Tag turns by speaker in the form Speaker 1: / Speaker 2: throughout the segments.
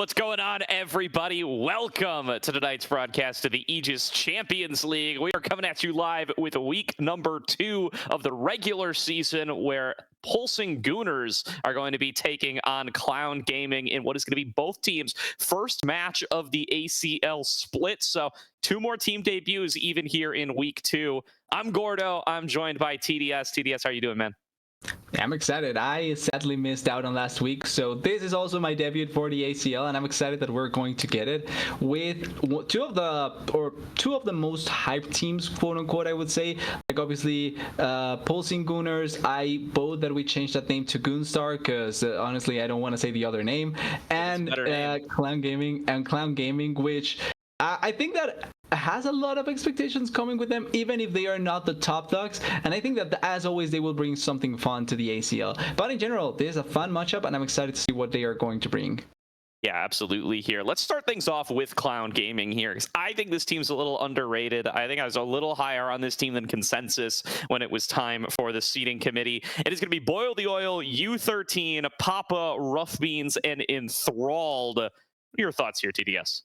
Speaker 1: What's going on, everybody? Welcome to tonight's broadcast of the Aegis Champions League. We are coming at you live with week number 2 of the regular season, where Pulsing Gooners are going to be taking on Clown Gaming in what is going to be both teams' first match of the ACL split. So 2 more team debuts even here in week 2. I'm Gordo. I'm joined by TDS. TDS, how are you doing, man?
Speaker 2: I'm excited. I sadly missed out on last week, so this is also my debut for the ACL, and I'm excited that we're going to get it with two of the most hyped teams, quote unquote. I would say, like obviously, Pulsing Gooners. I vote that we change that name to Goonstar because honestly, I don't want to say the other name, and Clown Gaming, which I think that has a lot of expectations coming with them, even if they are not the top dogs. And I think that, as always, they will bring something fun to the ACL. But in general, this is a fun matchup, and I'm excited to see what they are going to bring.
Speaker 1: Yeah, absolutely here. Let's start things off with Clown Gaming here, because I think this team's a little underrated. I think I was a little higher on this team than consensus when it was time for the seating committee. It is going to be Boil the Oil, U13, Papa, Rough Beans, and Enthralled. What are your thoughts here, TDS?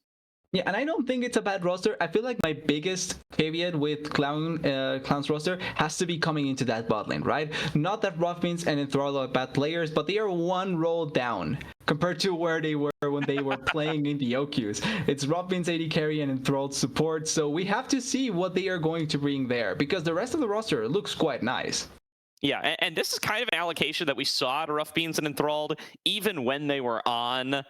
Speaker 2: Yeah, and I don't think it's a bad roster. I feel like my biggest caveat with Clown's roster has to be coming into that bot lane, right? Not that Rough Beans and Enthralled are bad players, but they are one roll down compared to where they were when they were playing in the OQs. It's Rough Beans AD carry and Enthralled support, so we have to see what they are going to bring there, because the rest of the roster looks quite nice.
Speaker 1: Yeah, and this is kind of an allocation that we saw at Rough Beans and Enthralled, even when they were on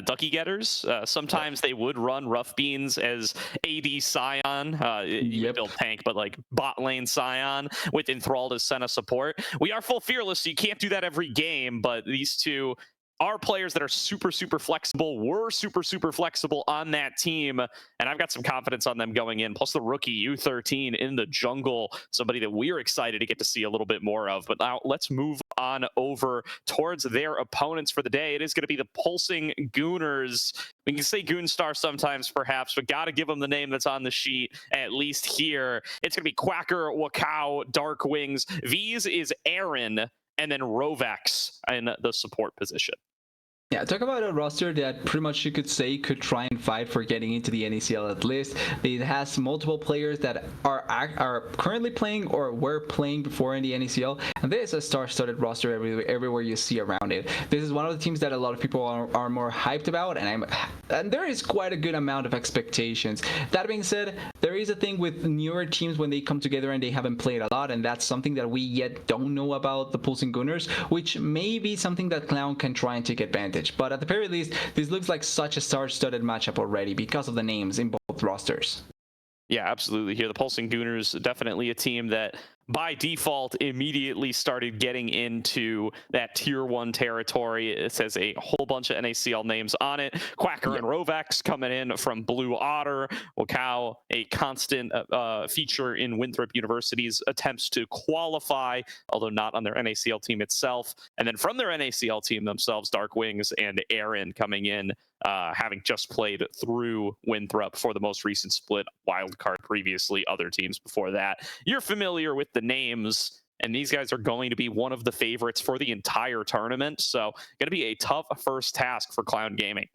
Speaker 1: Ducky Getters. Sometimes they would run Rough Beans as AD Scion, build tank, but like bot lane Scion with Enthralled as Senna support. We are full fearless, so you can't do that every game, but these two are players that are super flexible, were super flexible on that team, and I've got some confidence on them going in. Plus the rookie U13 in the jungle, somebody that we're excited to get to see a little bit more of. But now let's move on over towards their opponents for the day. It is going to be the Pulsing Gooners. We can say Goonstar sometimes, perhaps, but got to give them the name that's on the sheet, at least here. It's going to be Quacker, Wakao, Dark Wings. V's is Aaron, and then Rovex in the support position.
Speaker 2: Yeah, talk about a roster that pretty much you could say could try and fight for getting into the NACL at least. It has multiple players that are currently playing or were playing before in the NACL, and this is a star-studded roster everywhere you see around it. This is one of the teams that a lot of people are more hyped about, and there is quite a good amount of expectations. That being said, there is a thing with newer teams when they come together and they haven't played a lot, and that's something that we yet don't know about the Pulsing Gooners, which may be something that Clown can try and take advantage. But at the very least, this looks like such a star-studded matchup already because of the names in both rosters.
Speaker 1: Yeah, absolutely. Here, the Pulsing Gooners, definitely a team that by default immediately started getting into that tier 1 territory. It says a whole bunch of NACL names on it. Quacker and Rovex coming in from Blue Otter. Wakao, a constant feature in Winthrop University's attempts to qualify, although not on their NACL team itself. And then from their NACL team themselves, Dark Wings and Aaron coming in, having just played through Winthrop for the most recent split, wildcard previously, other teams before that. You're familiar with the names, and these guys are going to be one of the favorites for the entire tournament, so going to be a tough first task for Clown Gaming.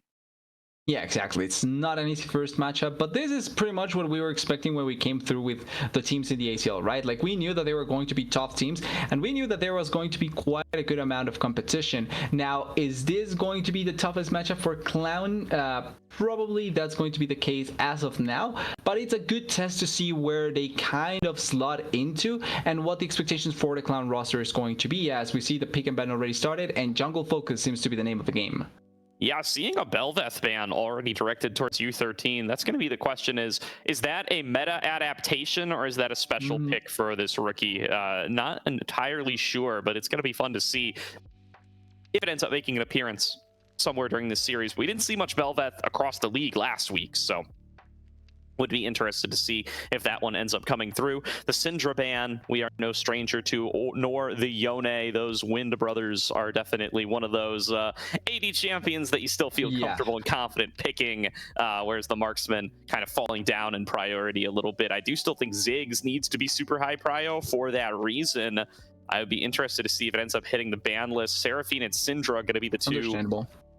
Speaker 2: Yeah, exactly. It's not an easy first matchup, but this is pretty much what we were expecting when we came through with the teams in the ACL, right? Like, we knew that they were going to be tough teams, and we knew that there was going to be quite a good amount of competition. Now, is this going to be the toughest matchup for Clown? Probably that's going to be the case as of now, but it's a good test to see where they kind of slot into and what the expectations for the Clown roster is going to be, as we see the pick and ban already started, and Jungle Focus seems to be the name of the game.
Speaker 1: Yeah, seeing a Belveth ban already directed towards U13, that's going to be the question is that a meta adaptation or is that a special pick for this rookie? Not entirely sure, but it's going to be fun to see if it ends up making an appearance somewhere during this series. We didn't see much Belveth across the league last week, so would be interested to see if that one ends up coming through. The Syndra ban, we are no stranger to, nor the Yone. Those Wind brothers are definitely one of those AD champions that you still feel comfortable and confident picking, whereas the Marksman kind of falling down in priority a little bit. I do still think Ziggs needs to be super high prio for that reason. I would be interested to see if it ends up hitting the ban list. Seraphine and Syndra are going to be the two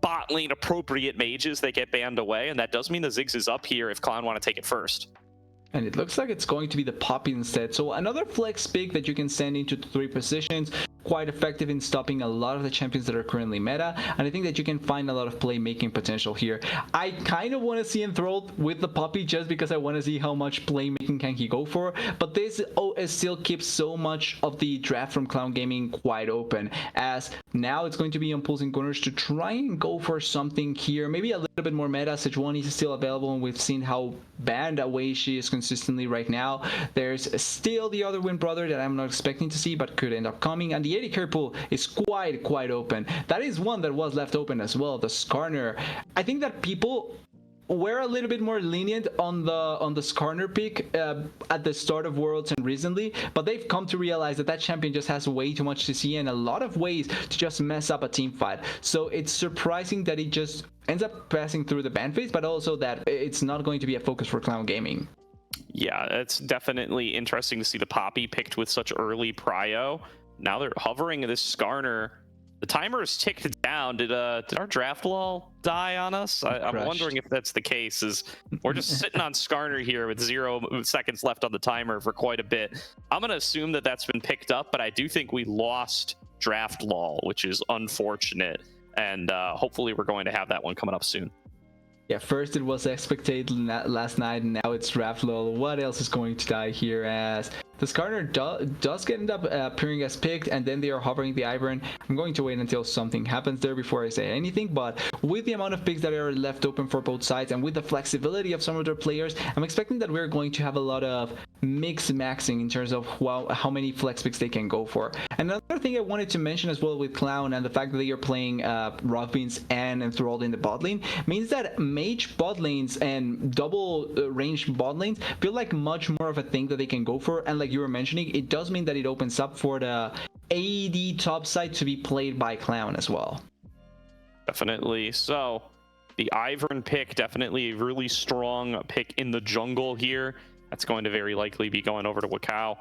Speaker 1: bot lane appropriate mages that get banned away, and that does mean the Ziggs is up here if Clown want to take it first.
Speaker 2: And it looks like it's going to be the Poppy instead. So another flex pick that you can send into 3 positions. Quite effective in stopping a lot of the champions that are currently meta. And I think that you can find a lot of playmaking potential here. I kind of want to see Enthralled with the Poppy just because I want to see how much playmaking can he go for. But this still keeps so much of the draft from Clown Gaming quite open. As now it's going to be on Pulsing Gooners to try and go for something here. Maybe a little bit more meta. Sejuani is still available, and we've seen how banned away she is consistently right now. There's still the other Wind Brother that I'm not expecting to see, but could end up coming. And the 80 care pool is quite open. That is one that was left open as well, the Skarner. I think that people were a little bit more lenient on the Skarner pick at the start of Worlds and recently, but they've come to realize that that champion just has way too much to see and a lot of ways to just mess up a team fight. So it's surprising that it just ends up passing through the ban phase, but also that it's not going to be a focus for Clown Gaming.
Speaker 1: Yeah, it's definitely interesting to see the Poppy picked with such early prio. Now they're hovering this Skarner. The timer is ticked down. Did our draft lull die on us? I'm wondering if that's the case. Is we're just sitting on Skarner here with 0 seconds left on the timer for quite a bit. I'm gonna assume that that's been picked up, but I do think we lost draft lull, which is unfortunate. And hopefully we're going to have that one coming up soon.
Speaker 2: Yeah, first it was expected last night, and now it's draft lull. What else is going to die here? As the Skarner does end up appearing as picked, and then they are hovering the Ivern. I'm going to wait until something happens there before I say anything, but with the amount of picks that are left open for both sides and with the flexibility of some of their players, I'm expecting that we're going to have a lot of maxing in terms of how many flex picks they can go for. And another thing I wanted to mention as well with Clown and the fact that they are playing Rock Beans and Enthralled in the bot lane means that mage bot lanes and double range bot lanes feel like much more of a thing that they can go for. And like you were mentioning, it does mean that it opens up for the AD top side to be played by Clown as well.
Speaker 1: Definitely. So the Ivern pick, definitely a really strong pick in the jungle here. That's going to very likely be going over to Wakao.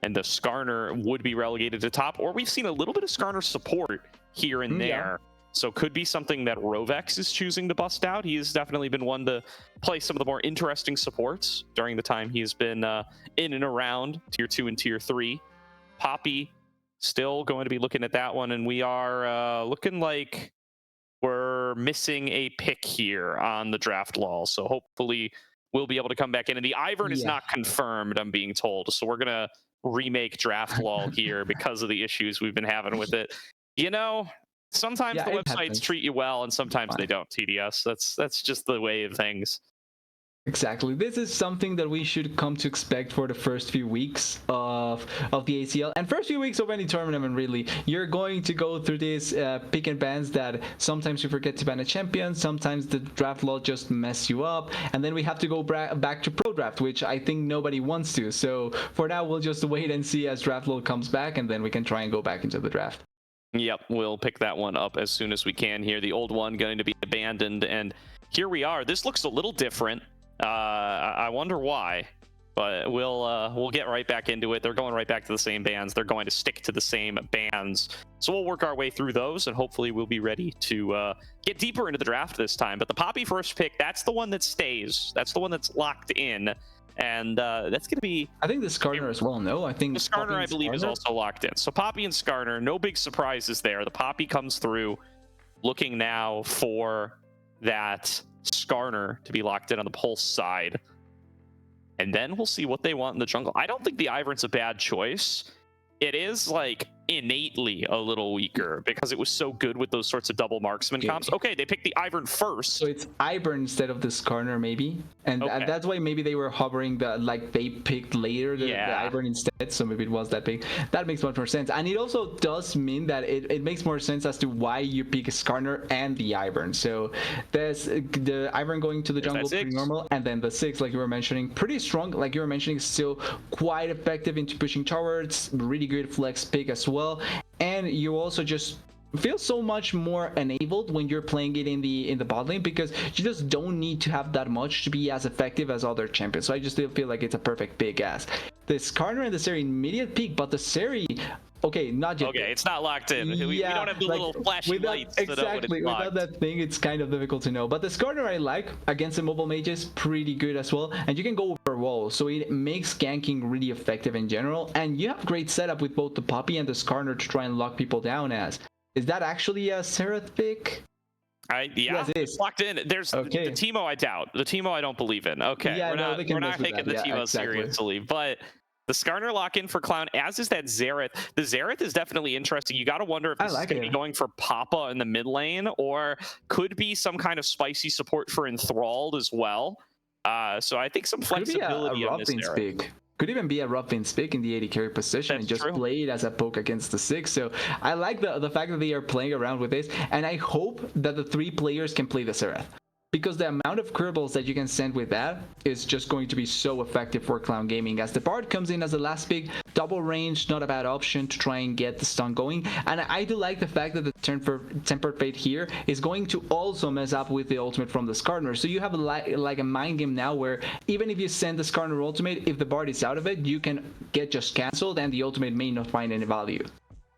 Speaker 1: And the Skarner would be relegated to top, or we've seen a little bit of Skarner support here and there. So could be something that Rovex is choosing to bust out. He has definitely been one to play some of the more interesting supports during the time he's been in and around tier 2 and tier 3. Poppy still going to be looking at that one, and we are looking like we're missing a pick here on the draft lull. So hopefully we'll be able to come back in. And the Ivern is not confirmed, I'm being told. So we're going to remake draft lull here because of the issues we've been having with it. You know, sometimes the websites treat you well and sometimes they don't, TDS. That's just the way of things.
Speaker 2: Exactly. This is something that we should come to expect for the first few weeks of the ACL and first few weeks of any tournament. Really, you're going to go through these pick and bans that sometimes you forget to ban a champion, sometimes the draft law just mess you up, and then we have to go back to pro draft, which I think nobody wants to. So for now, we'll just wait and see as draft law comes back, and then we can try and go back into the draft.
Speaker 1: Yep, we'll pick that one up as soon as we can here. The old one going to be abandoned, and here we are. This looks a little different. I wonder why, but we'll get right back into it. They're going right back to the same bans. They're going to stick to the same bans. So we'll work our way through those, and hopefully we'll be ready to get deeper into the draft this time. But the Poppy first pick, that's the one that stays. That's the one that's locked in. And that's going to be...
Speaker 2: I think the Skarner as well, no? I think
Speaker 1: the Skarner, I believe, is also locked in. So Poppy and Skarner, no big surprises there. The Poppy comes through, looking now for that Skarner to be locked in on the Pulse side. And then we'll see what they want in the jungle. I don't think the Ivern's a bad choice. It is, like, innately a little weaker because it was so good with those sorts of double marksman comps. Okay, they picked the Ivern first.
Speaker 2: So it's Ivern instead of the Skarner, maybe. And that's why maybe they were hovering like they picked later the Ivern instead. So maybe it was that big. That makes much more sense. And it also does mean that it makes more sense as to why you pick a Skarner and the Ivern. So there's the Ivern going to the jungle, pretty normal. And then the 6, like you were mentioning, pretty strong. Like you were mentioning, still quite effective into pushing towards. Really good flex pick as well. And you also just feel so much more enabled when you're playing it in the bot lane because you just don't need to have that much to be as effective as other champions. So I just still feel like it's a perfect pick as the Skarner and the Seri immediate peak, but the Seri Okay, not yet.
Speaker 1: Okay, it's not locked in. We don't have the
Speaker 2: like,
Speaker 1: little flashing
Speaker 2: without,
Speaker 1: lights to know when it's
Speaker 2: exactly, without
Speaker 1: locked.
Speaker 2: that thing, it's kind of difficult to know. But the Skarner I like against the mobile mages, pretty good as well. And you can go over walls, so it makes ganking really effective in general. And you have great setup with both the Poppy and the Skarner to try and lock people down as. Is that actually a Seraph pick?
Speaker 1: Yeah,
Speaker 2: Yes, it
Speaker 1: it's
Speaker 2: is.
Speaker 1: locked in. There's
Speaker 2: Okay.
Speaker 1: the Teemo I doubt. The Teemo I don't believe in. Okay,
Speaker 2: Yeah, no, they can
Speaker 1: we're
Speaker 2: mess
Speaker 1: not
Speaker 2: with
Speaker 1: taking
Speaker 2: that.
Speaker 1: the
Speaker 2: Yeah,
Speaker 1: Teemo
Speaker 2: exactly.
Speaker 1: seriously, but the Skarner lock in for Clown, as is that Xerath. The Xerath is definitely interesting. You got to wonder if this is going to be going for Papa in the mid lane, or could be some kind of spicy support for Enthralled as well. So I think some flexibility on this Xerath.
Speaker 2: Pick. Could even be a Ruffins pick in the AD carry position and just play it as a poke against the 6. So I like the fact that they are playing around with this, and I hope that the 3 players can play the Seraph. Because the amount of curveballs that you can send with that is just going to be so effective for Clown Gaming. As the Bard comes in as the last pick, double range, not a bad option to try and get the stun going. And I do like the fact that the Tempered Fate here is going to also mess up with the ultimate from the Skarner. So you have like a mind game now where even if you send the Skarner ultimate, if the Bard is out of it, you can get just cancelled and the ultimate may not find any value.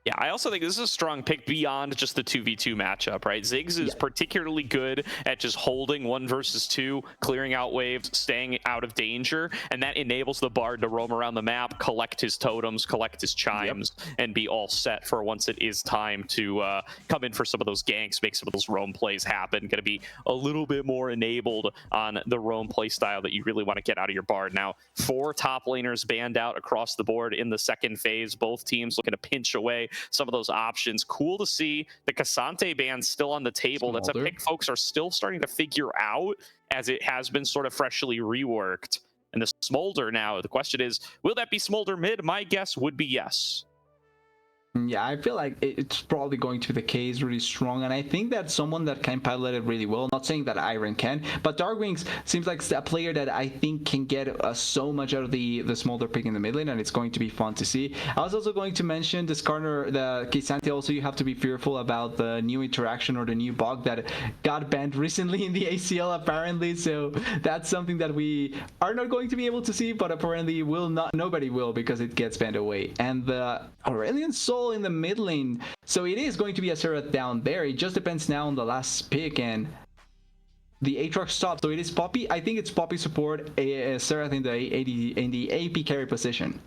Speaker 1: Yeah, I also think this is a strong pick beyond just the 2v2 matchup, right? Ziggs is particularly good at just holding 1 versus 2, clearing out waves, staying out of danger, and that enables the Bard to roam around the map, collect his totems, collect his chimes, and be all set for once it is time to come in for some of those ganks, make some of those roam plays happen. Going to be a little bit more enabled on the roam play style that you really want to get out of your Bard. Now, 4 top laners banned out across the board in the second phase. Both teams looking to pinch away some of those options. Cool to see the Cassante ban still on the table. That's a pick folks are still starting to figure out, as it has been sort of freshly reworked. And the Smolder now, the question is, will that be Smolder mid? My guess would be yes.
Speaker 2: Yeah, I feel like it's probably going to be the case really strong, and I think that someone that can pilot it really well, not saying that Iron can, but Darkwings seems like a player that I think can get so much out of the Smolder pick in the mid lane, and it's going to be fun to see. I was also going to mention the Skarner, the Kisante, also you have to be fearful about the new interaction or the new bug that got banned recently in the ACL apparently, so that's something that we are not going to be able to see, but apparently nobody will because it gets banned away. And the Aurelion Soul in the mid lane, so it is going to be a Seraph down there. It just depends now on the last pick and the Aatrox stop. So it is Poppy. I think it's Poppy support, Seraph in the AP carry position.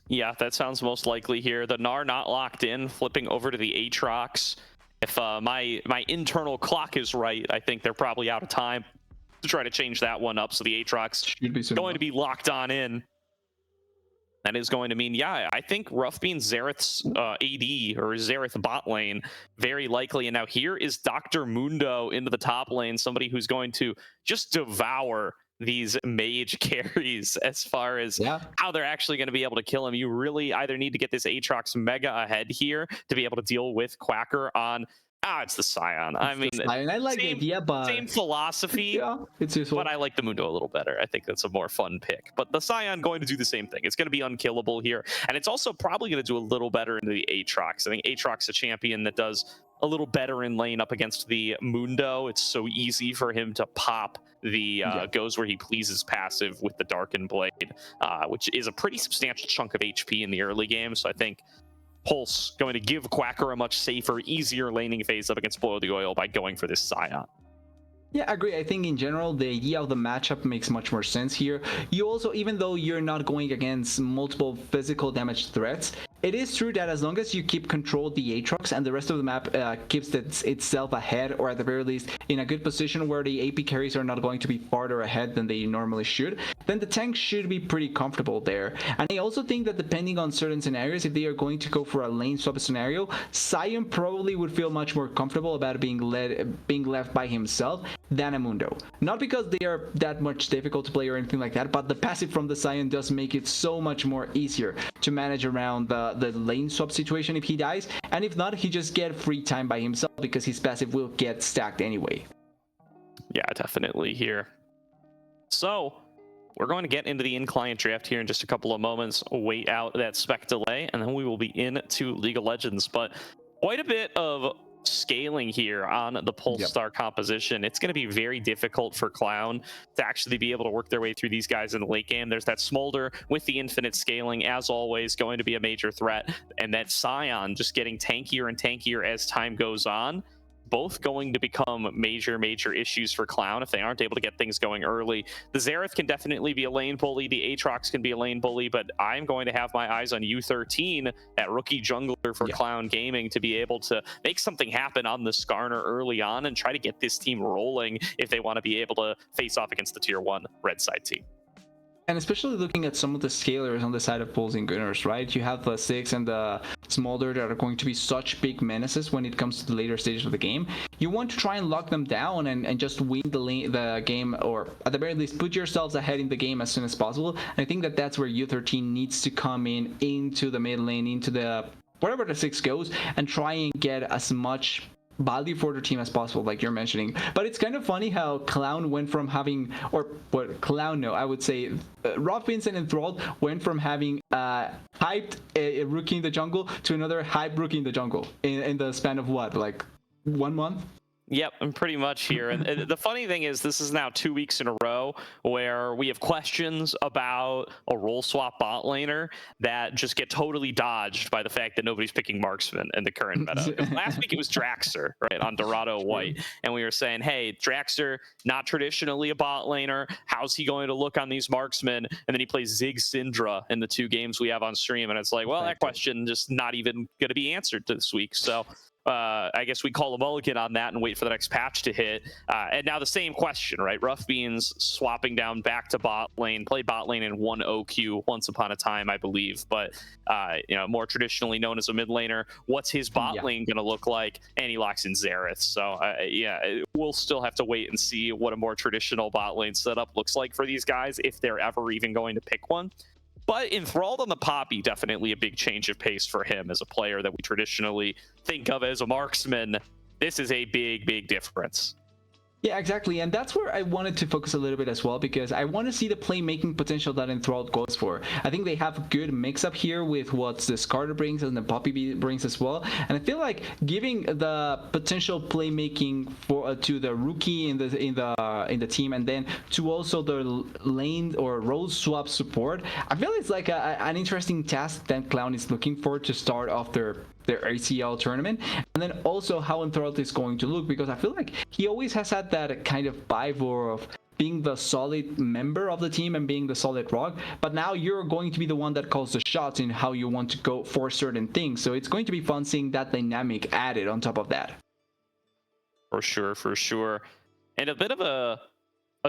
Speaker 1: Yeah, that sounds most likely here. The Gnar not locked in, flipping over to the Aatrox. If my internal clock is right, I think they're probably out of time to try to change that one up. So the Aatrox should be going to be locked on in. That is going to mean, yeah, I think Rough Beans Xerath's AD or Xerath bot lane, very likely. And now here is Dr. Mundo into the top lane, somebody who's going to just devour these mage carries as far as how they're actually going to be able to kill him. You really either need to get this Aatrox mega ahead here to be able to deal with Quacker on... it's the Scion. I mean,
Speaker 2: I like the idea, but
Speaker 1: same philosophy.
Speaker 2: Yeah, it's useful.
Speaker 1: But I like the Mundo a little better. I think that's a more fun pick. But the Scion going to do the same thing. It's going to be unkillable here, and it's also probably going to do a little better in the Aatrox. I think Aatrox a champion that does a little better in lane up against the Mundo. It's so easy for him to pop the goes where he pleases passive with the Darkened Blade, which is a pretty substantial chunk of HP in the early game. So I think Pulse going to give Quacker a much safer, easier laning phase up against Boil the Oil by going for this Scion.
Speaker 2: Yeah, I agree. I think in general, the idea of the matchup makes much more sense here. You also, even though you're not going against multiple physical damage threats, it is true that as long as you keep control of the Aatrox and the rest of the map keeps itself ahead, or at the very least in a good position where the AP carries are not going to be farther ahead than they normally should, then the tank should be pretty comfortable there. And I also think that depending on certain scenarios, if they are going to go for a lane swap scenario, Sion probably would feel much more comfortable about being left by himself than a Mundo. Not because they are that much difficult to play or anything like that, but the passive from the Sion does make it so much more easier to manage around the lane swap situation if he dies, and if not, he just get free time by himself because his passive will get stacked anyway.
Speaker 1: Yeah, definitely here. So we're going to get into the in-client draft here in just a couple of moments, wait out that spec delay, and then we will be into League of Legends. But quite a bit of scaling here on the Polestar composition, it's going to be very difficult for Clown to actually be able to work their way through these guys in the late game. There's that Smolder with the infinite scaling, as always, going to be a major threat, and that Scion just getting tankier and tankier as time goes on. Both going to become major issues for Clown if they aren't able to get things going early. The Xerath can definitely be a lane bully. The Aatrox can be a lane bully, but I'm going to have my eyes on U13, that rookie jungler for Clown Gaming, to be able to make something happen on the Skarner early on and try to get this team rolling if they want to be able to face off against the tier 1 red side team.
Speaker 2: And especially looking at some of the scalers on the side of Bulls and Gooners, right? You have the Six and the Smolder that are going to be such big menaces when it comes to the later stages of the game. You want to try and lock them down and just win the game, or at the very least put yourselves ahead in the game as soon as possible. And I think that that's where U13 needs to come into the mid lane, into the wherever the Six goes, and try and get as much value for their team as possible, like you're mentioning. But it's kind of funny how Clown went from having, or what Clown, no, I would say Rob Vincent and Thrall went from having hyped a rookie in the jungle to another hyped rookie in the jungle in the span of what, like 1 month?
Speaker 1: Yep, I'm pretty much here. And the funny thing is, this is now 2 weeks in a row where we have questions about a role swap bot laner that just get totally dodged by the fact that nobody's picking marksman in the current meta. Last week it was Draxter, right, on Dorado White. And we were saying, hey, Draxter, not traditionally a bot laner. How's he going to look on these marksmen? And then he plays Zig Syndra in the 2 games we have on stream. And it's like, well, that question just not even going to be answered this week. So I guess we call a mulligan on that and wait for the next patch to hit. And now the same question, right? Rough Beans swapping down back to bot lane, played bot lane in 1 OQ once upon a time, I believe, but more traditionally known as a mid laner. What's his bot lane going to look like? And he locks in Xerath. So we'll still have to wait and see what a more traditional bot lane setup looks like for these guys, if they're ever even going to pick one. But enthralled on the Poppy, definitely a big change of pace for him as a player that we traditionally think of as a marksman. This is a big difference.
Speaker 2: Yeah, exactly. And that's where I wanted to focus a little bit as well, because I want to see the playmaking potential that Enthralled goes for. I think they have a good mix-up here with what the Skarner brings and the Poppy brings as well. And I feel like giving the potential playmaking for to the rookie in the team, and then to also the lane or role swap support, I feel it's like an interesting task that Clown is looking for to start off their ACL tournament. And then also how Enthralled is going to look, because I feel like he always has had that kind of vibe of being the solid member of the team and being the solid rock, but now you're going to be the one that calls the shots in how you want to go for certain things. So it's going to be fun seeing that dynamic added on top of that.
Speaker 1: For sure. And a bit of a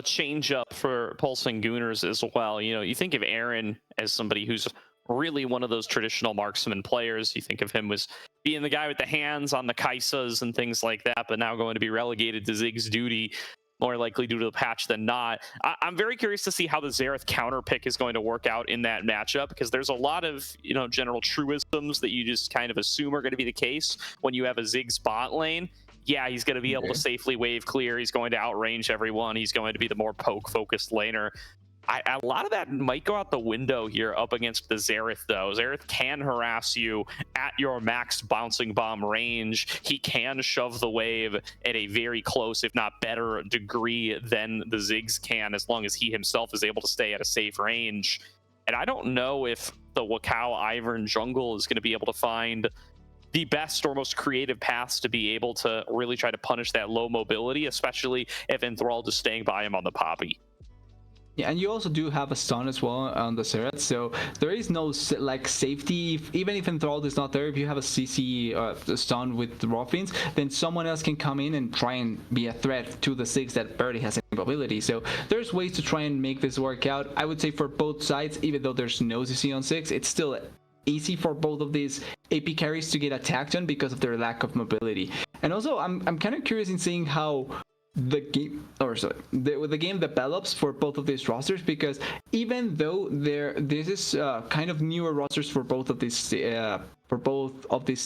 Speaker 1: change up for Pulse and Gooners as well. You think of Aaron as somebody who's really one of those traditional marksman players. You think of him as being the guy with the hands on the Kaisas and things like that, but now going to be relegated to Zig's duty, more likely due to the patch than not. I'm very curious to see how the Xerath counter pick is going to work out in that matchup, because there's a lot of general truisms that you just kind of assume are going to be the case when you have a Ziggs bot lane. Yeah, he's going to be able to safely wave clear. He's going to outrange everyone. He's going to be the more poke-focused laner. A lot of that might go out the window here up against the Xerath, though. Xerath can harass you at your max bouncing bomb range. He can shove the wave at a very close, if not better, degree than the Ziggs can, as long as he himself is able to stay at a safe range. And I don't know if the Wakao Ivern jungle is going to be able to find the best or most creative paths to be able to really try to punish that low mobility, especially if Enthralled is staying by him on the Poppy.
Speaker 2: Yeah, and you also do have a stun as well on the Xerath, so there is no safety. Even if Enthralled is not there, if you have a CC stun with the Roffins, then someone else can come in and try and be a threat to the Six that barely has any mobility. So there's ways to try and make this work out. I would say for both sides, even though there's no CC on Six, it's still easy for both of these AP carries to get attacked on because of their lack of mobility. And also, I'm kind of curious in seeing how the game develops for both of these rosters, because even though this is kind of newer rosters for both of these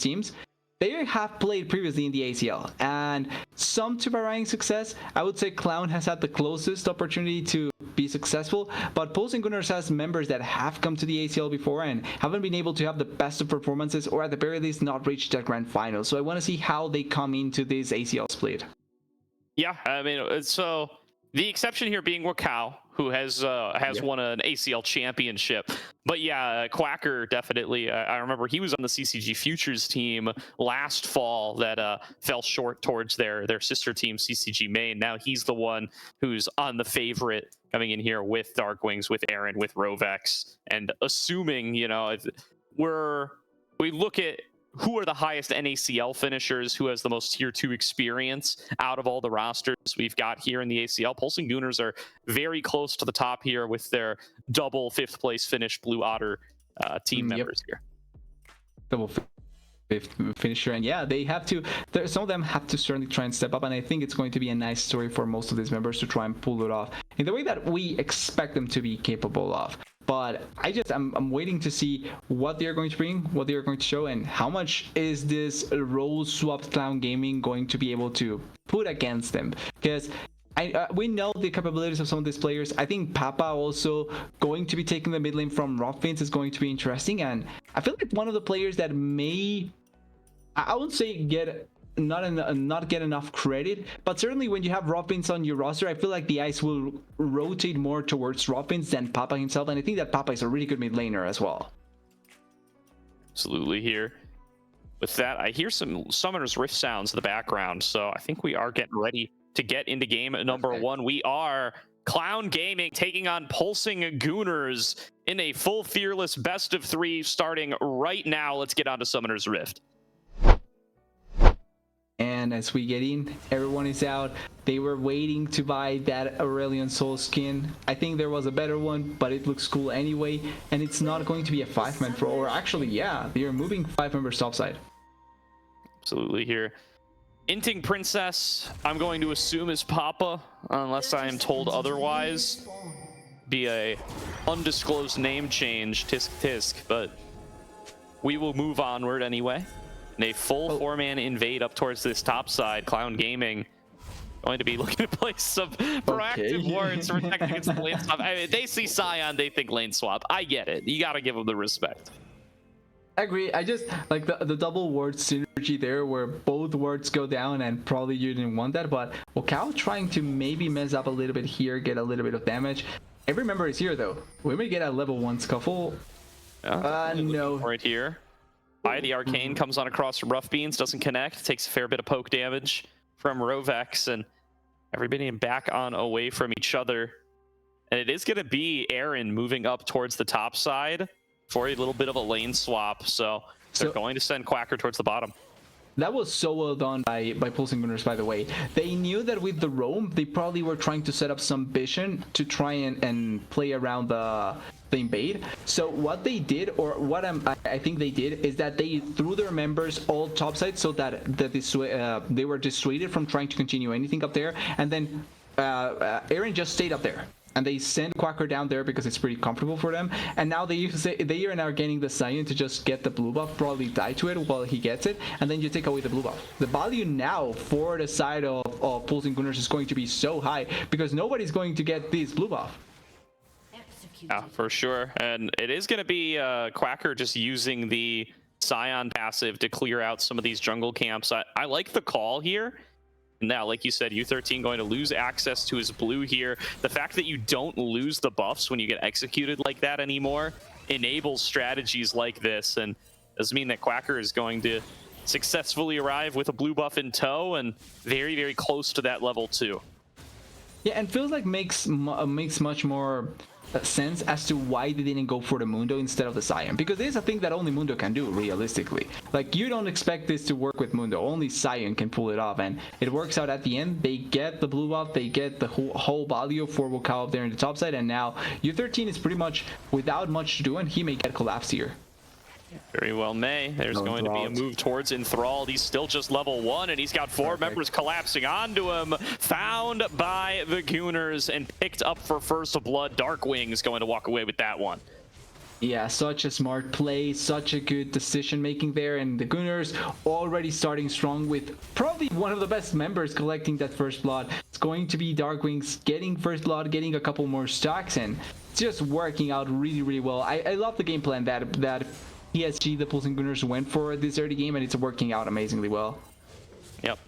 Speaker 2: teams, they have played previously in the ACL, and some to varying success. I would say Clown has had the closest opportunity to be successful. But Pulsing Gooners has members that have come to the ACL before and haven't been able to have the best of performances, or at the very least not reach that grand final. So I want to see how they come into this ACL split.
Speaker 1: Yeah, I mean, so the exception here being Wakao, who has won an ACL championship. But yeah, Quacker definitely. I remember he was on the CCG Futures team last fall that fell short towards their sister team, CCG Main. Now he's the one who's on the favorite coming in here with Dark Wings, with Aaron, with Rovex, and assuming, you know, if we look at who are the highest NACL finishers, who has the most tier 2 experience out of all the rosters we've got here in the ACL. Pulsing Gooners are very close to the top here with their double 5th place finish Blue Otter team members here.
Speaker 2: Double 5th finisher, and yeah, they have to, some of them have to certainly try and step up, and I think it's going to be a nice story for most of these members to try and pull it off in the way that we expect them to be capable of. But I'm waiting to see what they're going to bring, what they're going to show, and how much is this role swapped Clown Gaming going to be able to put against them. Because we know the capabilities of some of these players. I think Papa also going to be taking the mid lane from Rockfins is going to be interesting, and I feel like one of the players that may, I wouldn't say not get enough credit, but certainly when you have Robbins on your roster, I feel like the eyes will rotate more towards Robbins than Papa himself, and I think that Papa is a really good mid laner as well.
Speaker 1: Absolutely. Here with that, I hear some Summoner's Rift sounds in the background, so I think we are getting ready to get into game number 1. We are Clown Gaming taking on Pulsing Gooners in a full fearless best of 3 starting right now. Let's get on to Summoner's Rift.
Speaker 2: And as we get in, everyone is out. They were waiting to buy that Aurelion Soul skin. I think there was a better one, but it looks cool anyway. And it's not going to be a 5-man pro, or actually, yeah, they're moving 5 members topside.
Speaker 1: Absolutely here. Inting Princess, I'm going to assume is Papa, unless I am told otherwise. Be a undisclosed name change, tisk tisk, but we will move onward anyway. A full 4-man invade up towards this top side. Clown Gaming going to be looking to play some proactive wards protecting against the lane swap. I mean, they see Scion, they think lane swap. I get it. You got to give them the respect.
Speaker 2: I agree. I just like the double ward synergy there, where both wards go down, and probably you didn't want that. But Wakao trying to maybe mess up a little bit here, get a little bit of damage. Every member is here though. We may get a level 1 scuffle. No.
Speaker 1: Right here. The Arcane comes on across from Rough Beans, doesn't connect, takes a fair bit of poke damage from Rovex, and everybody back on away from each other. And it is going to be Aaron moving up towards the top side for a little bit of a lane swap, so they're going to send Quacker towards the bottom.
Speaker 2: That was so well done by Pulsing Gooners, by the way. They knew that with the roam, they probably were trying to set up some vision to try and play around the invade. So what they did, or what I think they did, is that they threw their members all topside so that they were dissuaded from trying to continue anything up there, and then Aaron just stayed up there. And they send Quacker down there because it's pretty comfortable for them. And now they are now getting the Scion to just get the blue buff, probably die to it while he gets it, and then you take away the blue buff. The value now for the side of Pulsing Gooners is going to be so high because nobody's going to get this blue buff.
Speaker 1: Yeah, for sure. And it is going to be Quacker just using the Scion passive to clear out some of these jungle camps. I like the call here. Now, like you said, U13 going to lose access to his blue here. The fact that you don't lose the buffs when you get executed like that anymore enables strategies like this, and does mean that Quacker is going to successfully arrive with a blue buff in tow and very, very close to that level 2.
Speaker 2: Yeah, and feels like makes much more sense as to why they didn't go for the Mundo instead of the Scion, because this is a thing that only Mundo can do realistically. Like, you don't expect this to work with Mundo, only Scion can pull it off, and it works out at the end. They get the blue buff, they get the whole value for Wakao up there in the top side, and now U13 is pretty much without much to do, and he may get collapsed here.
Speaker 1: Very well may. There's going to be a move towards Enthralled. He's still just level 1, and he's got 4 members collapsing onto him. Found by the Gooners and picked up for first blood. Dark Wings going to walk away with that one.
Speaker 2: Yeah, such a smart play, such a good decision making there, and the Gooners already starting strong with probably one of the best members collecting that first blood. It's going to be Darkwings getting first blood, getting a couple more stacks, and it's just working out really, really well. I love the game plan that PSG, the Pulsing Gooners, went for this early game, and it's working out amazingly well.
Speaker 1: Yep.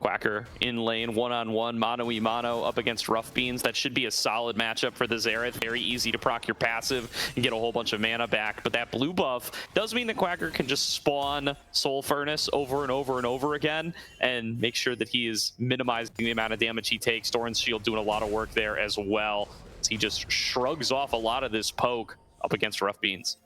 Speaker 1: Quacker in lane, one-on-one, mano-y-mano up against Rough Beans. That should be a solid matchup for the Xerath. Very easy to proc your passive and get a whole bunch of mana back. But that blue buff does mean that Quacker can just spawn Soul Furnace over and over and over again and make sure that he is minimizing the amount of damage he takes. Doran's Shield doing a lot of work there as well. As he just shrugs off a lot of this poke up against Rough Beans.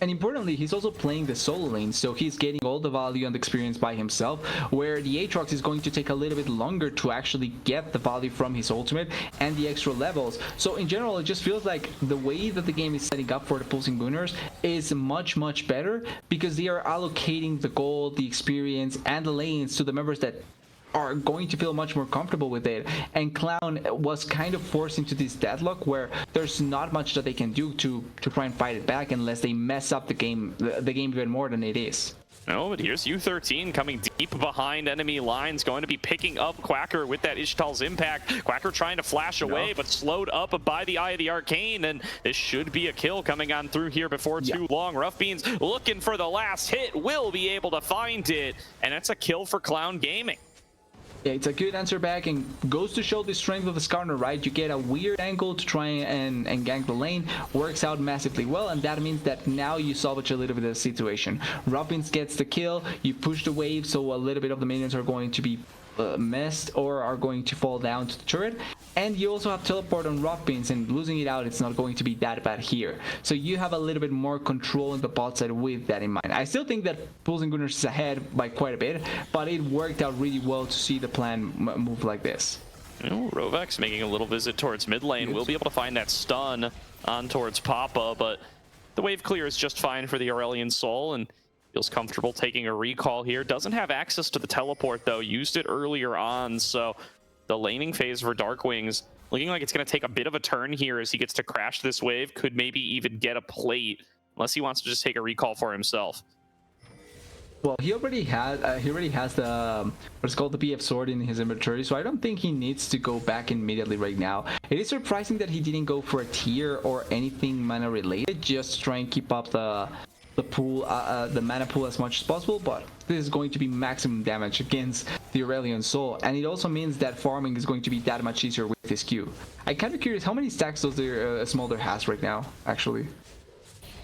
Speaker 2: And importantly, he's also playing the solo lane, so he's getting all the value and the experience by himself, where the Aatrox is going to take a little bit longer to actually get the value from his ultimate and the extra levels. So in general, it just feels like the way that the game is setting up for the Pulsing Gooners is much, much better because they are allocating the gold, the experience, and the lanes to the members that are going to feel much more comfortable with it. And Clown was kind of forced into this deadlock where there's not much that they can do to try and fight it back unless they mess up the game even more than it is.
Speaker 1: No, but here's U13 coming deep behind enemy lines, going to be picking up Quacker with that Ishtal's impact. Quacker trying to flash away, but slowed up by the Eye of the Arcane, and this should be a kill coming on through here before too long. Rough Beans looking for the last hit, will be able to find it, and that's a kill for Clown Gaming.
Speaker 2: Yeah, it's a good answer back and goes to show the strength of the Skarner, right? You get a weird angle to try and gank the lane, works out massively well, and that means that now you salvage a little bit of the situation. Robins gets the kill, you push the wave, so a little bit of the minions are going to be messed or are going to fall down to the turret, and you also have teleport on Rough Beans, and losing it out, it's not going to be that bad here. So you have a little bit more control in the bot side with that in mind. I still think that Pulsing Gooners is ahead by quite a bit, but it worked out really well to see the plan move like this.
Speaker 1: Rovex making a little visit towards mid lane. We'll be able to find that stun on towards Papa, but the wave clear is just fine for the Aurelion Soul, and feels comfortable taking a recall here. Doesn't have access to the teleport though, used it earlier on, so the laning phase for Darkwings looking like it's going to take a bit of a turn here as he gets to crash this wave. Could maybe even get a plate, unless he wants to just take a recall for himself.
Speaker 2: Well, he already has the what's called the BF sword in his inventory, so I don't think he needs to go back immediately right now. It is surprising that he didn't go for a tier or anything mana related, just to try and keep up the pool, the mana pool as much as possible, but this is going to be maximum damage against the Aurelion Soul, and it also means that farming is going to be that much easier with this Q. I'm kind of curious how many stacks does the Smolder has right now, actually.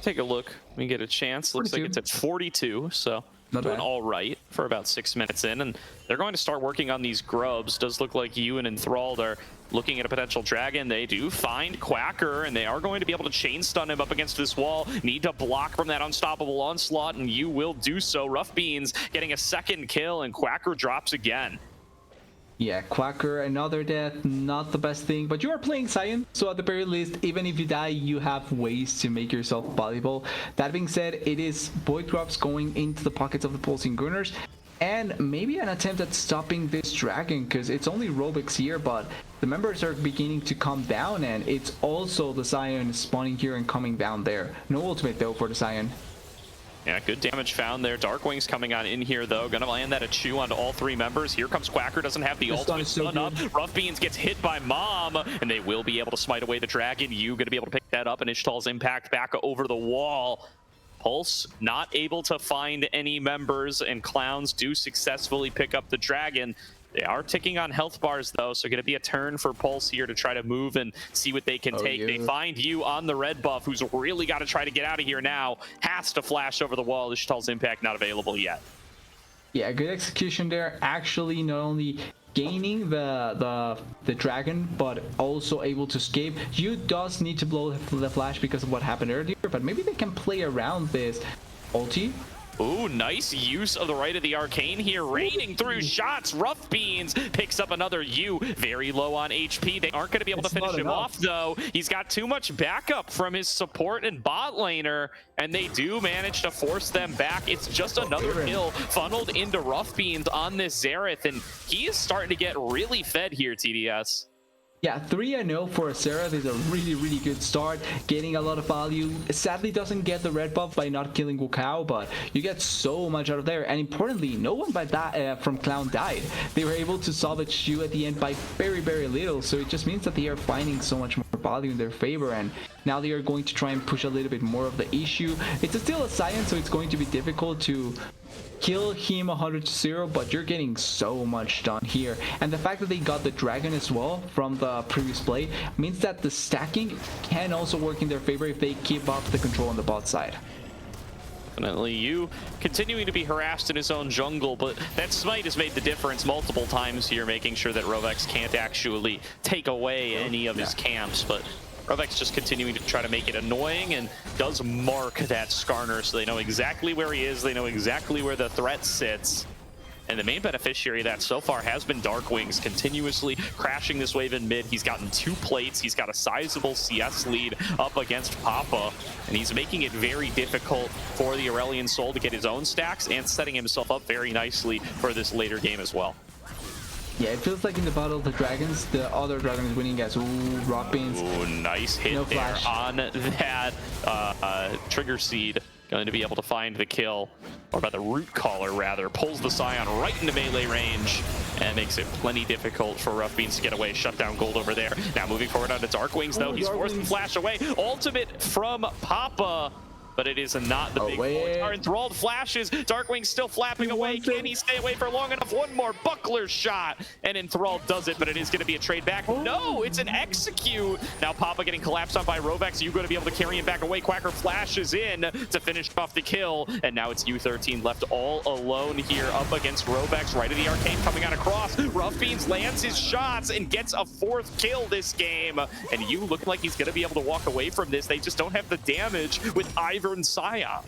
Speaker 1: Take a look. We get a chance. Looks
Speaker 2: 42.
Speaker 1: like it's at 42, so
Speaker 2: Not
Speaker 1: doing
Speaker 2: bad.
Speaker 1: all right for about 6 minutes in, and they're going to start working on these grubs. Does look like Ewan and Enthralled are looking at a potential dragon. They do find Quacker, and they are going to be able to chain stun him up against this wall. Need to block from that unstoppable onslaught, and you will do so. Rough Beans getting a second kill, and Quacker drops again.
Speaker 2: Yeah, Quacker, another death, not the best thing, but you are playing Sion, so at the very least, even if you die, you have ways to make yourself valuable. That being said, it is Void Drops going into the pockets of the Pulsing Gooners, and maybe an attempt at stopping this dragon, because it's only Robix here, but the members are beginning to come down, and it's also the Sion spawning here and coming down there. No ultimate though for the Sion.
Speaker 1: Yeah, good damage found there. Darkwing's coming on in here, though. Gonna land that a chew onto all three members. Here comes Quacker, doesn't have the ultimate stun up. Rough Beans gets hit by Mom, and they will be able to smite away the dragon. You gonna be able to pick that up, and Ishtal's impact back over the wall. Pulse not able to find any members, and Clowns do successfully pick up the dragon. They are ticking on health bars, though, so going to be a turn for Pulse here to try to move and see what they can take. Yeah. They find you on the red buff, who's really got to try to get out of here now. Has to flash over the wall. Ishtal's impact not available yet.
Speaker 2: Yeah, good execution there. Actually, not only gaining the dragon, but also able to escape. You does need to blow the flash because of what happened earlier, but maybe they can play around this ulti.
Speaker 1: Ooh, nice use of the right of the arcane here, raining through shots. Rough Beans picks up another U, very low on HP. They aren't going to be able to finish him off, though. He's got too much backup from his support and bot laner, and they do manage to force them back. It's just another kill funneled into Rough Beans on this Xerath, and he is starting to get really fed here, TDS.
Speaker 2: Yeah, 3-0 for Seraph is a really good start, getting a lot of value. Sadly doesn't get the red buff by not killing Wukao, but you get so much out of there. And importantly, no one by that from Clown died. They were able to salvage you at the end by very little, so it just means that they are finding so much more value in their favor, and now they are going to try and push a little bit more of the issue. It's still a science, so it's going to be difficult to kill him 100-0, but you're getting so much done here. And the fact that they got the dragon as well from the previous play means that the stacking can also work in their favor if they keep up the control on the bot side.
Speaker 1: Definitely. You continuing to be harassed in his own jungle, but that smite has made the difference multiple times here, making sure that Rovex can't actually take away any of his camps. But Rovex just continuing to try to make it annoying, and does mark that Skarner so they know exactly where he is, they know exactly where the threat sits. And the main beneficiary of that so far has been Darkwings, continuously crashing this wave in mid. He's gotten 2 plates, he's got a sizable CS lead up against Papa, and he's making it very difficult for the Aurelion Soul to get his own stacks, and setting himself up very nicely for this later game as well.
Speaker 2: Yeah, it feels like in the Battle of the Dragons, the other dragon is winning as rock beans.
Speaker 1: Ooh, nice hit
Speaker 2: no
Speaker 1: there
Speaker 2: flash
Speaker 1: on that trigger seed. Going to be able to find the kill, or about the root caller rather. Pulls the Scion right into melee range and makes it plenty difficult for Rough Beans to get away. Shut down Gold over there. Now moving forward onto Darkwings though. He's forced to flash away. Ultimate from Papa, but it is not the big points. Our enthralled flashes. Darkwing still flapping away. Can he stay away for long enough? One more buckler shot, and Enthralled does it, but it is going to be a trade back. No, it's an execute. Now Papa getting collapsed on by Rovex. You going to be able to carry him back away. Quacker flashes in to finish off the kill, and now it's U13 left all alone here up against Rovex. Right of the arcane coming out across. Rough Beans lands his shots and gets a 4th kill this game, and you looking like he's going to be able to walk away from this. They just don't have the damage with Ivern and Scion.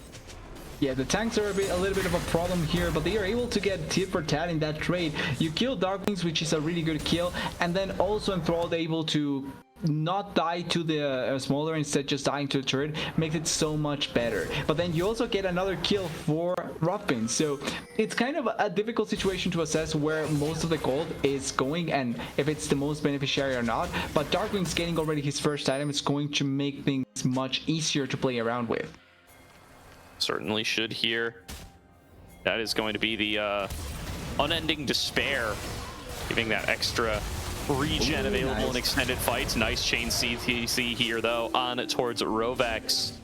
Speaker 2: Yeah, the tanks are a little bit of a problem here, but they are able to get tit for tat in that trade. You kill Darkwings, which is a really good kill, and then also Enthralled able to not die to the smaller, instead just dying to the turret, makes it so much better. But then you also get another kill for Ruffin, so it's kind of a difficult situation to assess where most of the gold is going and if it's the most beneficiary or not. But Darkwings getting already his first item is going to make things much easier to play around with.
Speaker 1: Certainly should here. That is going to be the unending despair, giving that extra regen available in extended fights. Nice chain CTC here though on towards Rovex.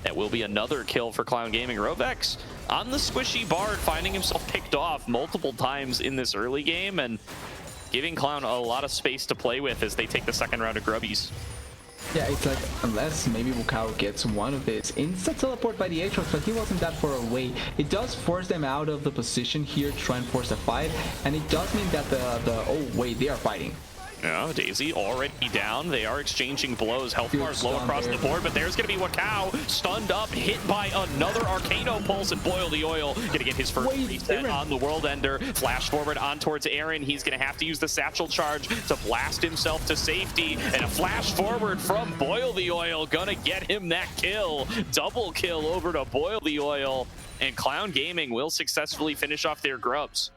Speaker 1: That will be another kill for Clown Gaming. Rovex on the squishy Bard, finding himself picked off multiple times in this early game and giving Clown a lot of space to play with as they take the second round of Grubbies.
Speaker 2: Yeah, it's like, unless maybe Wukao gets one of this insta teleport by the Aatrox, but he wasn't that far away. It does force them out of the position here to try and force a fight, and it does mean that oh wait, they are fighting.
Speaker 1: No, Daisy already down. They are exchanging blows. Health bars low across the board, but there's going to be Wukao stunned up, hit by another Arcano Pulse, and Boil the Oil going to get his first reset on the World Ender. Flash forward on towards Aaron. He's going to have to use the Satchel Charge to blast himself to safety, and a flash forward from Boil the Oil going to get him that kill. Double kill over to Boil the Oil, and Clown Gaming will successfully finish off their grubs.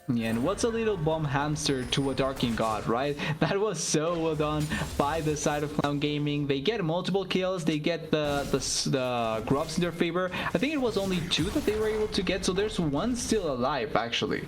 Speaker 2: Yeah, and what's a little bomb hamster to a Darking God, right? That was so well done by the side of Clown Gaming. They get multiple kills, they get the grubs in their favor. I think it was only 2 that they were able to get, so there's 1 still alive actually.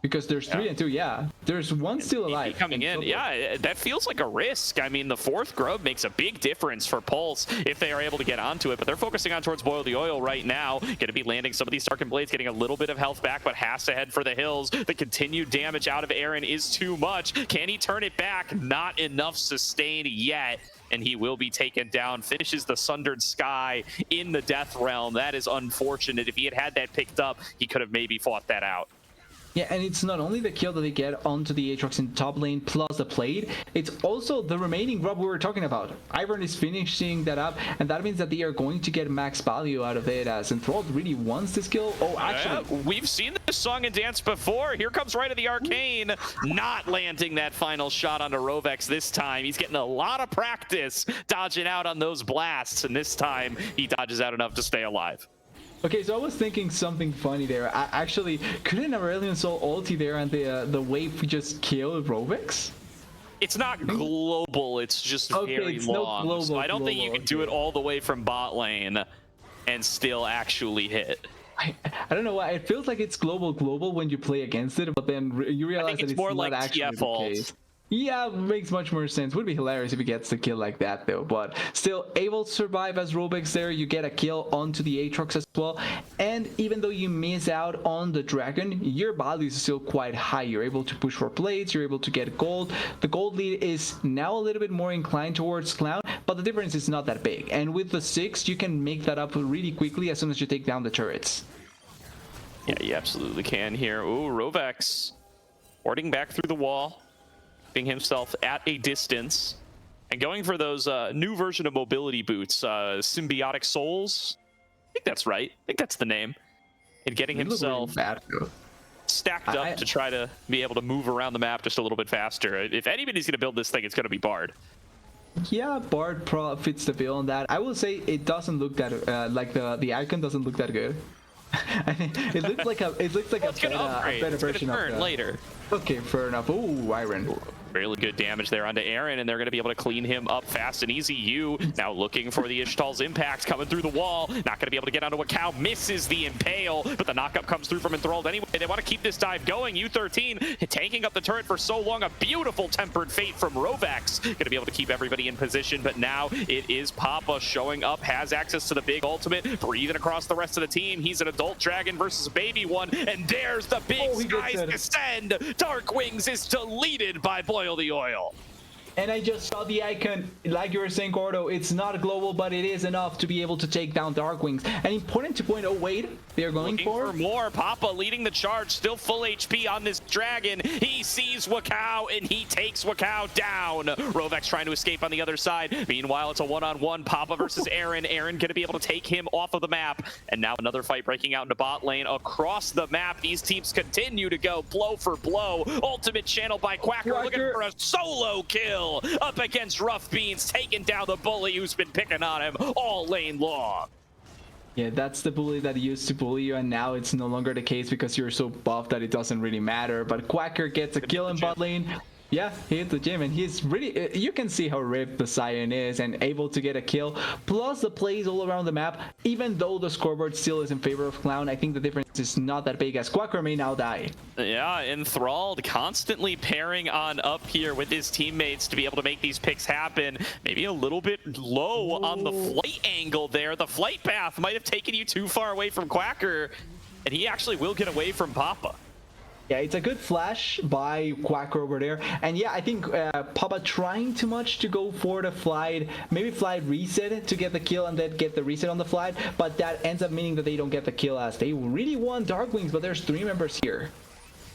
Speaker 2: Because there's 3 and 2, yeah. There's 1 still alive.
Speaker 1: Coming in, yeah, that feels like a risk. I mean, the 4th grub makes a big difference for Pulse if they are able to get onto it, but they're focusing on towards Boil the Oil right now. Going to be landing some of these Darkened Blades, getting a little bit of health back, but has to head for the hills. The continued damage out of Aaron is too much. Can he turn it back? Not enough sustained yet, and he will be taken down. Finishes the Sundered Sky in the Death Realm. That is unfortunate. If he had had that picked up, he could have maybe fought that out.
Speaker 2: Yeah, and it's not only the kill that they get onto the Aatrox in top lane plus the plate, it's also the remaining grub we were talking about. Ivern is finishing that up, and that means that they are going to get max value out of it, as Enthralled really wants this kill. Oh, actually,
Speaker 1: we've seen this song and dance before. Here comes Right of the Arcane, not landing that final shot onto Rovex this time. He's getting a lot of practice dodging out on those blasts, and this time he dodges out enough to stay alive.
Speaker 2: Okay, so I was thinking something funny there. Actually, couldn't Aurelion Soul ulti there and the wave just kill Rovex?
Speaker 1: It's not global, it's just very
Speaker 2: it's
Speaker 1: long.
Speaker 2: no global,
Speaker 1: so I don't think you can do it all the way from bot lane and still actually hit.
Speaker 2: I don't know why. It feels like it's global when you play against it, but then you realize that it's
Speaker 1: more
Speaker 2: not
Speaker 1: like
Speaker 2: actually
Speaker 1: TF
Speaker 2: the
Speaker 1: ult.
Speaker 2: case. Yeah, makes much more sense. Would be hilarious if he gets the kill like that though, but still able to survive as Robex there. You get a kill onto the Aatrox as well, and even though you miss out on the dragon, your value is still quite high. You're able to push for plates, you're able to get gold. The gold lead is now a little bit more inclined towards Clown, but the difference is not that big, and with the 6 you can make that up really quickly as soon as you take down the turrets.
Speaker 1: Yeah, you absolutely can here. Ooh, Rovex warding back through the wall, keeping himself at a distance, and going for those new version of mobility boots, Symbiotic Souls. I think that's right. I think that's the name. And getting himself stacked up to try to be able to move around the map just a little bit faster. If anybody's going to build this thing, it's going to be Bard.
Speaker 2: Yeah, Bard fits the bill on that. I will say it doesn't look that like the icon doesn't look that good. I think it looks like a better version of it
Speaker 1: later.
Speaker 2: Okay, fair enough. Ooh, Iron.
Speaker 1: Really good damage there onto Aaron, and they're going to be able to clean him up fast and easy. You now looking for the Ishtal's impact coming through the wall. Not going to be able to get onto a cow. Misses the impale, but the knockup comes through from Enthralled anyway. They want to keep this dive going. U13 tanking up the turret for so long. A beautiful tempered fate from Rovex. Going to be able to keep everybody in position, but now it is Papa showing up. Has access to the big ultimate. Breathing across the rest of the team. He's an adult dragon versus a baby one, and there's the big skies descend. Dark Wings is deleted by Boil the Oil.
Speaker 2: And I just saw the icon, like you were saying, Gordo, it's not global, but it is enough to be able to take down Dark Wings. And important to point out, wait, they're going for
Speaker 1: more. Papa leading the charge, still full HP on this dragon. He sees Wakao, and he takes Wakao down. Rovex trying to escape on the other side. Meanwhile, it's a one-on-one. Papa versus Aaron. Aaron going to be able to take him off of the map. And now another fight breaking out into bot lane across the map. These teams continue to go blow for blow. Ultimate channel by Quacker looking for a solo kill up against Rough Beans, taking down the bully who's been picking on him all lane long.
Speaker 2: Yeah, that's the bully that used to bully you, and now it's no longer the case because you're so buff that it doesn't really matter. But Quacker gets a kill in bot lane. Yeah, he hit the gym, and he's really, you can see how ripped the Scion is and able to get a kill. Plus the plays all around the map, even though the scoreboard still is in favor of Clown, I think the difference is not that big as Quacker may now die.
Speaker 1: Yeah, Enthralled constantly pairing on up here with his teammates to be able to make these picks happen. Maybe a little bit low on the flight angle there. The flight path might have taken you too far away from Quacker, and he actually will get away from Papa.
Speaker 2: Yeah, it's a good flash by Quacker over there. And yeah, I think Papa trying too much to go for the flight, maybe flight reset to get the kill and then get the reset on the flight, but that ends up meaning that they don't get the kill as they really want Dark Wings, but there's 3 members here.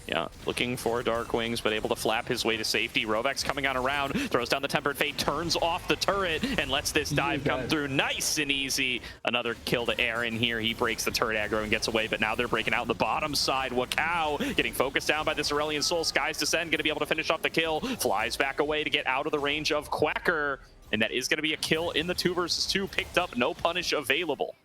Speaker 1: Yeah, looking for Dark Wings, but able to flap his way to safety. Rovex coming on around, throws down the Tempered Fate, turns off the turret, and lets this dive come through nice and easy. Another kill to Aaron here. He breaks the turret aggro and gets away, but now they're breaking out on the bottom side. Wakao getting focused down by this Aurelion Soul. Skies Descend, going to be able to finish off the kill. Flies back away to get out of the range of Quacker, and that is going to be a kill in the 2 versus 2. Picked up, no punish available.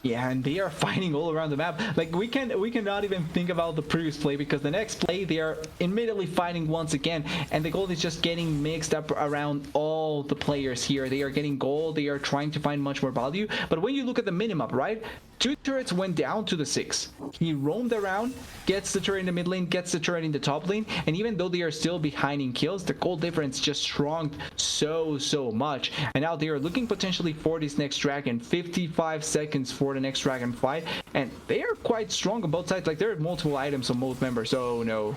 Speaker 2: Yeah, and they are fighting all around the map. Like we cannot even think about the previous play because the next play they are immediately fighting once again, and the gold is just getting mixed up around all the players here. They are getting gold, they are trying to find much more value. But when you look at the minimap, right? 2 turrets went down to the 6. He roamed around, gets the turret in the mid lane, gets the turret in the top lane, and even though they are still behind in kills, the gold difference just shrunk so much. And now they are looking potentially for this next dragon. 55 seconds for the next dragon fight, and they are quite strong on both sides. Like there are multiple items on both members, so no.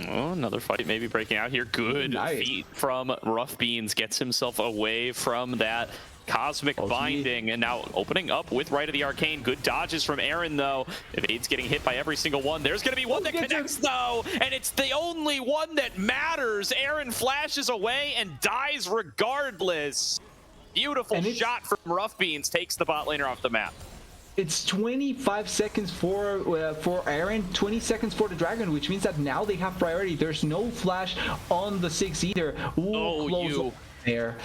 Speaker 1: Oh, another fight maybe breaking out here. Good feat from Rough Beans, gets himself away from that Cosmic Binding, and now opening up with Right of the Arcane. Good dodges from Aaron, though. Evade's getting hit by every single one. There's going to be one that connects, though, and it's the only one that matters. Aaron flashes away and dies regardless. Beautiful shot from Rough Beans, takes the bot laner off the map.
Speaker 2: It's 25 seconds for Aaron, 20 seconds for the dragon, which means that now they have priority. There's no flash on the 6 either. Ooh, close there.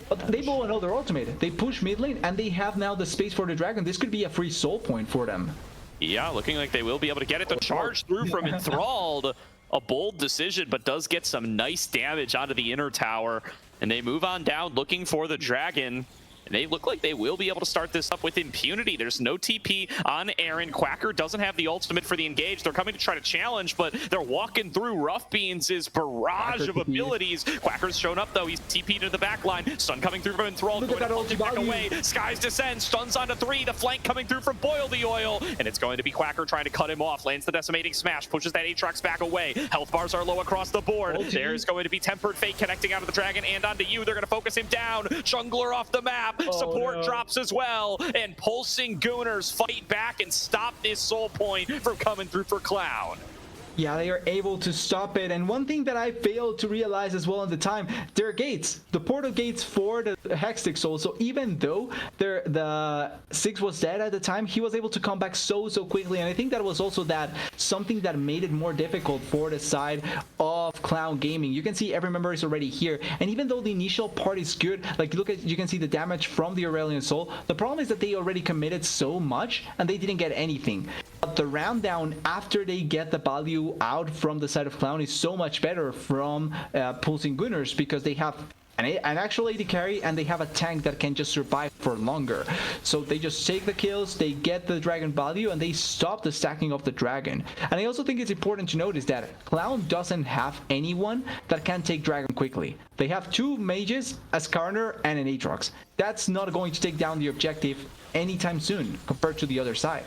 Speaker 2: But they blow another ultimate. They push mid lane, and they have now the space for the dragon. This could be a free soul point for them.
Speaker 1: Yeah, looking like they will be able to get it to charge through from Enthralled. a bold decision, but does get some nice damage onto the inner tower. And they move on down looking for the dragon. And they look like they will be able to start this up with impunity. There's no TP on Aaron. Quacker doesn't have the ultimate for the engage. They're coming to try to challenge, but they're walking through Rough Beans' barrage of abilities. Quacker's shown up, though. He's TP'd to the back line. Stun coming through from Enthralled. Going to pull it back away. Skies descend. Stuns onto 3. The flank coming through from Boil the Oil. And it's going to be Quacker trying to cut him off. Lands the decimating smash. Pushes that Aatrox back away. Health bars are low across the board. There's going to be Tempered Fate connecting onto the dragon and onto you. They're going to focus him down. Jungler off the map. Support drops as well, and pulsing Gooners fight back and stop this soul point from coming through for Clown.
Speaker 2: Yeah, they are able to stop it. And one thing that I failed to realize as well at the time, there are gates, the portal gates for the Hextech Soul. So even though the 6 was dead at the time, he was able to come back so quickly. And I think that was also something that made it more difficult for the side of Clown Gaming. You can see every member is already here. And even though the initial part is good, like you can see the damage from the Aurelion Soul. The problem is that they already committed so much and they didn't get anything. But the round down after they get the value out from the side of Clown is so much better from pulsing Gooners, because they have an actual AD carry and they have a tank that can just survive for longer. So they just take the kills, they get the dragon value, and they stop the stacking of the dragon. And I also think it's important to notice that Clown doesn't have anyone that can take dragon quickly. They have 2 mages, a Skarner, and an Aatrox. That's not going to take down the objective anytime soon compared to the other side.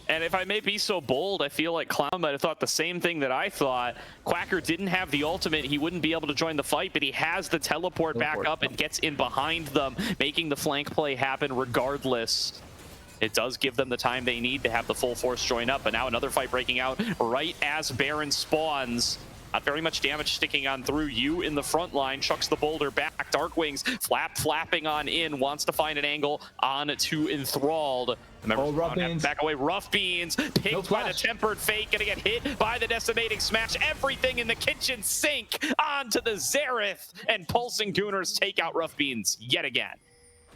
Speaker 1: And if I may be so bold, I feel like Clown might have thought the same thing that I thought. Quacker didn't have the ultimate. He wouldn't be able to join the fight, but he has the teleport back up and gets in behind them, making the flank play happen regardless. It does give them the time they need to have the full force join up, but now another fight breaking out right as Baron spawns. Not very much damage sticking on through. You in the front line, chucks the boulder back. Darkwings flapping on in, wants to find an angle on to Enthralled.
Speaker 2: Rough Beans.
Speaker 1: Back away, Rough Beans, picked by the Tempered Fate, gonna get hit by the decimating smash. Everything in the kitchen sink onto the Xerath, and pulsing Gooners take out Rough Beans yet again.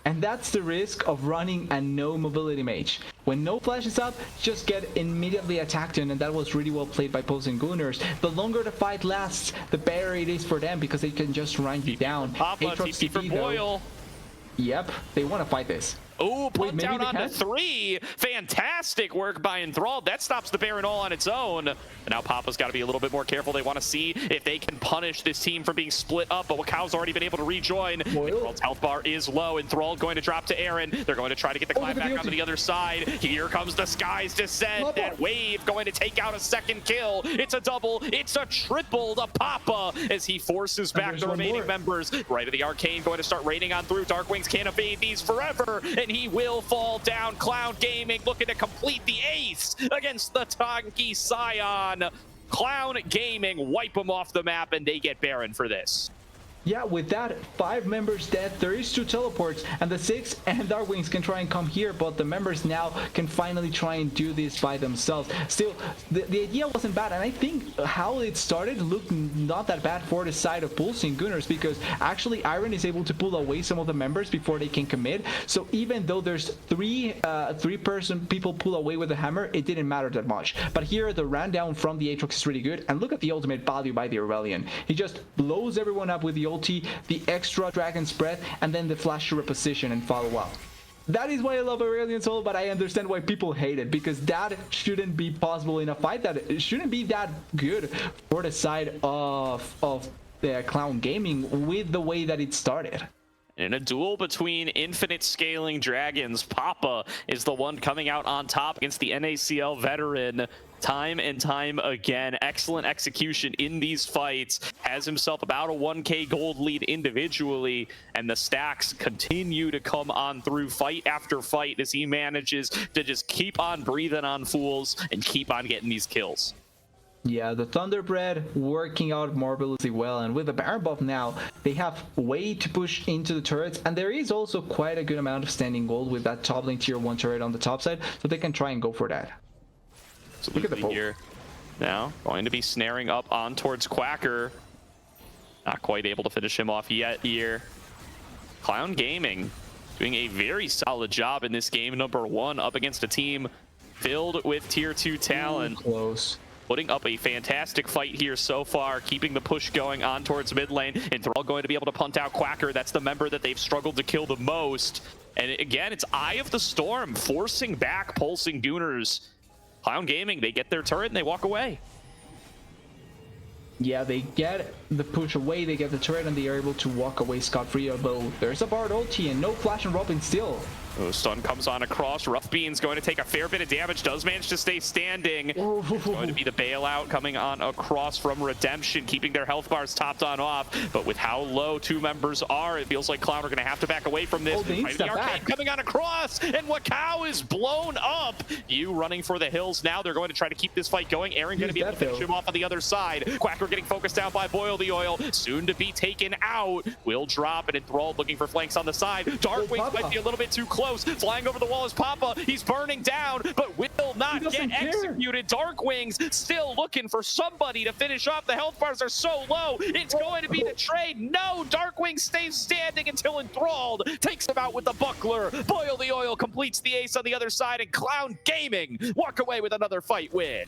Speaker 2: And that's the risk of running a no mobility mage. When no flash is up, just get immediately attacked in, and that was really well played by pulsing Gooners. The longer the fight lasts, the better it is for them, because they can just grind you down.
Speaker 1: Papa, TP for Boyle.
Speaker 2: Yep, they want to fight this.
Speaker 1: Oh, put down onto 3. Fantastic work by Enthralled. That stops the Baron all on its own. And now Papa's got to be a little bit more careful. They want to see if they can punish this team for being split up. But Wakau's already been able to rejoin. Enthralled's health bar is low. Enthralled going to drop to Aaron. They're going to try to get the climb back onto the other side. Here comes the Skies Descent. That wave going to take out a second kill. It's a double. It's a triple to Papa as he forces back the remaining members. Right of the Arcane going to start raiding on through. Darkwings can't evade these forever, and he will fall down. Clown Gaming looking to complete the ace against the tanky Scion. Clown Gaming wipe them off the map, and they get Baron for this.
Speaker 2: Yeah, with that, 5 members dead, there is 2 teleports, and the 6 and Darkwings can try and come here, but the members now can finally try and do this by themselves. Still, the idea wasn't bad, and I think how it started looked not that bad for the side of pulsing Gooners, because actually Iron is able to pull away some of the members before they can commit. So even though there's 3 people pull away with the hammer, it didn't matter that much. But here, the rundown from the Aatrox is really good, and look at the ultimate value by the Aurelion. He just blows everyone up with the ulti, the extra dragon spread, and then the flash to reposition and follow up. That is why I love Aurelion Soul, but I understand why people hate it, because that shouldn't be possible in a fight. That it shouldn't be that good for the side of the Clown Gaming with the way that it started.
Speaker 1: In a duel between infinite scaling dragons, Papa is the one coming out on top against the NACL veteran. Time and time again, excellent execution in these fights. Has himself about a 1k gold lead individually, and the stacks continue to come on through fight after fight as he manages to just keep on breathing on fools and keep on getting these kills.
Speaker 2: Yeah, the Thunderbread working out marvelously well, and with the Baron buff now, they have way to push into the turrets, and there is also quite a good amount of standing gold with that top lane tier 1 turret on the top side, so they can try and go for that.
Speaker 1: So look at the here. Now, going to be snaring up on towards Quacker. Not quite able to finish him off yet here. Clown Gaming doing a very solid job in this game number 1 up against a team filled with tier 2 talent.
Speaker 2: Close.
Speaker 1: putting up a fantastic fight here so far, keeping the push going on towards mid lane. And they're all going to be able to punt out Quacker. That's the member that they've struggled to kill the most. And again, it's Eye of the Storm forcing back Pulsing Gooners. Clown Gaming, they get their turret and they walk away.
Speaker 2: Yeah, they get the push away, they get the turret, and they are able to walk away scot-free, although there's a Bard ulti and no flash and Robin still.
Speaker 1: Oh, stun comes on across. Rough Beans going to take a fair bit of damage, does manage to stay standing. It's going to be the bailout coming on across from Redemption, keeping their health bars topped on off. But with how low two members are, it feels like Clown are going to have to back away from this. The arcade coming on across, and Wakao is blown up. You running for the hills now. They're going to try to keep this fight going. Aaron going to be able to finish him off on the other side. Quacker getting focused down by Boil the Oil, soon to be taken out. Will drop, and Enthralled looking for flanks on the side. Darkwings might be a little bit too close. Flying over the wall is Papa. He's burning down, but will not get executed. Darkwings still looking for somebody to finish off. The health bars are so low. It's going to be the trade. No, Darkwing stays standing until Enthralled takes him out with the buckler. Boil the Oil completes the ace on the other side, and Clown Gaming walk away with another fight win.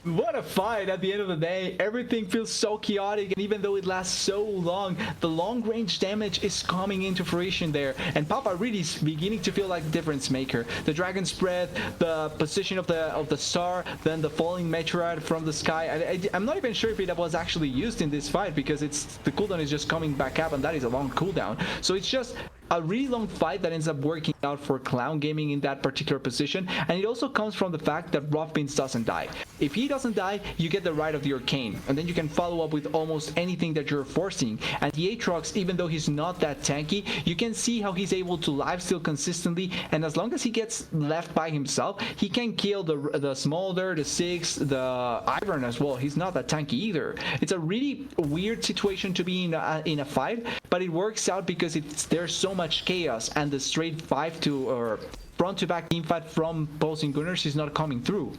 Speaker 2: What a fight at the end of the day. Everything feels so chaotic, and even though it lasts so long, the long range damage is coming into fruition there, and Papa really is beginning to feel like the difference maker. The dragon spread, the position of the star, then the falling meteorite from the sky. I'm not even sure if it was actually used in this fight, because the cooldown is just coming back up, and that is a long cooldown. So it's just a really long fight that ends up working out for Clown Gaming in that particular position, and it also comes from the fact that Rough Beans doesn't die. If he doesn't die, you get the right of the arcane, and then you can follow up with almost anything that you're forcing. And the Aatrox, even though he's not that tanky, you can see how he's able to lifesteal consistently, and as long as he gets left by himself, he can kill the Smolder, the Six, the Iron as well. He's not that tanky either. It's a really weird situation to be in a fight, but it works out because there's so much chaos, and the straight 5-2 or front-to-back teamfight from Pulsing Gooners is not coming through.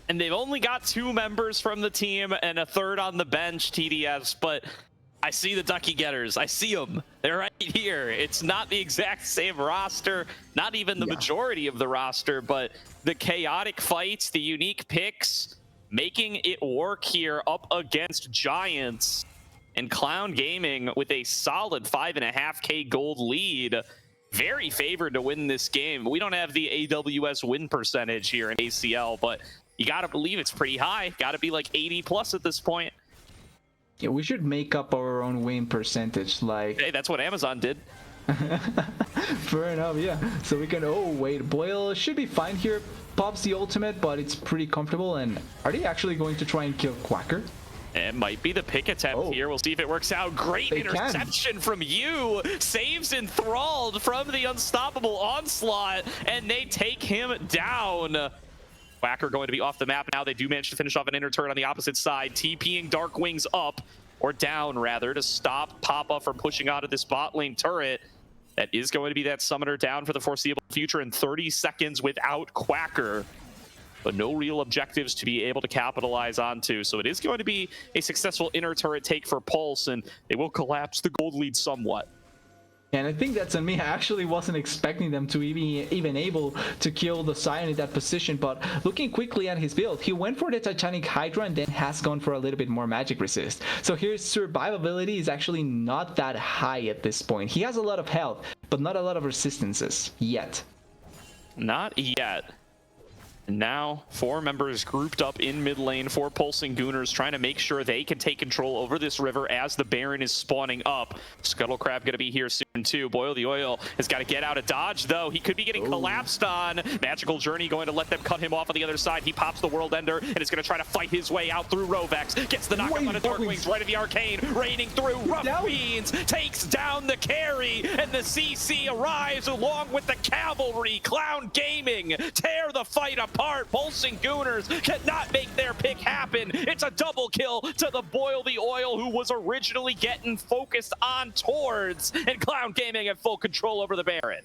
Speaker 1: And they've only got 2 members from the team and a third on the bench, TDS, but I see the Ducky Getters. I see them. They're right here. It's not the exact same roster, not even the majority of the roster, but the chaotic fights, the unique picks, making it work here up against Giants. And Clown Gaming with a solid 5.5K gold lead. Very favored to win this game. We don't have the AWS win percentage here in ACL, but you got to believe it's pretty high. Got to be like 80 plus at this point.
Speaker 2: Yeah, we should make up our own win percentage. Like,
Speaker 1: hey, that's what Amazon did.
Speaker 2: Fair enough, yeah. So we can, oh wait, Boyle should be fine here. Pops the ultimate, but it's pretty comfortable. And are they actually going to try and kill Quacker?
Speaker 1: It might be the pick attempt here. We'll see if it works out. Great interception from you. Saves Enthralled from the unstoppable onslaught, and they take him down. Quacker going to be off the map now. They do manage to finish off an inner turret on the opposite side. TPing Darkwings up, or down rather, to stop Papa from pushing out of this bot lane turret. That is going to be that summoner down for the foreseeable future in 30 seconds without Quacker. But no real objectives to be able to capitalize onto. So it is going to be a successful inner turret take for Pulse, and they will collapse the gold lead somewhat.
Speaker 2: And I think that's on me. I actually wasn't expecting them to even able to kill the Sion in that position, but looking quickly at his build, he went for the Titanic Hydra and then has gone for a little bit more magic resist. So his survivability is actually not that high at this point. He has a lot of health, but not a lot of resistances yet.
Speaker 1: Not yet. Now 4 members grouped up in mid lane for Pulsing Gooners, trying to make sure they can take control over this river as the Baron is spawning up. Scuttle Crab gonna be here soon too. Boil the Oil has got to get out of dodge though. He could be getting collapsed on. Magical Journey going to let them cut him off on the other side. He pops the World Ender and is gonna try to fight his way out through Rovex. Gets the knockup on a Darkwings right at the arcane, raining through. Rough Beans takes down the carry, and the CC arrives along with the cavalry. Clown Gaming tear the fight apart. Pulsing Gooners cannot make their pick happen. It's a double kill to the Boil the Oil, who was originally getting focused on towards, and Clown Gaming have full control over the Baron.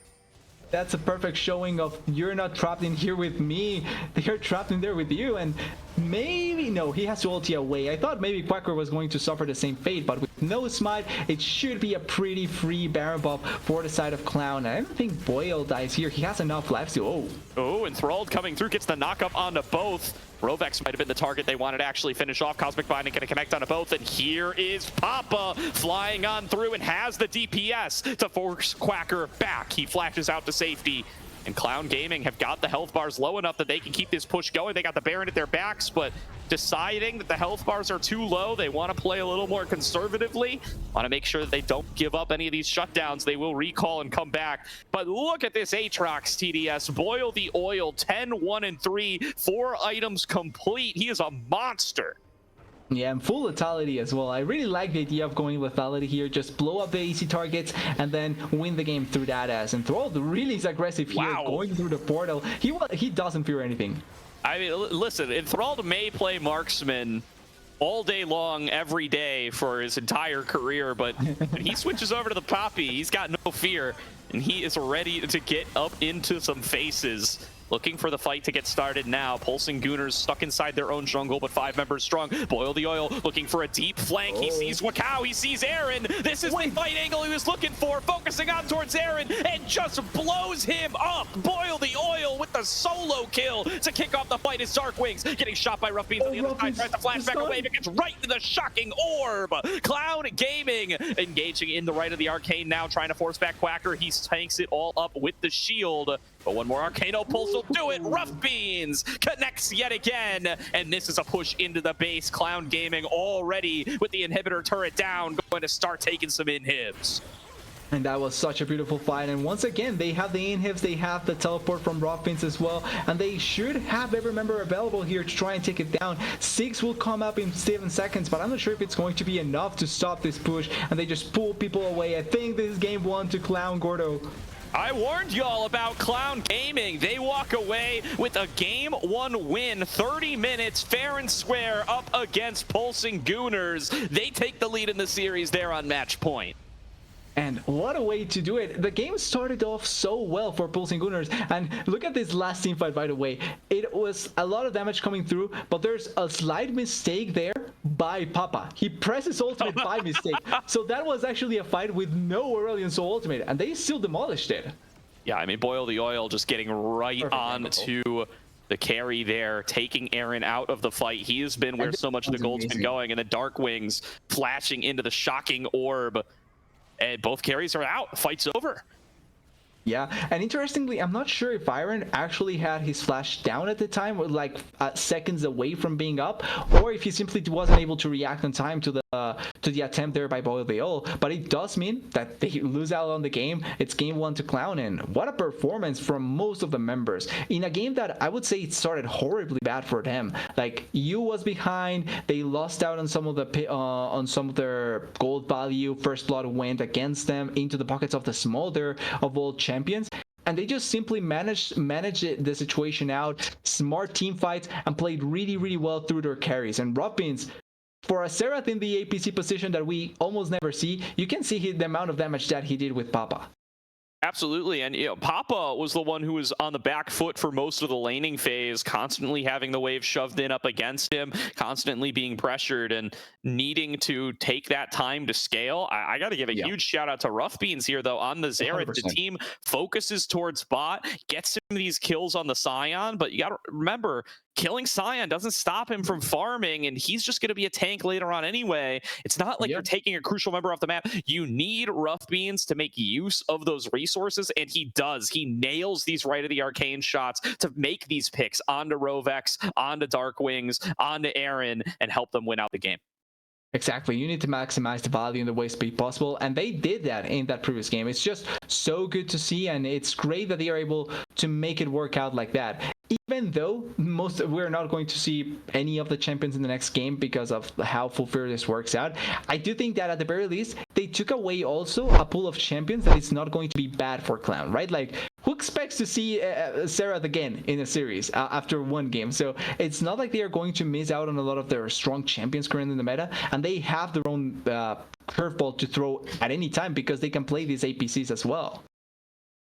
Speaker 2: That's a perfect showing of you're not trapped in here with me, you're trapped in there with you. And Maybe, no, he has to ulti away. I thought maybe Quacker was going to suffer the same fate, but with no smite, it should be a pretty free Baron buff for the side of Clown. I don't think Boyle dies here. He has enough lives to,
Speaker 1: Oh, Enthralled coming through, gets the knockup onto both. Rovex might have been the target they wanted to actually finish off. Cosmic Binding going to connect onto both, and here is Papa flying on through and has the DPS to force Quacker back. He flashes out to safety, and Clown Gaming have got the health bars low enough that they can keep this push going. They got the Baron at their backs, but deciding that the health bars are too low, they want to play a little more conservatively, want to make sure that they don't give up any of these shutdowns. They will recall and come back. But look at this Aatrox TDS. Boil the oil, 10, 1, and 3, 4 items complete. He is a monster.
Speaker 2: Yeah, and full lethality as well. I really like the idea of going lethality here. Just blow up the easy targets and then win the game through that as. And Enthralled really is aggressive here, going through the portal. He doesn't fear anything.
Speaker 1: I mean, listen, Enthralled may play marksman all day long, every day for his entire career, but when he switches over to the Poppy, he's got no fear, and he is ready to get up into some faces. Looking for the fight to get started now. Pulsing Gooners stuck inside their own jungle, but 5 members strong. Boil the oil, looking for a deep flank. He sees Wakao, he sees Aaron. This is the fight angle he was looking for, focusing on towards Aaron, and just blows him up. Boil the oil with the solo kill to kick off the fight as Dark Wings getting shot by Rough Beans on the other side. Tries to flash back away, but gets right into the shocking orb. Clown Gaming engaging in the right of the arcane now, trying to force back Quacker. He tanks it all up with the shield. But one more Arcano pulse will do it. Rough Beans connects yet again. And this is a push into the base. Clown Gaming already with the inhibitor turret down, going to start taking some inhibs.
Speaker 2: And that was such a beautiful fight. And once again, they have the inhibs, they have the teleport from Rough Beans as well. And they should have every member available here to try and take it down. 6 will come up in 7 seconds, but I'm not sure if it's going to be enough to stop this push. And they just pull people away. I think this is game 1 to Clown Gordo.
Speaker 1: I warned y'all about Clown Gaming. They walk away with a game 1 win, 30 minutes, fair and square, up against Pulsing Gooners. They take the lead in the series there on match point.
Speaker 2: And what a way to do it. The game started off so well for Pulsing Gooners. And look at this last team fight, by the way. It was a lot of damage coming through, but there's a slight mistake there by Papa. He presses ultimate by mistake. So that was actually a fight with no Aurelion Soul ultimate, and they still demolished it.
Speaker 1: Yeah, I mean, Boil the Oil just getting right on to the carry there, taking Aaron out of the fight. He has been where so much of the gold's been going, and the Dark Wings flashing into the shocking orb. And both carries are out. Fight's over.
Speaker 2: Yeah, and interestingly, I'm not sure if Iron actually had his flash down at the time, or like seconds away from being up, or if he simply wasn't able to react on time to the attempt there by Boyle the Owl. But it does mean that they lose out on the game. It's game 1 to Clown, and what a performance from most of the members in a game that I would say it started horribly bad for them. Like, U was behind, they lost out on some of their gold value. First Blood went against them into the pockets of the smolder of all champions, and they just simply managed the situation out. Smart team fights, and played really well through their carries. And Rough Beans, for a Serath in the APC position that we almost never see, you can see the amount of damage that he did with Papa.
Speaker 1: Absolutely, and Papa was the one who was on the back foot for most of the laning phase, constantly having the wave shoved in up against him, constantly being pressured and needing to take that time to scale. I got to give a huge shout out to Rough Beans here, though, on the Xerath. 100%. The team focuses towards bot, gets some of these kills on the Scion, but you got to remember, killing Scion doesn't stop him from farming, and he's just going to be a tank later on anyway. It's not like you're taking a crucial member off the map. You need Rough Beans to make use of those resources, and he does. He nails these right of the arcane shots to make these picks onto Rovex, onto Dark Wings, onto Aaron, and help them win out the game.
Speaker 2: Exactly. You need to maximize the value in the way speed possible, and they did that in that previous game. It's just so good to see, and it's great that they are able to make it work out like that. Even though we're not going to see any of the champions in the next game because of how Full Fury this works out, I do think that at the very least they took away also a pool of champions that is not going to be bad for Clown, right? Like, who expects to see Serath again in a series after one game? So it's not like they are going to miss out on a lot of their strong champions currently in the meta, and they have their own curveball to throw at any time because they can play these APCs as well.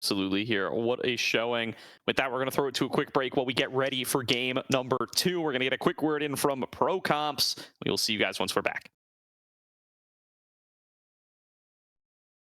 Speaker 1: Absolutely here. What a showing. With that, we're going to throw it to a quick break while we get ready for game number 2. We're going to get a quick word in from Pro Comps. We will see you guys once we're back.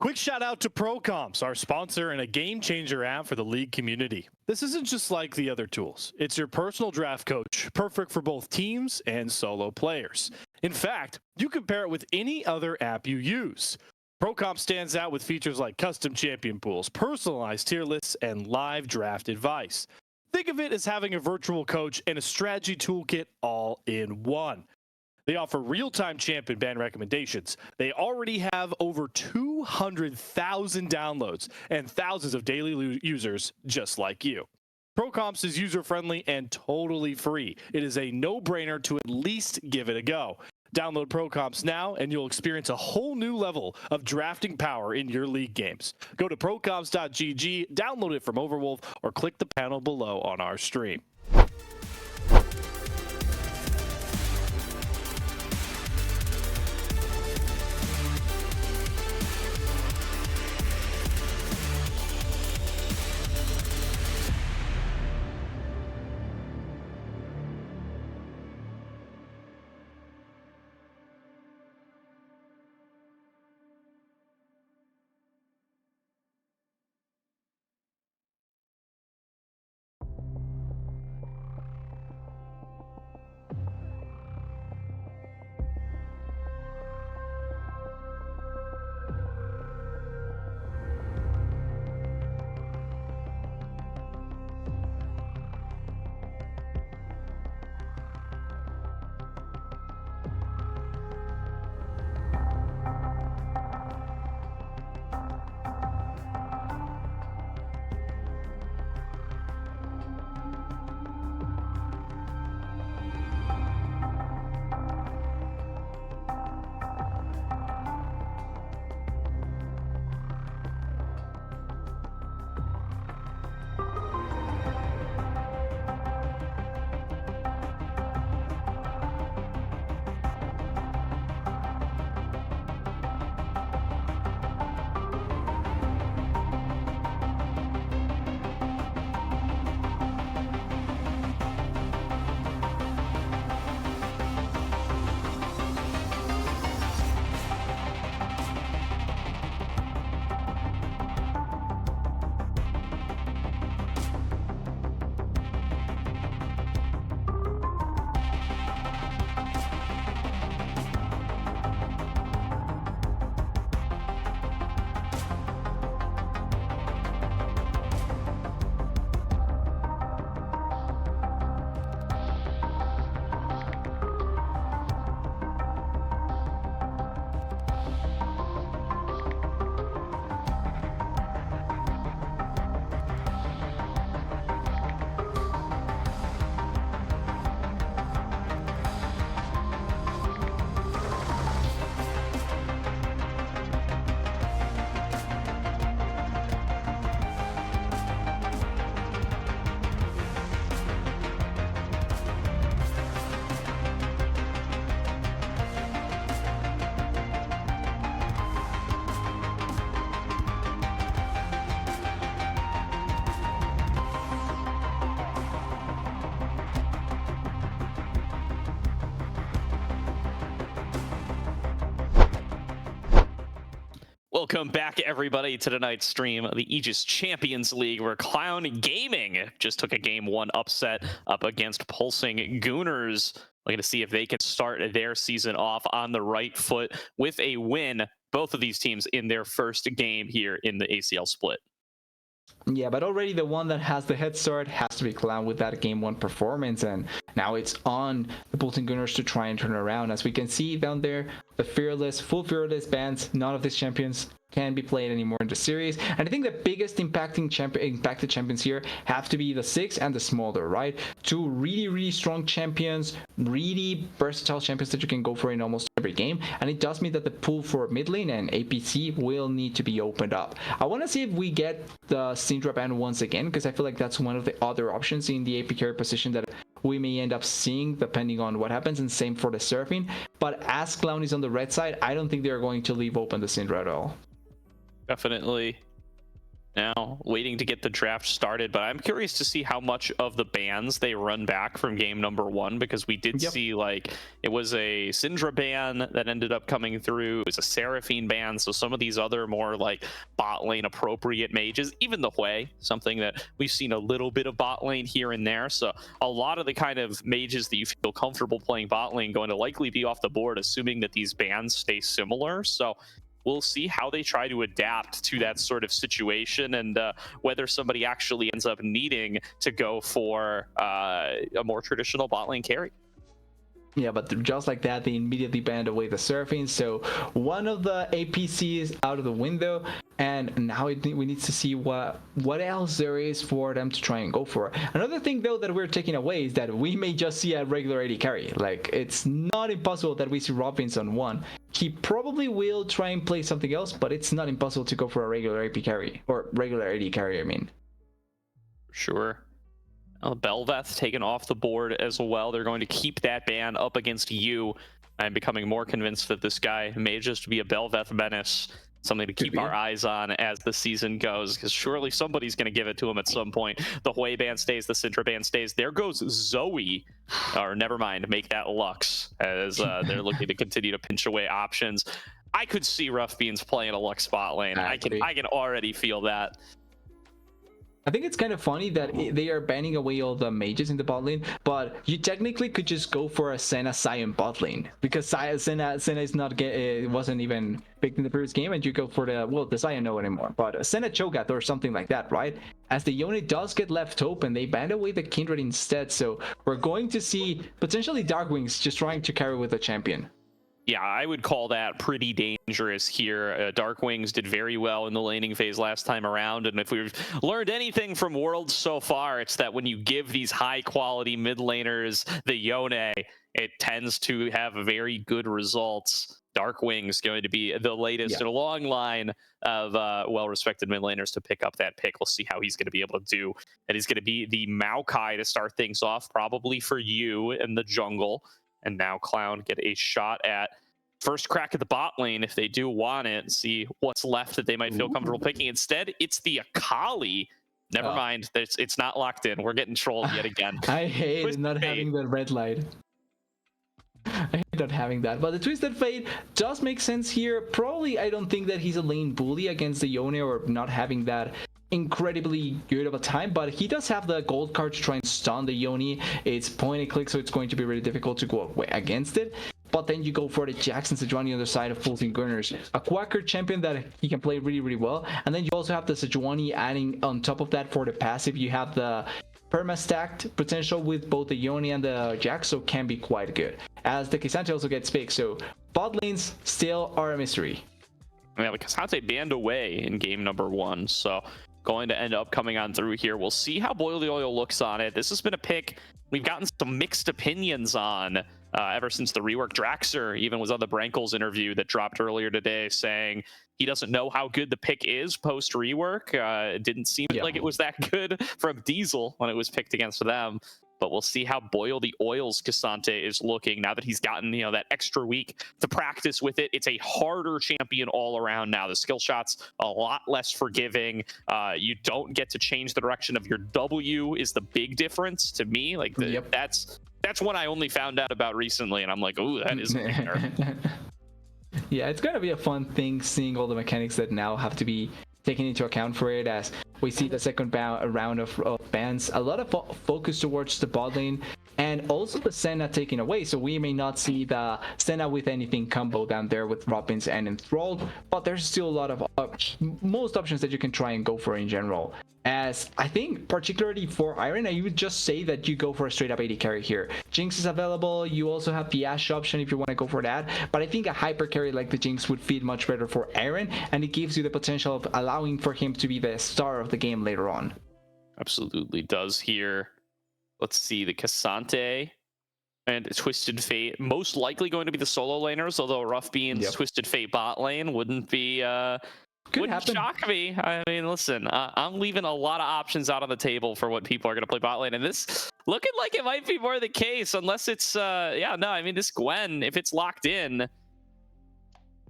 Speaker 3: Quick shout out to Pro Comps, our sponsor and a game changer app for the league community. This isn't just like the other tools. It's your personal draft coach, perfect for both teams and solo players. In fact, you can pair it with any other app you use. ProComp stands out with features like custom champion pools, personalized tier lists, and live draft advice. Think of it as having a virtual coach and a strategy toolkit all in one. They offer real-time champ and ban recommendations. They already have over 200,000 downloads and thousands of daily users just like you. ProComps is user-friendly and totally free. It is a no-brainer to at least give it a go. Download ProComps now, and you'll experience a whole new level of drafting power in your league games. Go to procomps.gg, download it from Overwolf, or click the panel below on our stream.
Speaker 1: Welcome back, everybody, to tonight's stream of the Aegis Champions League, where Clown Gaming just took a Game 1 upset up against Pulsing Gooners. We're going to see if they can start their season off on the right foot with a win. Both of these teams in their first game here in the ACL split.
Speaker 2: Yeah, but already the one that has the head start has to be Clown with that Game 1 performance, and now it's on the Pulsing Gooners to try and turn around. As we can see down there, the full Fearless bans, none of these champions can be played anymore in the series. And I think the biggest impacted champions here have to be the 6 and the Smolder, right? Two really strong champions, really versatile champions that you can go for in almost every game. And it does mean that the pool for mid lane and APC will need to be opened up. I want to see if we get the Syndra ban once again, because I feel like that's one of the other options in the AP carry position that we may end up seeing depending on what happens, and same for the Seraphine. But as Clown is on the red side, I don't think they're going to leave open the Syndra at all.
Speaker 1: Definitely now, waiting to get the draft started. But I'm curious to see how much of the bans they run back from game number 1, because we did see, like, it was a Syndra ban that ended up coming through. It was a Seraphine ban. So some of these other more like bot lane appropriate mages, even the Hui, something that we've seen a little bit of bot lane here and there. So a lot of the kind of mages that you feel comfortable playing bot lane going to likely be off the board, assuming that these bans stay similar. So we'll see how they try to adapt to that sort of situation, and whether somebody actually ends up needing to go for a more traditional bot lane carry.
Speaker 2: Yeah, but just like that, they immediately banned away the Seraphine. So one of the APCs out of the window, and now we need to see what else there is for them to try and go for. Another thing, though, that we're taking away is that we may just see a regular AD carry. Like, it's not impossible that we see Robbins on 1. He probably will try and play something else, but it's not impossible to go for a regular AP carry, or regular AD carry, I mean.
Speaker 1: Sure. Belveth taken off the board as well. They're going to keep that ban up against you. I'm becoming more convinced that this guy may just be a Belveth menace, something to keep our eyes on as the season goes, because surely somebody's going to give it to him at some point. The Hui ban stays, the Syndra ban stays. There goes Zoe, or never mind, make that Lux, as they're looking to continue to pinch away options. I could see Rough Beans playing a Lux spot lane. I can already feel that.
Speaker 2: I think it's kind of funny that they are banning away all the mages in the bot lane, but you technically could just go for a Senna Sion bot lane, because Senna is not wasn't even picked in the previous game, and you go for the Sion no anymore, but Senna Cho'Gath or something like that, right? As the Yone does get left open, they banned away the Kindred instead, so we're going to see potentially Darkwings just trying to carry with the champion.
Speaker 1: Yeah, I would call that pretty dangerous here. Darkwings did very well in the laning phase last time around, and if we've learned anything from Worlds so far, it's that when you give these high-quality mid laners the Yone, it tends to have very good results. Darkwings going to be the latest in a long line of well-respected mid laners to pick up that pick. We'll see how he's going to be able to do. And he's going to be the Maokai to start things off, probably for you in the jungle. And now Clown get a shot at first crack at the bot lane if they do want it, and see what's left that they might feel comfortable picking. Instead, it's the Akali. Never mind. It's not locked in. We're getting trolled yet again.
Speaker 2: I hate not having the red light. I hate not having that. But the Twisted Fate does make sense here. Probably, I don't think that he's a lane bully against the Yone, or not having that incredibly good of a time, but he does have the gold card to try and stun the Yone. It's point and click, so it's going to be really difficult to go against it. But then you go for the Jackson Sejuani on the other side of full team Gooners, a Quacker champion that he can play really, really well. And then you also have the Sejuani adding on top of that for the passive. You have the perma-stacked potential with both the Yone and the Jax, so can be quite good. As the K'Sante also gets picked, so bot lanes still are a mystery.
Speaker 1: Yeah, because K'Sante banned away in game number 1, so going to end up coming on through here. We'll see how Boil the Oil looks on it. This has been a pick we've gotten some mixed opinions on ever since the rework. Draxer even was on the Brankles interview that dropped earlier today, saying he doesn't know how good the pick is post rework. It didn't seem like it was that good from Diesel when it was picked against them. But we'll see how Boil the Oil's K'Sante is looking now that he's gotten, that extra week to practice with it. It's a harder champion all around now. The skill shot's a lot less forgiving. You don't get to change the direction of your W is the big difference to me. Like that's what I only found out about recently, and I'm like, ooh, that is
Speaker 2: Yeah, it's gonna be a fun thing seeing all the mechanics that now have to be taken into account for it, as we see the second round of bans. A lot of focus towards the bot lane, and also the Senna taken away, so we may not see the Senna with anything combo down there with Robins and Enthralled, but there's still a lot of most options that you can try and go for in general. As I think, particularly for Iron, I would just say that you go for a straight up AD carry here. Jinx is available. You also have the Ashe option if you want to go for that. But I think a hyper carry like the Jinx would fit much better for Iron, and it gives you the potential of allowing for him to be the star of the game later on.
Speaker 1: Absolutely does here. Let's see, the K'Sante and Twisted Fate most likely going to be the solo laners, although Rough Beans Twisted Fate bot lane wouldn't be wouldn't shock me. I mean, listen, I'm leaving a lot of options out on the table for what people are going to play bot lane, and this looking like it might be more the case, unless it's this Gwen, if it's locked in,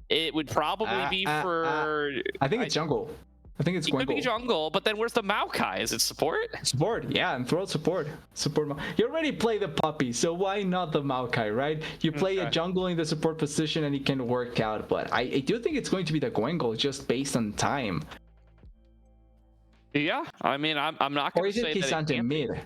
Speaker 1: it would probably be for
Speaker 2: I think it's jungle. I think it's
Speaker 1: He could be
Speaker 2: Gwengle.
Speaker 1: jungle, but then where's the Maokai? Is it support?
Speaker 2: Support, yeah, and throw support. You already play the puppy, so why not the Maokai, right? You play a jungle in the support position and it can work out, but I do think it's going to be the Gwengle just based on time.
Speaker 1: Yeah, I mean, I'm not going to say that it
Speaker 2: Kisante
Speaker 1: can't be.
Speaker 2: mid?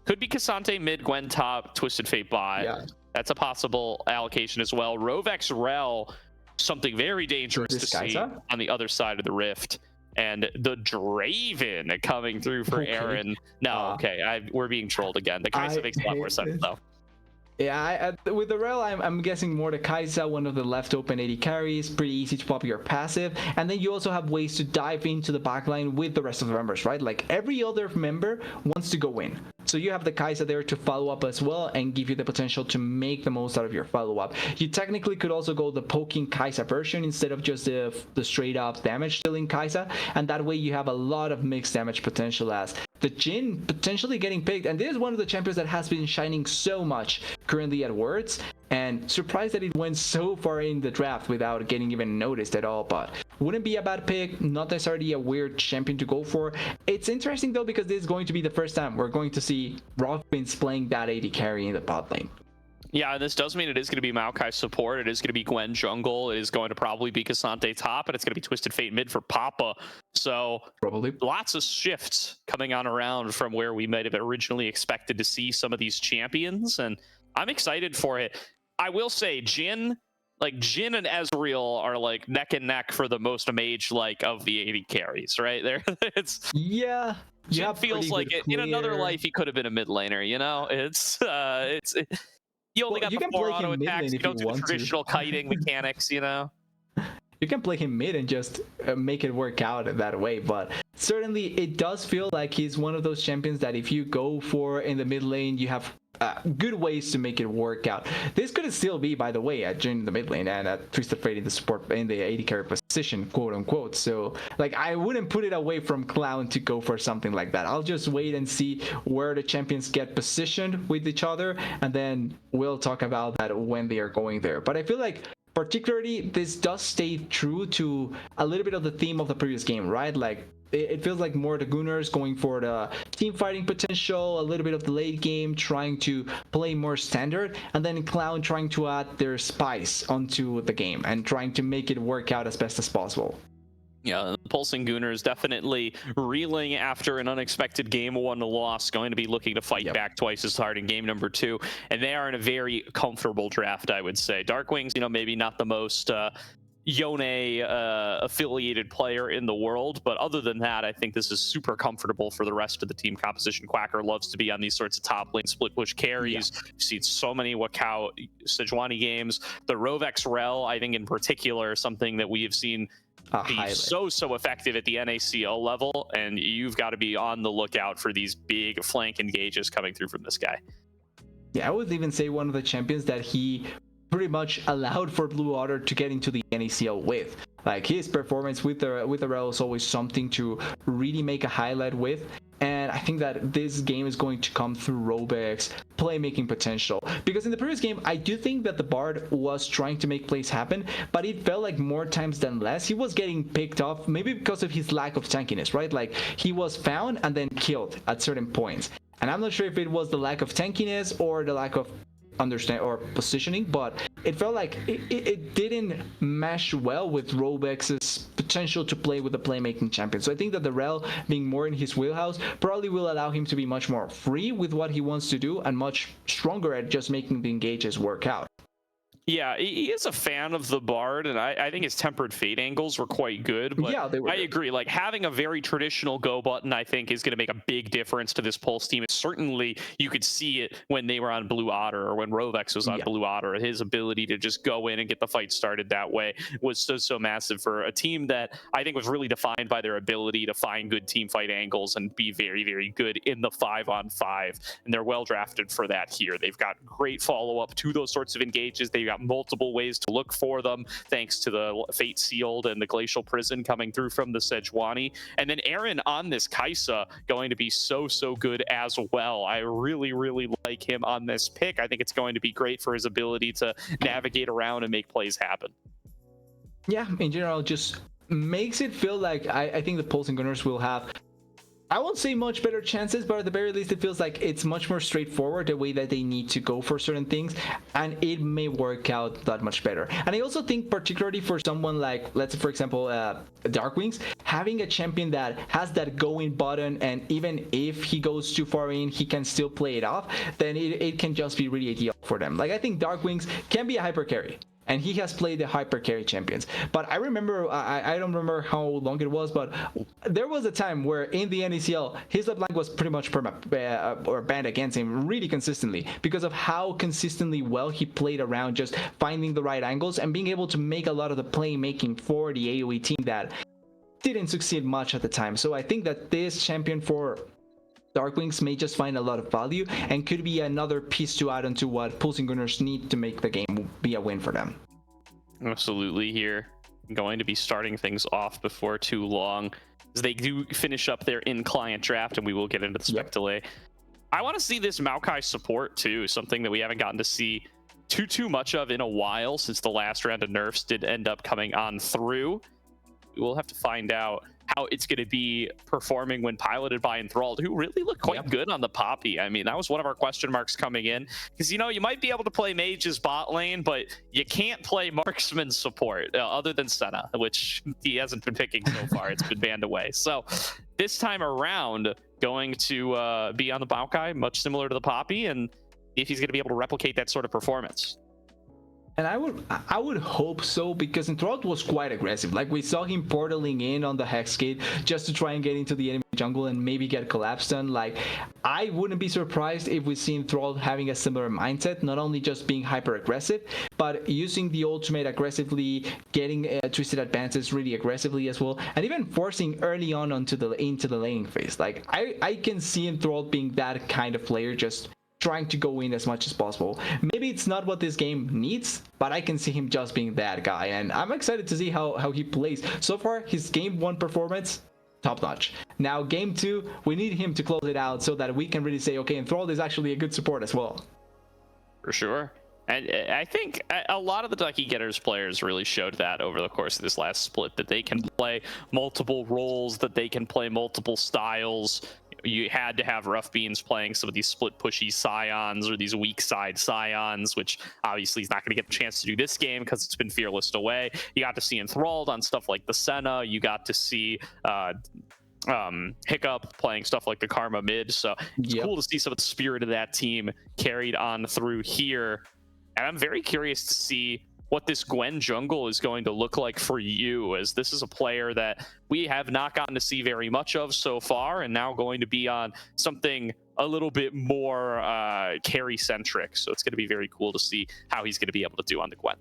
Speaker 1: Could be Kasante mid, Gwen top, Twisted Fate bot.
Speaker 2: Yeah.
Speaker 1: That's a possible allocation as well. Rovex Rel, something very dangerous to see on the other side of the rift. And the Draven coming through for Aaron. No, we're being trolled again. The Kai'Sa makes a lot more sense, though.
Speaker 2: Yeah, with the Rel, I'm guessing more the Kai'Sa, one of the left open AD carries, pretty easy to pop your passive, and then you also have ways to dive into the backline with the rest of the members, right? Like every other member wants to go in. So you have the Kai'Sa there to follow up as well and give you the potential to make the most out of your follow-up. You technically could also go the poking Kai'Sa version instead of just the straight up damage dealing Kai'Sa, and that way you have a lot of mixed damage potential as the Jhin potentially getting picked, and this is one of the champions that has been shining so much currently at Worlds, and surprised that it went so far in the draft without getting even noticed at all, but wouldn't be a bad pick, not necessarily a weird champion to go for. It's interesting though because this is going to be the first time we're going to see Rockbins playing that AD carry in the bot lane.
Speaker 1: Yeah, and this does mean it is going to be Maokai support. It is going to be Gwen jungle. It is going to probably be Kasante top, and it's going to be Twisted Fate mid for Papa. So
Speaker 2: probably
Speaker 1: lots of shifts coming on around from where we might have originally expected to see some of these champions, and I'm excited for it. I will say, Jhin and Ezreal are like neck and neck for the most mage like of the AD carries, right? There, it's Jhin feels like in another life he could have been a mid laner. You know, you only got the 4 auto attacks. You don't do the traditional kiting mechanics, you know?
Speaker 2: You can play him mid and just make it work out that way, but certainly it does feel like he's one of those champions that if you go for in the mid lane, you have good ways to make it work out. This could still be, by the way, at Jhin in the mid lane and at Twisted Fate in the support in the AD carry position, quote unquote. So, like, I wouldn't put it away from Clown to go for something like that. I'll just wait and see where the champions get positioned with each other, and then we'll talk about that when they are going there. But I feel like particularly this does stay true to a little bit of the theme of the previous game, right? Like it feels like more the Gooners going for the team fighting potential, a little bit of the late game, trying to play more standard, and then Clown trying to add their spice onto the game and trying to make it work out as best as possible.
Speaker 1: Yeah, the Pulsing Gooners definitely reeling after an unexpected game 1 loss, going to be looking to fight back twice as hard in game number 2, and they are in a very comfortable draft, I would say. Darkwing's, maybe not the most Yone affiliated player in the world, but other than that, I think this is super comfortable for the rest of the team composition. Quacker loves to be on these sorts of top lane split push carries. You've seen so many Wakao Sejuani games. The Rovex Rel, I think in particular, something that we have seen be so effective at the NACL level, and you've got to be on the lookout for these big flank engages coming through from this guy.
Speaker 2: Yeah, I would even say one of the champions that he pretty much allowed for Blue Otter to get into the NACL with. Like his performance with the Rel is always something to really make a highlight with. And I think that this game is going to come through Robex's playmaking potential. Because in the previous game, I do think that the Bard was trying to make plays happen, but it felt like more times than less, he was getting picked off, maybe because of his lack of tankiness, right? Like he was found and then killed at certain points. And I'm not sure if it was the lack of tankiness or the lack of understand or positioning, but it felt like it didn't mesh well with Robex's potential to play with the playmaking champion. So I think that the Rel being more in his wheelhouse probably will allow him to be much more free with what he wants to do and much stronger at just making the engages work out.
Speaker 1: Yeah, he is a fan of the Bard, and I think his Tempered Fate angles were quite good. But
Speaker 2: yeah, they were.
Speaker 1: I agree. Like having a very traditional go button, I think, is going to make a big difference to this Pulse team. Certainly, you could see it when they were on Blue Otter or when Rovex was on Blue Otter. His ability to just go in and get the fight started that way was so massive for a team that I think was really defined by their ability to find good team fight angles and be very, very good in the 5-on-5. And they're well drafted for that here. They've got great follow up to those sorts of engages. They've got multiple ways to look for them, thanks to the Fate Sealed and the Glacial Prison coming through from the Sejuani. And then Aaron on this Kai'Sa going to be so good as well. I really like him on this pick. I think it's going to be great for his ability to navigate around and make plays happen.
Speaker 2: Yeah, in general, just makes it feel like I think the Pulsing Gunners will have, I won't say much better chances, but at the very least, it feels like it's much more straightforward the way that they need to go for certain things, and it may work out that much better. And I also think, particularly for someone like, let's say, for example, Darkwings, having a champion that has that going button, and even if he goes too far in, he can still play it off, then it can just be really ideal for them. Like, I think Darkwings can be a hyper carry, and he has played the hyper carry champions. But I remember, I don't remember how long it was, but there was a time where in the NECL, his LeBlanc was pretty much or banned against him really consistently because of how consistently well he played around, just finding the right angles and being able to make a lot of the playmaking for the AoE team that didn't succeed much at the time. So I think that this champion for Darkwings may just find a lot of value and could be another piece to add onto what Pulsing Gunners need to make the game be a win for them.
Speaker 1: Absolutely here. Going to be starting things off before too long as they do finish up their in-client draft, and we will get into the spec delay. I want to see this Maokai support too, something that we haven't gotten to see too much of in a while since the last round of nerfs did end up coming on through. We'll have to find out how it's going to be performing when piloted by Enthralled, who really looked quite good on the Poppy. I mean, that was one of our question marks coming in, because, you know, you might be able to play Mage's bot lane, but you can't play Marksman support other than Senna, which he hasn't been picking so far. It's been banned away. So this time around, going to be on the Maokai, much similar to the Poppy, and if he's going to be able to replicate that sort of performance.
Speaker 2: And I would hope so, because Enthralled was quite aggressive. Like, we saw him portaling in on the Hex Gate just to try and get into the enemy jungle and maybe get collapse done. Like, I wouldn't be surprised if we see Enthralled having a similar mindset, not only just being hyper aggressive, but using the ultimate aggressively, getting twisted advances really aggressively as well, and even forcing early on into the laning phase. Like, I can see Enthralled being that kind of player, just trying to go in as much as possible. Maybe it's not what this game needs, but I can see him just being that guy, and I'm excited to see how he plays. So far, his game 1 performance, top notch. Now game 2, we need him to close it out so that we can really say, okay, Enthralled is actually a good support as well.
Speaker 1: For sure. And I think a lot of the Ducky Getters players really showed that over the course of this last split, that they can play multiple roles, that they can play multiple styles. You had to have Rough Beans playing some of these split pushy Scions or these weak side Scions, which obviously he's not going to get the chance to do this game because it's been Fearlessed away. You got to see Enthralled on stuff like the Senna. You got to see Hiccup playing stuff like the Karma mid. So it's cool to see some of the spirit of that team carried on through here. And I'm very curious to see what this Gwen jungle is going to look like for you, as this is a player that we have not gotten to see very much of so far, and now going to be on something a little bit more carry-centric. So it's going to be very cool to see how he's going to be able to do on the Gwen.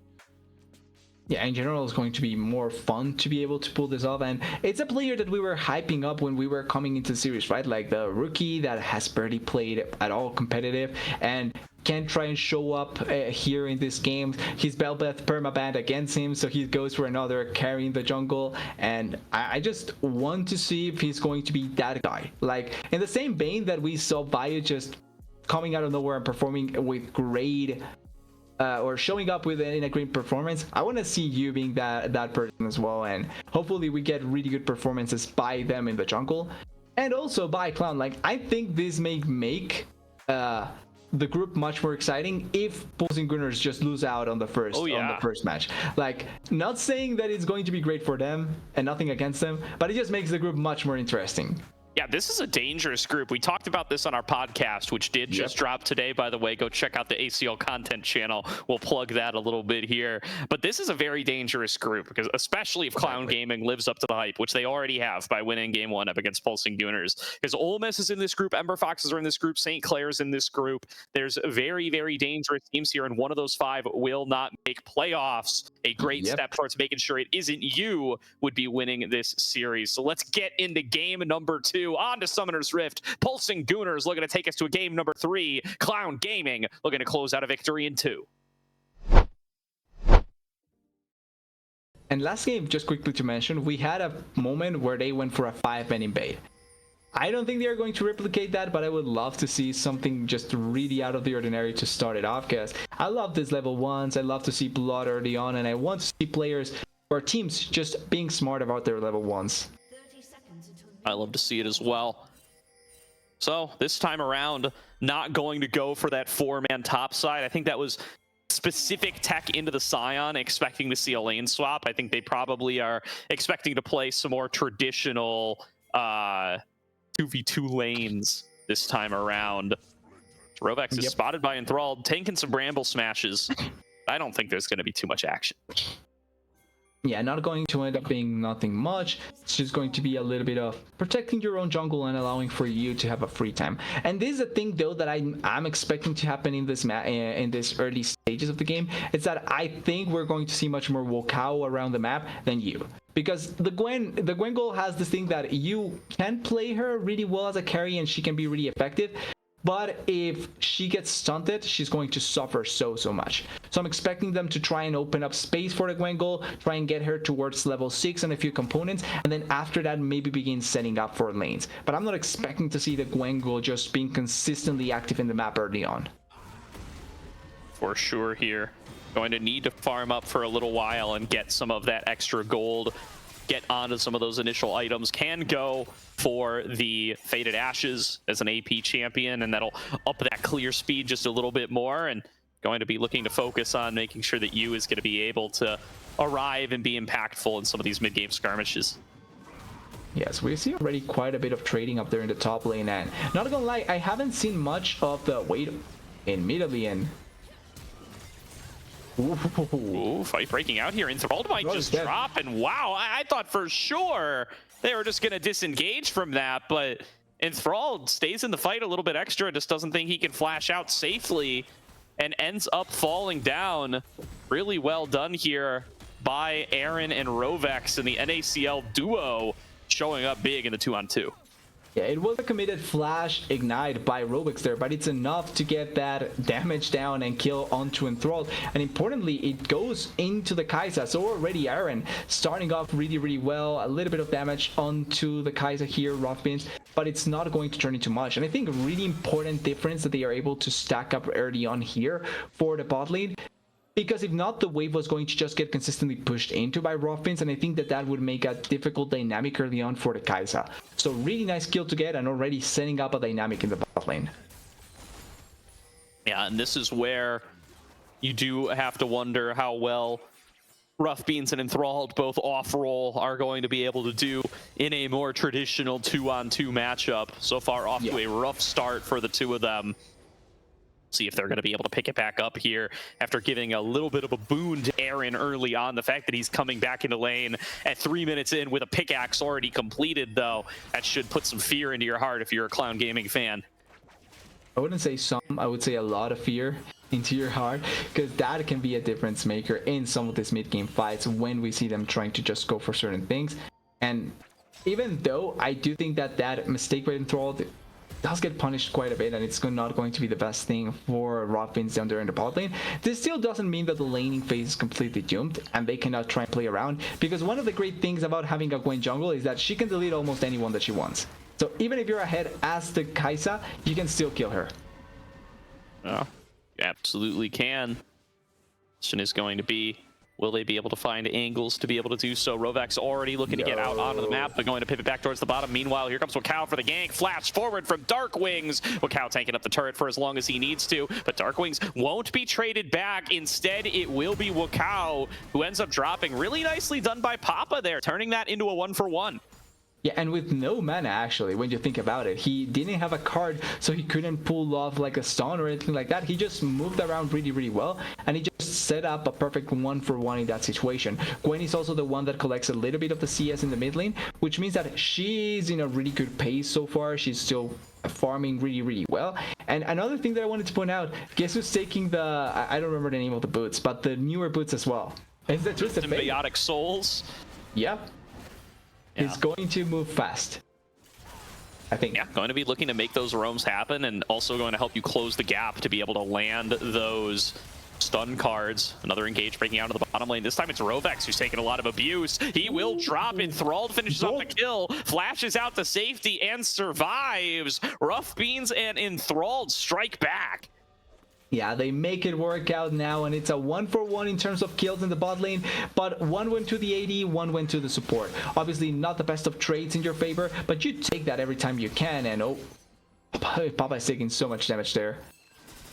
Speaker 2: Yeah, in general, it's going to be more fun to be able to pull this off. And it's a player that we were hyping up when we were coming into the series, right? Like the rookie that has barely played at all competitive and can try and show up here in this game. His Belbeth permabanned against him, so he goes for another carry in the jungle. And I just want to see if he's going to be that guy. Like, in the same vein that we saw Vaya just coming out of nowhere and performing with great or showing up in a great performance, I want to see you being that person as well, and hopefully we get really good performances by them in the jungle and also by Clown. Like, I think this may make the group much more exciting if Pulsing Gunners just lose out on the first match. Like, not saying that it's going to be great for them and nothing against them, but it just makes the group much more interesting.
Speaker 1: Yeah, this is a dangerous group. We talked about this on our podcast, which did just drop today, by the way. Go check out the ACL content channel. We'll plug that a little bit here. But this is a very dangerous group, because especially if Clown Gaming lives up to the hype, which they already have by winning game 1 up against Pulsing Gooners. Because Ole Miss is in this group, Ember Foxes are in this group, St. Clair's in this group. There's very, very dangerous teams here, and one of those 5 will not make playoffs. A great step towards making sure it isn't you would be winning this series. So let's get into game number 2. On to Summoner's Rift. Pulsing Gooners looking to take us to a game number 3. Clown Gaming looking to close out a victory in 2.
Speaker 2: And last game, just quickly to mention, we had a moment where they went for a 5-man invade. I don't think they're going to replicate that, but I would love to see something just really out of the ordinary to start it off, because I love these level 1s. I love to see blood early on, and I want to see players or teams just being smart about their level 1s.
Speaker 1: I love to see it as well. So this time around, not going to go for that 4-man top side. I think that was specific tech into the Scion, expecting to see a lane swap. I think they probably are expecting to play some more traditional 2v2 lanes this time around. Rovex is spotted by Enthralled, taking some Bramble smashes. I don't think there's going to be too much action.
Speaker 2: Yeah, not going to end up being nothing much. It's just going to be a little bit of protecting your own jungle and allowing for you to have a free time. And this is a thing though that I'm expecting to happen in this in this early stages of the game. It's that I think we're going to see much more Wukao around the map than you. Because the Gwen goal has this thing that you can play her really well as a carry and she can be really effective. But if she gets stunted, she's going to suffer so much. So I'm expecting them to try and open up space for the Gwen goal, try and get her towards level 6 on a few components, and then after that maybe begin setting up for lanes. But I'm not expecting to see the Gwen goal just being consistently active in the map early on.
Speaker 1: For sure here. Going to need to farm up for a little while and get some of that extra gold. Get onto some of those initial items. Can go for the Faded Ashes as an AP champion, and that'll up that clear speed just a little bit more, and going to be looking to focus on making sure that you is going to be able to arrive and be impactful in some of these mid-game skirmishes.
Speaker 2: Yes, we see already quite a bit of trading up there in the top lane, and not gonna lie, I haven't seen much of the wait in mid lane.
Speaker 1: Ooh, fight breaking out here. Enthralled might just drop, and wow, I thought for sure they were just going to disengage from that, but Enthralled stays in the fight a little bit extra, just doesn't think he can flash out safely, and ends up falling down. Really well done here by Aaron and Rovex, and the NACL duo showing up big in the 2-on-2.
Speaker 2: Yeah, it was a committed flash ignite by Robix there, but it's enough to get that damage down and kill onto Enthralled. And importantly, it goes into the Kai'Sa. So already Aaron starting off really well, a little bit of damage onto the Kai'Sa here, rough beans, but it's not going to turn into much. And I think a really important difference that they are able to stack up early on here for the bot lane. Because if not, the wave was going to just get consistently pushed into by Rothbins, and I think that that would make a difficult dynamic early on for the Kai'Sa. So really nice kill to get, and already setting up a dynamic in the bot lane.
Speaker 1: Yeah, and this is where you do have to wonder how well Rough Beans and Enthralled, both off-roll, are going to be able to do in a more traditional 2-on-2 matchup. So far off to a rough start for the two of them. See if they're going to be able to pick it back up here after giving a little bit of a boon to Aaron early on. The fact that he's coming back into lane at 3 minutes in with a pickaxe already completed, though, that should put some fear into your heart if you're a Clown Gaming fan.
Speaker 2: I wouldn't say some, I would say a lot of fear into your heart, because that can be a difference maker in some of these mid-game fights when we see them trying to just go for certain things. And even though I do think that that mistake by Enthralled does get punished quite a bit, and it's not going to be the best thing for Rothbins down there in the bot lane, this still doesn't mean that the laning phase is completely doomed and they cannot try and play around, because one of the great things about having a Gwen jungle is that she can delete almost anyone that she wants. So even if you're ahead as the Kai'Sa, you can still kill her.
Speaker 1: Oh, you absolutely can. Question is going to be, will they be able to find angles to be able to do so? Rovex already looking to get out onto the map, but going to pivot back towards the bottom. Meanwhile, here comes Wukao for the gank. Flash forward from Dark Wings. Wukao tanking up the turret for as long as he needs to, but Dark Wings won't be traded back. Instead, it will be Wukao who ends up dropping. Really nicely done by Papa there, turning that into a 1-for-1.
Speaker 2: Yeah, and with no mana, actually, when you think about it. He didn't have a card, so he couldn't pull off like a stun or anything like that. He just moved around really well, and he just set up a perfect 1-for-1 in that situation. Gwen is also the one that collects a little bit of the CS in the mid lane, which means that she's in a really good pace so far. She's still farming really well. And another thing that I wanted to point out, guess who's taking the, I don't remember the name of the boots, but the newer boots as well. Is that just a
Speaker 1: Symbiotic Souls?
Speaker 2: Yep.
Speaker 1: Yeah.
Speaker 2: He's going to move fast, I think.
Speaker 1: Yeah, going to be looking to make those roams happen, and also going to help you close the gap to be able to land those stun cards. Another engage breaking out of the bottom lane. This time it's Rovex who's taking a lot of abuse. He will drop. Enthralled finishes off the kill, flashes out to safety and survives. Rough Beans and Enthralled strike back.
Speaker 2: Yeah, they make it work out now, and it's a 1-for-1 in terms of kills in the bot lane, but one went to the AD, one went to the support. Obviously, not the best of trades in your favor, but you take that every time you can, and oh, Papa's taking so much damage there.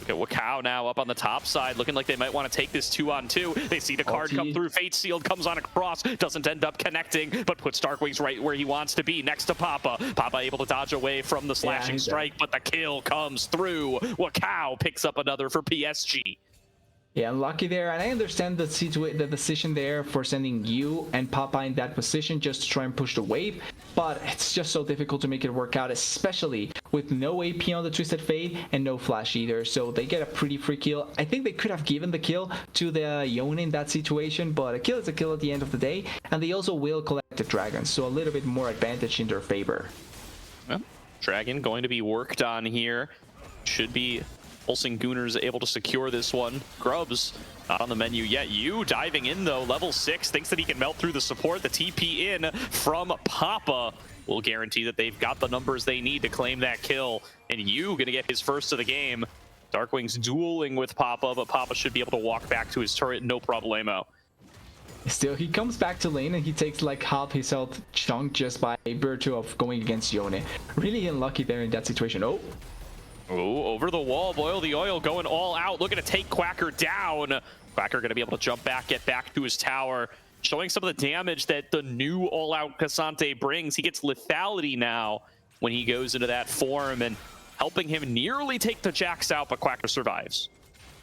Speaker 1: Look at Wakao now up on the top side, looking like they might want to take this 2-on-2. They see the card come through. Fate Sealed comes on across, doesn't end up connecting, but puts Darkwings right where he wants to be, next to Papa. Papa able to dodge away from the slashing strike, but the kill comes through. Wakao picks up another for PSG.
Speaker 2: Yeah, unlucky there, and I understand the decision there for sending you and Papa in that position just to try and push the wave, but it's just so difficult to make it work out, especially with no AP on the Twisted Fate and no flash either, so they get a pretty free kill. I think they could have given the kill to the Yone in that situation, but a kill is a kill at the end of the day, and they also will collect the dragon, so a little bit more advantage in their favor.
Speaker 1: Well, dragon going to be worked on here. Should be Pulsing Gooners able to secure this one. Grubs not on the menu yet. You diving in though, level 6, thinks that he can melt through the support. The TP in from Papa will guarantee that they've got the numbers they need to claim that kill. And you gonna get his first of the game. Darkwings dueling with Papa, but Papa should be able to walk back to his turret, no problemo.
Speaker 2: Still, he comes back to lane and he takes like half his health chunk just by virtue of going against Yone. Really unlucky there in that situation.
Speaker 1: Oh, over the wall, Boil the Oil going all out, looking to take Quacker down. Quacker going to be able to jump back, get back to his tower, showing some of the damage that the new all-out Cassante brings. He gets lethality now when he goes into that form, and helping him nearly take the Jax out, but Quacker survives.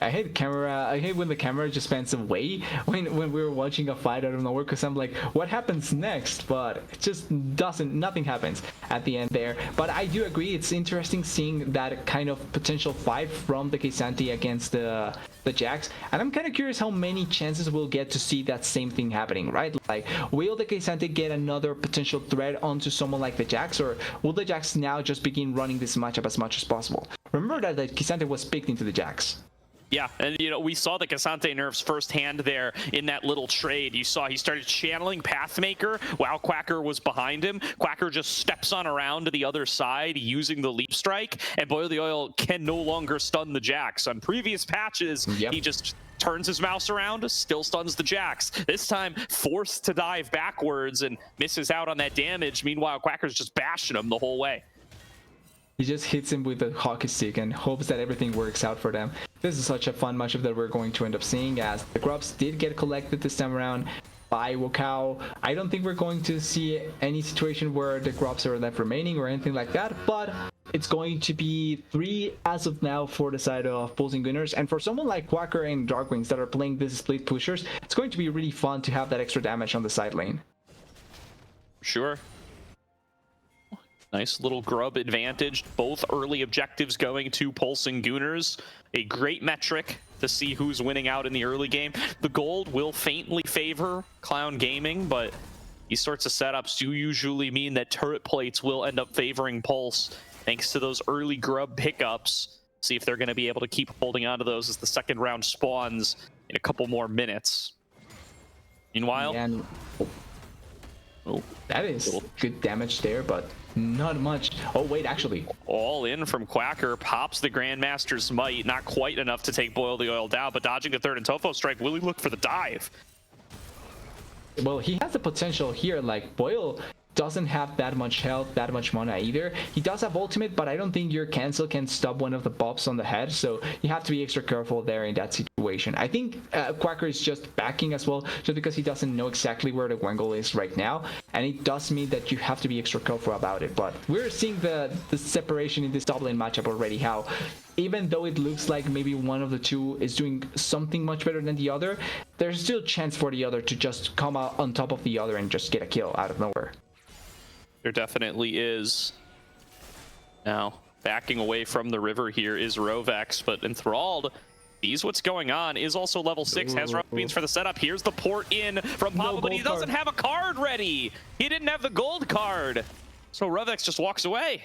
Speaker 2: I hate when the camera just pans away when we were watching a fight out of nowhere, because I'm like, what happens next? But it just nothing happens at the end there. But I do agree, it's interesting seeing that kind of potential fight from the Cassante against the Jax, and I'm kind of curious how many chances we'll get to see that same thing happening, right? Like, will the Cassante get another potential threat onto someone like the Jax, or will the Jax now just begin running this matchup as much as possible? Remember that the Cassante was picked into the Jax.
Speaker 1: Yeah, and you know, we saw the Cassante nerfs firsthand there in that little trade. You saw he started channeling Pathmaker while Quacker was behind him. Quacker just steps on around to the other side using the leap strike, and Boil the Oil can no longer stun the Jax. On previous patches, he just turns his mouse around, still stuns the Jax. This time, forced to dive backwards and misses out on that damage. Meanwhile, Quacker's just bashing him the whole way.
Speaker 2: He just hits him with the hockey stick and hopes that everything works out for them. This is such a fun matchup that we're going to end up seeing, as the Grubs did get collected this time around by Wakao. I don't think we're going to see any situation where the Grubs are left remaining or anything like that, but it's going to be 3 as of now for the side of Pulsing Gooners. And for someone like Quacker and Darkwings that are playing this split pushers, it's going to be really fun to have that extra damage on the side lane.
Speaker 1: Sure. Nice little grub advantage. Both early objectives going to Pulsing Gooners. A great metric to see who's winning out in the early game. The gold will faintly favor Clown Gaming, but these sorts of setups do usually mean that turret plates will end up favoring Pulse, thanks to those early grub pickups. See if they're going to be able to keep holding on to those as the second round spawns in a couple more minutes. Meanwhile...
Speaker 2: that is good damage there, but not much. Oh, wait, actually.
Speaker 1: All in from Quacker, pops the Grandmaster's Might. Not quite enough to take Boil the Oil down, but dodging the third and Tofo strike, will he look for the dive?
Speaker 2: Well, he has the potential here. Like, Boil doesn't have that much health, that much mana either. He does have ultimate, but I don't think your cancel can stop one of the pops on the head, so you have to be extra careful there in that situation. I think Quacker is just backing as well, just because he doesn't know exactly where the Wengle is right now, and it does mean that you have to be extra careful about it. But we're seeing the separation in this top lane matchup already, how even though it looks like maybe one of the two is doing something much better than the other, there's still a chance for the other to just come out on top of the other and just get a kill out of nowhere.
Speaker 1: There definitely is. Now, backing away from the river here is Rovex, but Enthralled sees what's going on, is also level 6, has rough beans for the setup. Here's the port in from Papa, but he doesn't have a card ready. He didn't have the gold card. So Rovex just walks away.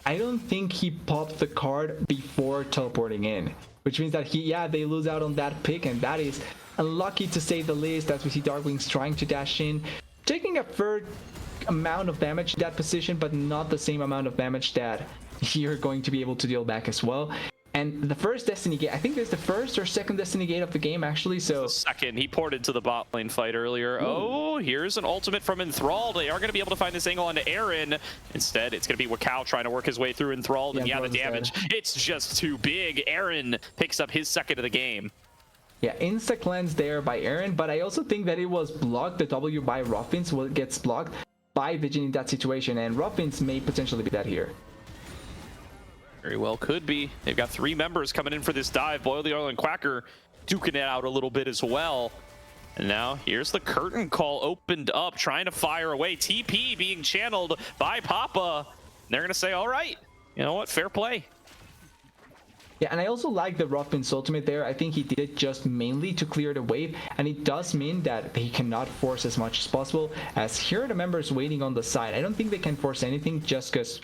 Speaker 2: I don't think he popped the card before teleporting in, which means that they lose out on that pick, and that is unlucky to say the least, as we see Darkwings trying to dash in, taking a fair amount of damage in that position, but not the same amount of damage that you're going to be able to deal back as well. And the first Destiny gate, I think there's the first or second Destiny gate of the game actually. So
Speaker 1: second, he ported to the bot lane fight earlier. Ooh. Oh, here's an ultimate from Enthralled. They are going to be able to find this angle onto Aaron. Instead, it's going to be Wakao trying to work his way through Enthralled. And yeah, the damage, it's just too big. Aaron picks up his second of the game.
Speaker 2: Yeah, insta cleanse there by Aaron, but I also think that it was blocked. The W by Ruffins gets blocked by Vision in that situation, and Ruffins may potentially be that here.
Speaker 1: Very well could be. They've got 3 members coming in for this dive. Boil the Oil and Quacker duking it out a little bit as well. And now here's the curtain call opened up, trying to fire away. TP being channeled by Papa. And they're going to say, all right, you know what, fair play.
Speaker 2: Yeah, and I also like the Ruffins ultimate there. I think he did it just mainly to clear the wave, and it does mean that he cannot force as much as possible, as here are the members waiting on the side. I don't think they can force anything just because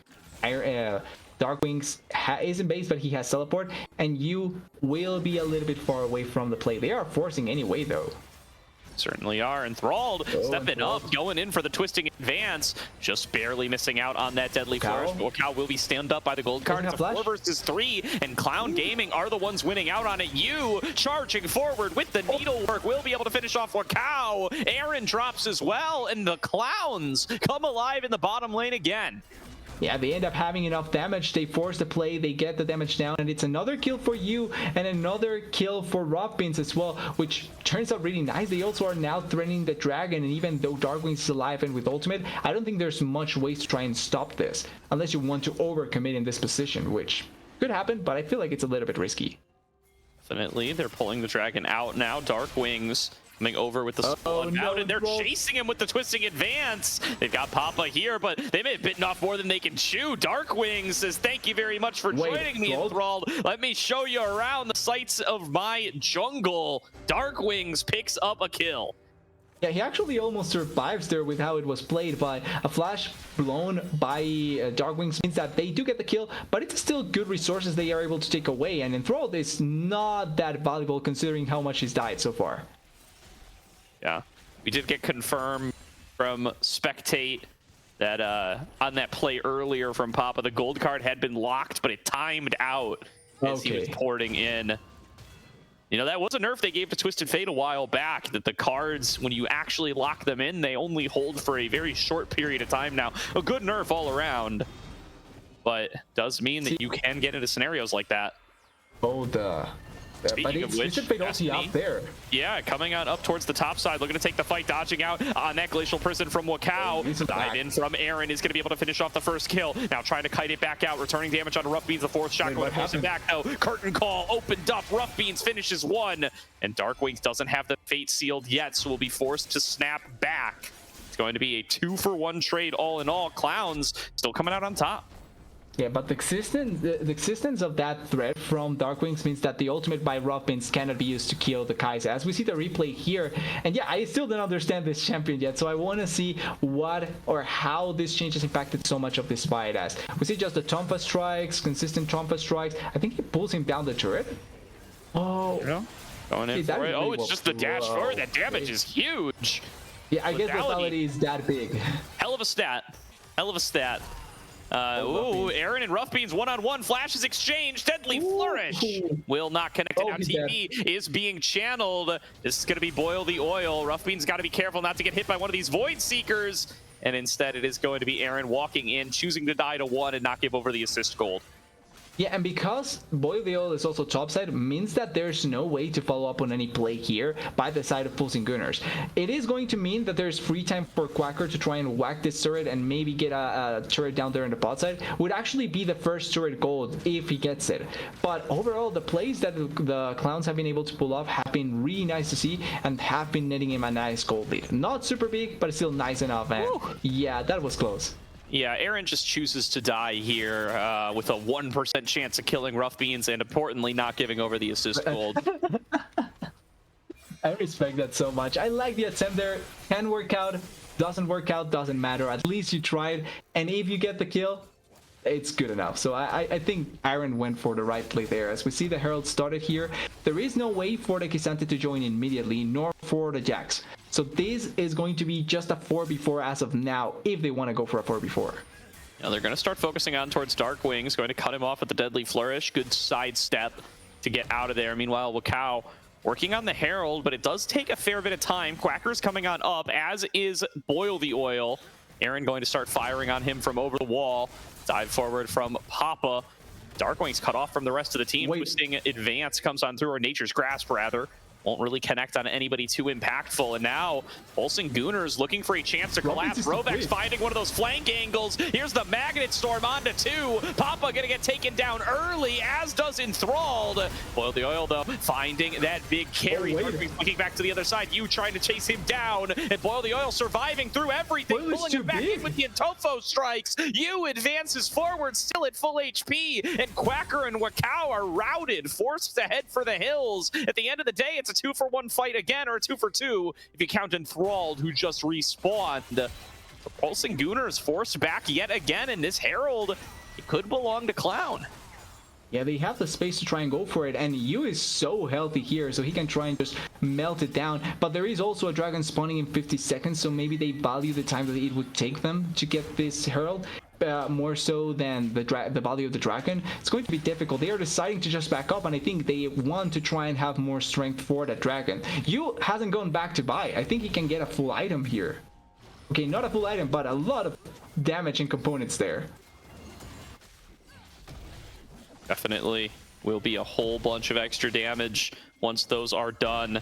Speaker 2: Darkwings is in base, but he has teleport, and you will be a little bit far away from the play. They are forcing anyway, though.
Speaker 1: Certainly are. Enthralled, stepping up, going in for the twisting advance, just barely missing out on that deadly flourish. Wakao will be stand up by the gold card. It's a 4 versus 3, and Clown Gaming are the ones winning out on it. You charging forward with the needlework will be able to finish off Wakao. Aaron drops as well, and the Clowns come alive in the bottom lane again.
Speaker 2: Yeah, they end up having enough damage. They force the play, they get the damage down, and it's another kill for you and another kill for Ruffins as well, which turns out really nice. They also are now threatening the dragon, and even though Darkwings is alive and with ultimate, I don't think there's much ways to try and stop this, unless you want to overcommit in this position, which could happen, but I feel like it's a little bit risky.
Speaker 1: Definitely, they're pulling the dragon out now. Darkwings coming over with the spawn out, and they're chasing him with the twisting advance. They've got Papa here, but they may have bitten off more than they can chew. Darkwings says, thank you very much for joining me, Enthralled. Let me show you around the sights of my jungle. Darkwings picks up a kill.
Speaker 2: Yeah, he actually almost survives there with how it was played, but a flash blown by Darkwings means that they do get the kill, but it's still good resources they are able to take away, and Enthralled is not that valuable considering how much he's died so far.
Speaker 1: Yeah, we did get confirmed from Spectate that on that play earlier from Papa, the gold card had been locked, but it timed out as he was porting in. You know, that was a nerf they gave to Twisted Fate a while back, that the cards, when you actually lock them in, they only hold for a very short period of time now. A good nerf all around, but does mean that you can get into scenarios like that. Speaking of which,
Speaker 2: Destiny, out there.
Speaker 1: Yeah, coming out up towards the top side, looking to take the fight, dodging out on that Glacial Prison from Wakao. Dive in from Aaron is going to be able to finish off the first kill. Now trying to kite it back out, returning damage onto Rough Beans. The 4th shot going to force it back though. Curtain call opened up. Rough Beans finishes 1, and Darkwings doesn't have the fate sealed yet, so will be forced to snap back. It's going to be a 2-for-1 trade all in all. Clowns still coming out on top.
Speaker 2: Yeah, but the existence of that threat from Darkwings means that the ultimate by Ruffins cannot be used to kill the Kai'Sa, as we see the replay here. And yeah, I still don't understand this champion yet, so I want to see what or how this change has impacted so much of this fight. As we see just the Tonfa strikes, consistent Tonfa strikes. I think he pulls him down the turret. Oh,
Speaker 1: yeah. Going in for it. Oh, it's just the dash forward. That damage is huge.
Speaker 2: Yeah, I guess lethality is that big.
Speaker 1: Hell of a stat. Hell of a stat. Ooh, Aaron and Rough Beans one-on-one. Flashes exchanged. Deadly Flourish will not connect. Now TP is being channeled. This is going to be Boil the Oil. Rough Beans got to be careful not to get hit by one of these Void Seekers. And instead, it is going to be Aaron walking in, choosing to die to 1 and not give over the assist gold.
Speaker 2: Yeah, and because Boil the Oil is also topside, means that there's no way to follow up on any play here by the side of pulsing Gooners. It is going to mean that there's free time for Quacker to try and whack this turret and maybe get a turret down there in the bot side. Would actually be the first turret gold if he gets it. But overall, the plays that the Clowns have been able to pull off have been really nice to see and have been netting him a nice gold lead. Not super big, but still nice enough, man. Yeah, that was close.
Speaker 1: Yeah, Aaron just chooses to die here with a 1% chance of killing Rough Beans and, importantly, not giving over the assist gold.
Speaker 2: I respect that so much. I like the attempt there. Can work out, doesn't work out, doesn't matter. At least you tried, and if you get the kill, it's good enough. So I think Aaron went for the right play there. As we see the Herald started here, there is no way for the K'Sante to join immediately, nor for the Jax. So this is going to be just a 4v4 as of now, if they want to go for a 4v4.
Speaker 1: Now they're going to start focusing on towards Dark Wings, going to cut him off with the Deadly Flourish. Good sidestep to get out of there. Meanwhile, Wakao working on the Herald, but it does take a fair bit of time. Quacker's coming on up, as is Boil the Oil. Aaron going to start firing on him from over the wall. Dive forward from Papa. Darkwing's cut off from the rest of the team. Twisting Advance comes on through, or Nature's Grasp, rather. Won't really connect on anybody too impactful. And now, Pulsing Gooners looking for a chance to collapse. Rovex finding one of those flank angles. Here's the Magnet Storm onto 2. Papa gonna get taken down early, as does Enthralled. Boil the Oil, though, finding that big carry. Looking back to the other side. You trying to chase him down. And Boil the Oil surviving through everything. Pulling him back in with the Intofo strikes. You advances forward, still at full HP. And Quacker and Wakao are routed, forced to head for the hills. At the end of the day, it's a 2-for-1 fight again, or a 2-for-2 if you count Enthralled, who just respawned. The Pulsing Gooners forced back yet again, and this Herald, it could belong to Clown.
Speaker 2: Yeah, they have the space to try and go for it, and Yu is so healthy here, so he can try and just melt it down. But there is also a dragon spawning in 50 seconds, so maybe they value the time that it would take them to get this Herald. More so than the value of the dragon. It's going to be difficult. They are deciding to just back up, and I think they want to try and have more strength for that dragon. Yu hasn't gone back to buy. I think he can get a full item here. Okay, not a full item, but a lot of damage and components there.
Speaker 1: Definitely will be a whole bunch of extra damage once those are done.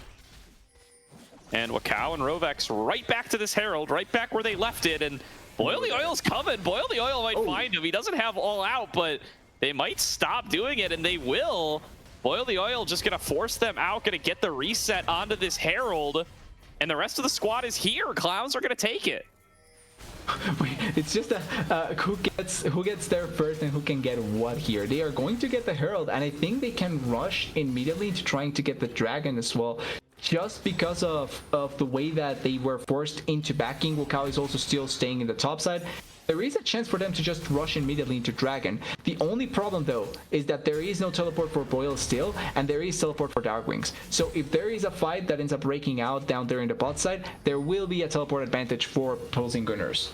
Speaker 1: And Wakao and Rovex right back to this Herald, right back where they left it, and Boil the Oil's coming. Boil the Oil might find him. He doesn't have all out, but they might stop doing it, and they will. Boil the Oil just going to force them out, going to get the reset onto this Herald, and the rest of the squad is here. Clowns are going to take it.
Speaker 2: It's just who gets there first and who can get what here. They are going to get the Herald, and I think they can rush immediately to trying to get the dragon as well. Just because of the way that they were forced into backing. Wakao is also still staying in the top side. There is a chance for them to just rush immediately into Dragon. The only problem, though, is that there is no teleport for Boil still, and there is teleport for Darkwings. So if there is a fight that ends up breaking out down there in the bot side, there will be a teleport advantage for Pulsing Gooners.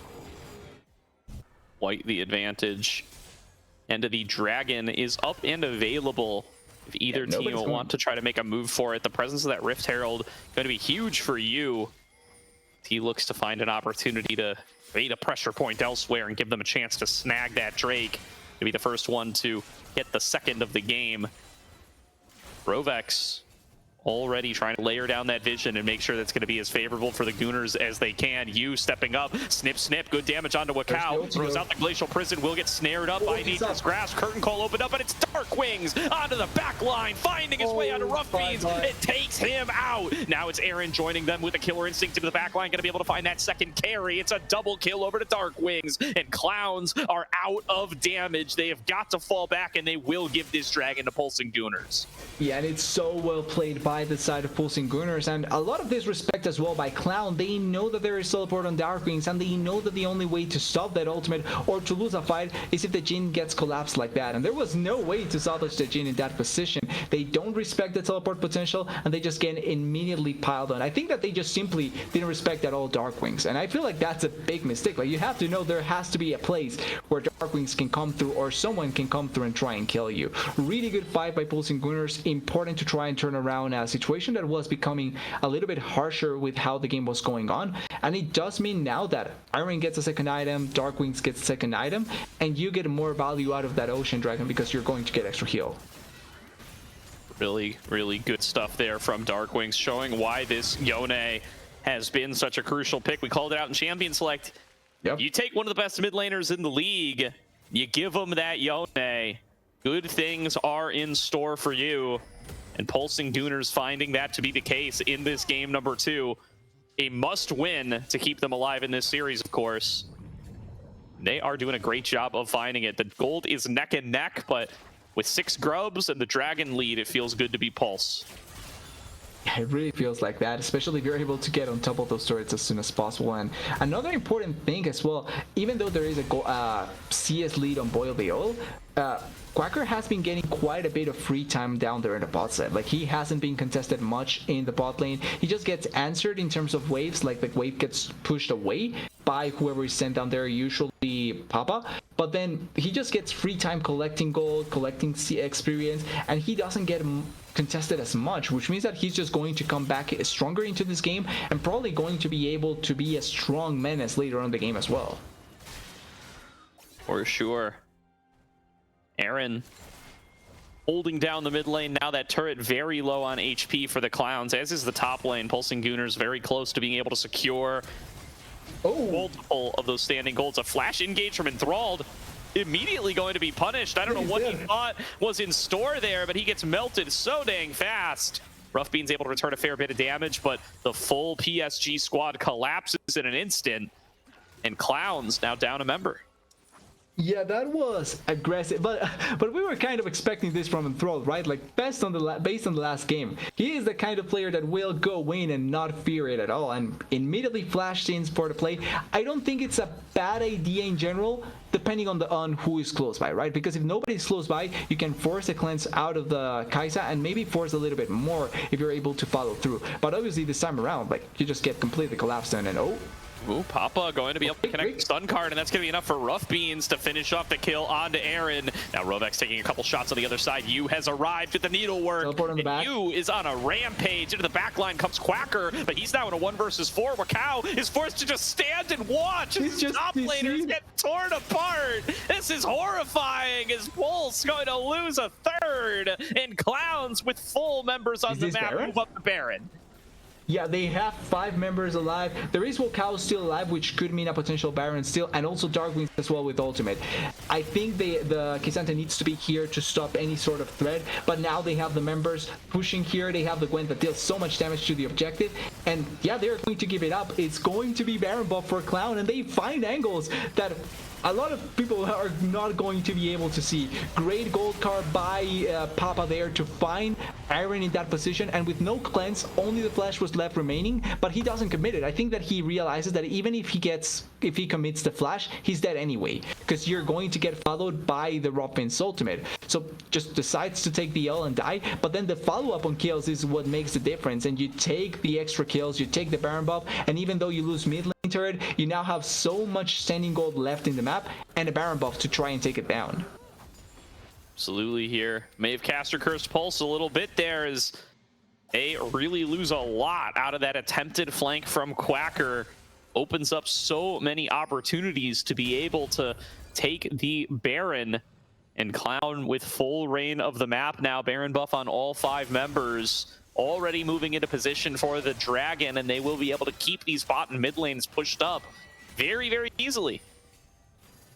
Speaker 1: White the advantage. And the Dragon is up and available. If either team will want to try to make a move for it, the presence of that Rift Herald going to be huge for you. He looks to find an opportunity to create a pressure point elsewhere and give them a chance to snag that Drake. To be the first one to hit the second of the game. Rovex already trying to layer down that vision and make sure that's going to be as favorable for the Gooners as they can. You stepping up, snip, snip, good damage onto Wakao. Throws out the Glacial Prison, will get snared up by Nature's Grasp. Curtain Call opened up, and it's Dark Wings onto the back line, finding his way onto Rough Beans. It takes him out. Now it's Aaron joining them with a Killer Instinct into the back line, going to be able to find that second carry. It's a double kill over to Dark Wings, and Clowns are out of damage. They have got to fall back, and they will give this Dragon to Pulsing Gooners.
Speaker 2: Yeah, and it's so well played by the side of Pulsing Gooners, and a lot of disrespect as well by Clown. They know that there is teleport on Darkwings, and they know that the only way to stop that ultimate or to lose a fight is if the Jhin gets collapsed like that, and there was no way to salvage the Jhin in that position. They don't respect the teleport potential, and they just get immediately piled on. I think that they just simply didn't respect at all Darkwings, and I feel like that's a big mistake. Like, you have to know there has to be a place where Darkwings can come through, or someone can come through and try and kill you. Really good fight by Pulsing Gooners. Important to try and turn around a situation that was becoming a little bit harsher with how the game was going on, and it does mean now that Iron gets a second item, Darkwings gets a second item, and you get more value out of that Ocean Dragon because you're going to get extra heal.
Speaker 1: Really, really good stuff there from Darkwings, showing why this Yone has been such a crucial pick. We called it out in Champion Select.
Speaker 2: Yep.
Speaker 1: You take one of the best mid laners in the league, you give them that Yone, good things are in store for you. And Pulsing Gooners finding that to be the case in this game number 2. A must-win to keep them alive in this series, of course. They are doing a great job of finding it. The gold is neck and neck, but with 6 grubs and the Dragon lead, it feels good to be Pulse.
Speaker 2: It really feels like that, especially if you're able to get on top of those turrets as soon as possible. And another important thing as well, even though there is a CS lead on Boil the Oil, Quacker has been getting quite a bit of free time down there in the bot side. Like, he hasn't been contested much in the bot lane. He just gets answered in terms of waves, like the wave gets pushed away, by whoever is sent down there, usually Papa, but then he just gets free time collecting gold, collecting experience, and he doesn't get contested as much, which means that he's just going to come back stronger into this game and probably going to be able to be a strong menace later on in the game as well.
Speaker 1: For sure. Aaron holding down the mid lane. Now that turret very low on HP for the Clowns, as is the top lane. Pulsing Gooners very close to being able to secure multiple of those standing golds. A flash engage from Enthralled, immediately going to be punished. I don't know what he thought was in store there, but he gets melted so dang fast. Roughbean's able to return a fair bit of damage, but the full PSG squad collapses in an instant, and Clowns now down a member.
Speaker 2: Yeah, that was aggressive, but we were kind of expecting this from Enthralled, right? Like, based on the last game, he is the kind of player that will go in and not fear it at all, and immediately flashed in for the play. I don't think it's a bad idea in general, depending on who is close by, right? Because if nobody's close by, you can force a cleanse out of the Kai'Sa and maybe force a little bit more if you're able to follow through. But obviously this time around, like, you just get completely collapsed and
Speaker 1: Ooh, Papa going to be able to connect the stun card, and that's going to be enough for Roughbeans to finish off the kill onto Aaron. Now Rovek's taking a couple shots on the other side. Yu has arrived at the needlework, and Yu is on a rampage. Into the back line comes Quacker, but he's now in a 1 versus 4. Wakao is forced to just stand and watch as his top laners get torn apart. This is horrifying, as Pulse going to lose a third, and Clowns with full members on the map move up the Baron.
Speaker 2: Yeah, they have 5 members alive. There is Wakao still alive, which could mean a potential Baron still, and also Darkwing as well with ultimate. I think the K'Sante needs to be here to stop any sort of threat, but now they have the members pushing here. They have the Gwen that deals so much damage to the objective, and yeah, they're going to give it up. It's going to be Baron buff for Clown, and they find angles that a lot of people are not going to be able to see. Great gold card by Papa there to find Aaron in that position, and with no cleanse, only the flash was left remaining, but he doesn't commit it. I think that he realizes that even if he commits the flash, he's dead anyway, because you're going to get followed by the Roughbean's ultimate. So just decides to take the L and die, but then the follow-up on kills is what makes the difference, and you take the extra kills, you take the Baron buff, and even though you lose mid lane turret, you now have so much standing gold left in the map and a Baron buff to try and take it down.
Speaker 1: Absolutely here. May have cast or cursed Pulse a little bit there, as they really lose a lot out of that attempted flank from Quacker. Opens up so many opportunities to be able to take the Baron, and Clown with full reign of the map now. Baron buff on all 5 members. Already moving into position for the Dragon, and they will be able to keep these bot and mid lanes pushed up very, very easily.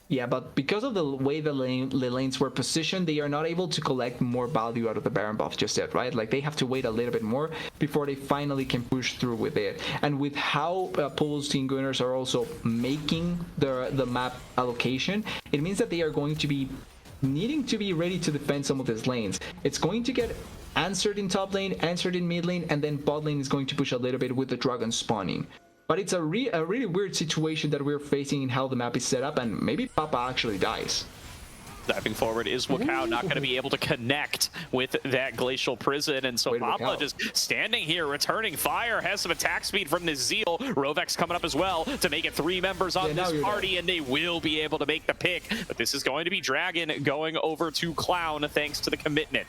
Speaker 2: Yeah, but because of the way the lanes were positioned, they are not able to collect more value out of the Baron buff just yet, right? Like, they have to wait a little bit more before they finally can push through with it. And with how Pulse Team Gooners are also making the map allocation, it means that they are going to be needing to be ready to defend some of these lanes. It's going to get answered in top lane, answered in mid lane, and then bot lane is going to push a little bit with the dragon spawning. But it's a really weird situation that we're facing in how the map is set up, and maybe Papa actually dies.
Speaker 1: Diving forward is Wakao, not going to be able to connect with that Glacial Prison, and so Papa just standing here, returning fire, has some attack speed from this Zeal. Rovek's coming up as well to make it 3 members on this party, and they will be able to make the pick. But this is going to be Dragon going over to Clown thanks to the commitment.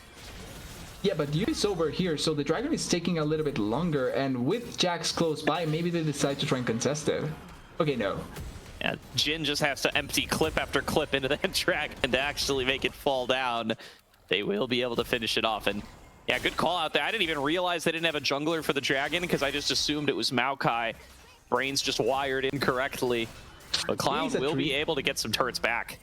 Speaker 2: Yeah, but Yu is over here, so the Dragon is taking a little bit longer, and with Jax close by, maybe they decide to try and contest it. Okay, no.
Speaker 1: Yeah, Jin just has to empty clip after clip into that Dragon to actually make it fall down. They will be able to finish it off, and yeah, good call out there. I didn't even realize they didn't have a jungler for the Dragon, because I just assumed it was Maokai. Brains just wired incorrectly. But Clown will be able to get some turrets back.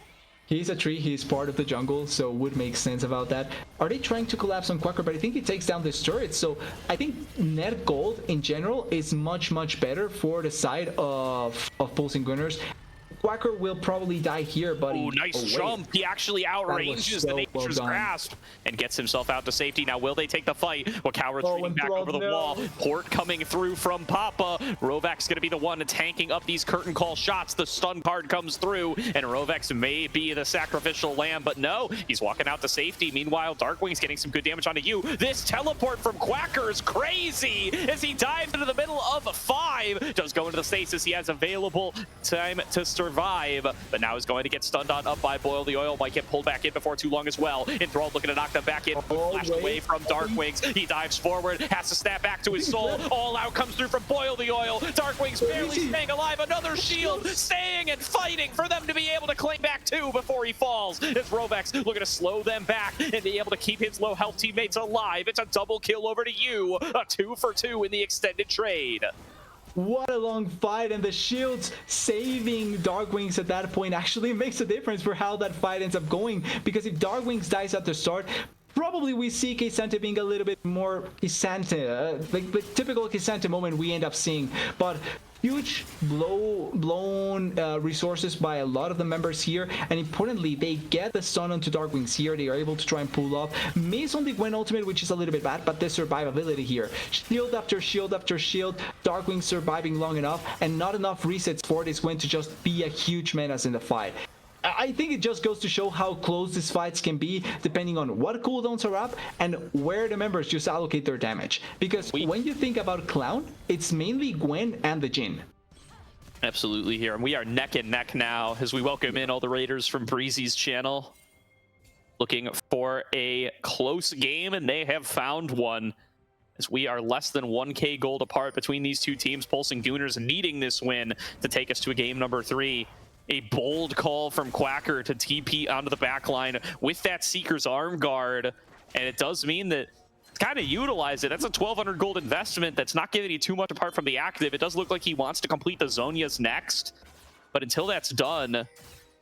Speaker 2: He's a tree, he's part of the jungle, so would make sense about that. Are they trying to collapse on Quacker? But I think he takes down this turret, so I think net gold in general is much better for the side of Pulsing Gooners. Quacker will probably die here, but
Speaker 1: Ooh, nice jump. He actually outranges the Nature's Grasp and gets himself out to safety. Now, will they take the fight? Well, Cow retreating back over the wall. Port coming through from Papa. Rovak's going to be the one tanking up these curtain call shots. The stun card comes through, and Rovak may be the sacrificial lamb, but no, he's walking out to safety. Meanwhile, Darkwing's getting some good damage onto you. This teleport from Quacker is crazy as he dives into the middle of 5. Does go into the stasis. He has available time to survive, but now is going to get stunned on up by Boil the Oil. Might get pulled back in before too long as well. Enthralled looking to knock them back in. Flashed away from Darkwings. He dives forward, has to snap back to his soul. All out comes through from Boil the Oil. Darkwings barely staying alive. Another shield staying and fighting for them to be able to claim back 2 before he falls. As Rovak's looking to slow them back and be able to keep his low health teammates alive. It's a double kill over to you. A 2 for 2 in the extended trade.
Speaker 2: What a long fight, and the shields saving Darkwings at that point actually makes a difference for how that fight ends up going, because if Darkwings dies at the start, probably we see K'Sante being a little bit more K'Sante, like the typical K'Sante moment we end up seeing, but huge blown resources by a lot of the members here, and importantly, they get the stun onto Darkwings here. They are able to try and pull off miss on the Gwen ultimate, which is a little bit bad, but the survivability here, shield after shield after shield, Darkwings surviving long enough, and not enough resets for this Gwen to just be a huge menace in the fight. I think it just goes to show how close these fights can be depending on what cooldowns are up and where the members just allocate their damage. Because when you think about Clown, it's mainly Gwen and the Jhin.
Speaker 1: Absolutely here. And we are neck and neck now as we welcome in all the Raiders from Breezy's channel. Looking for a close game, and they have found one. As we are less than 1k gold apart between these two teams. Pulse and Gooners needing this win to take us to a game number 3. A bold call from Quacker to TP onto the back line with that Seeker's arm guard. And it does mean that kind of utilize it. That's a 1200 gold investment that's not giving you too much apart from the active. It does look like he wants to complete the Zonias next. But until that's done,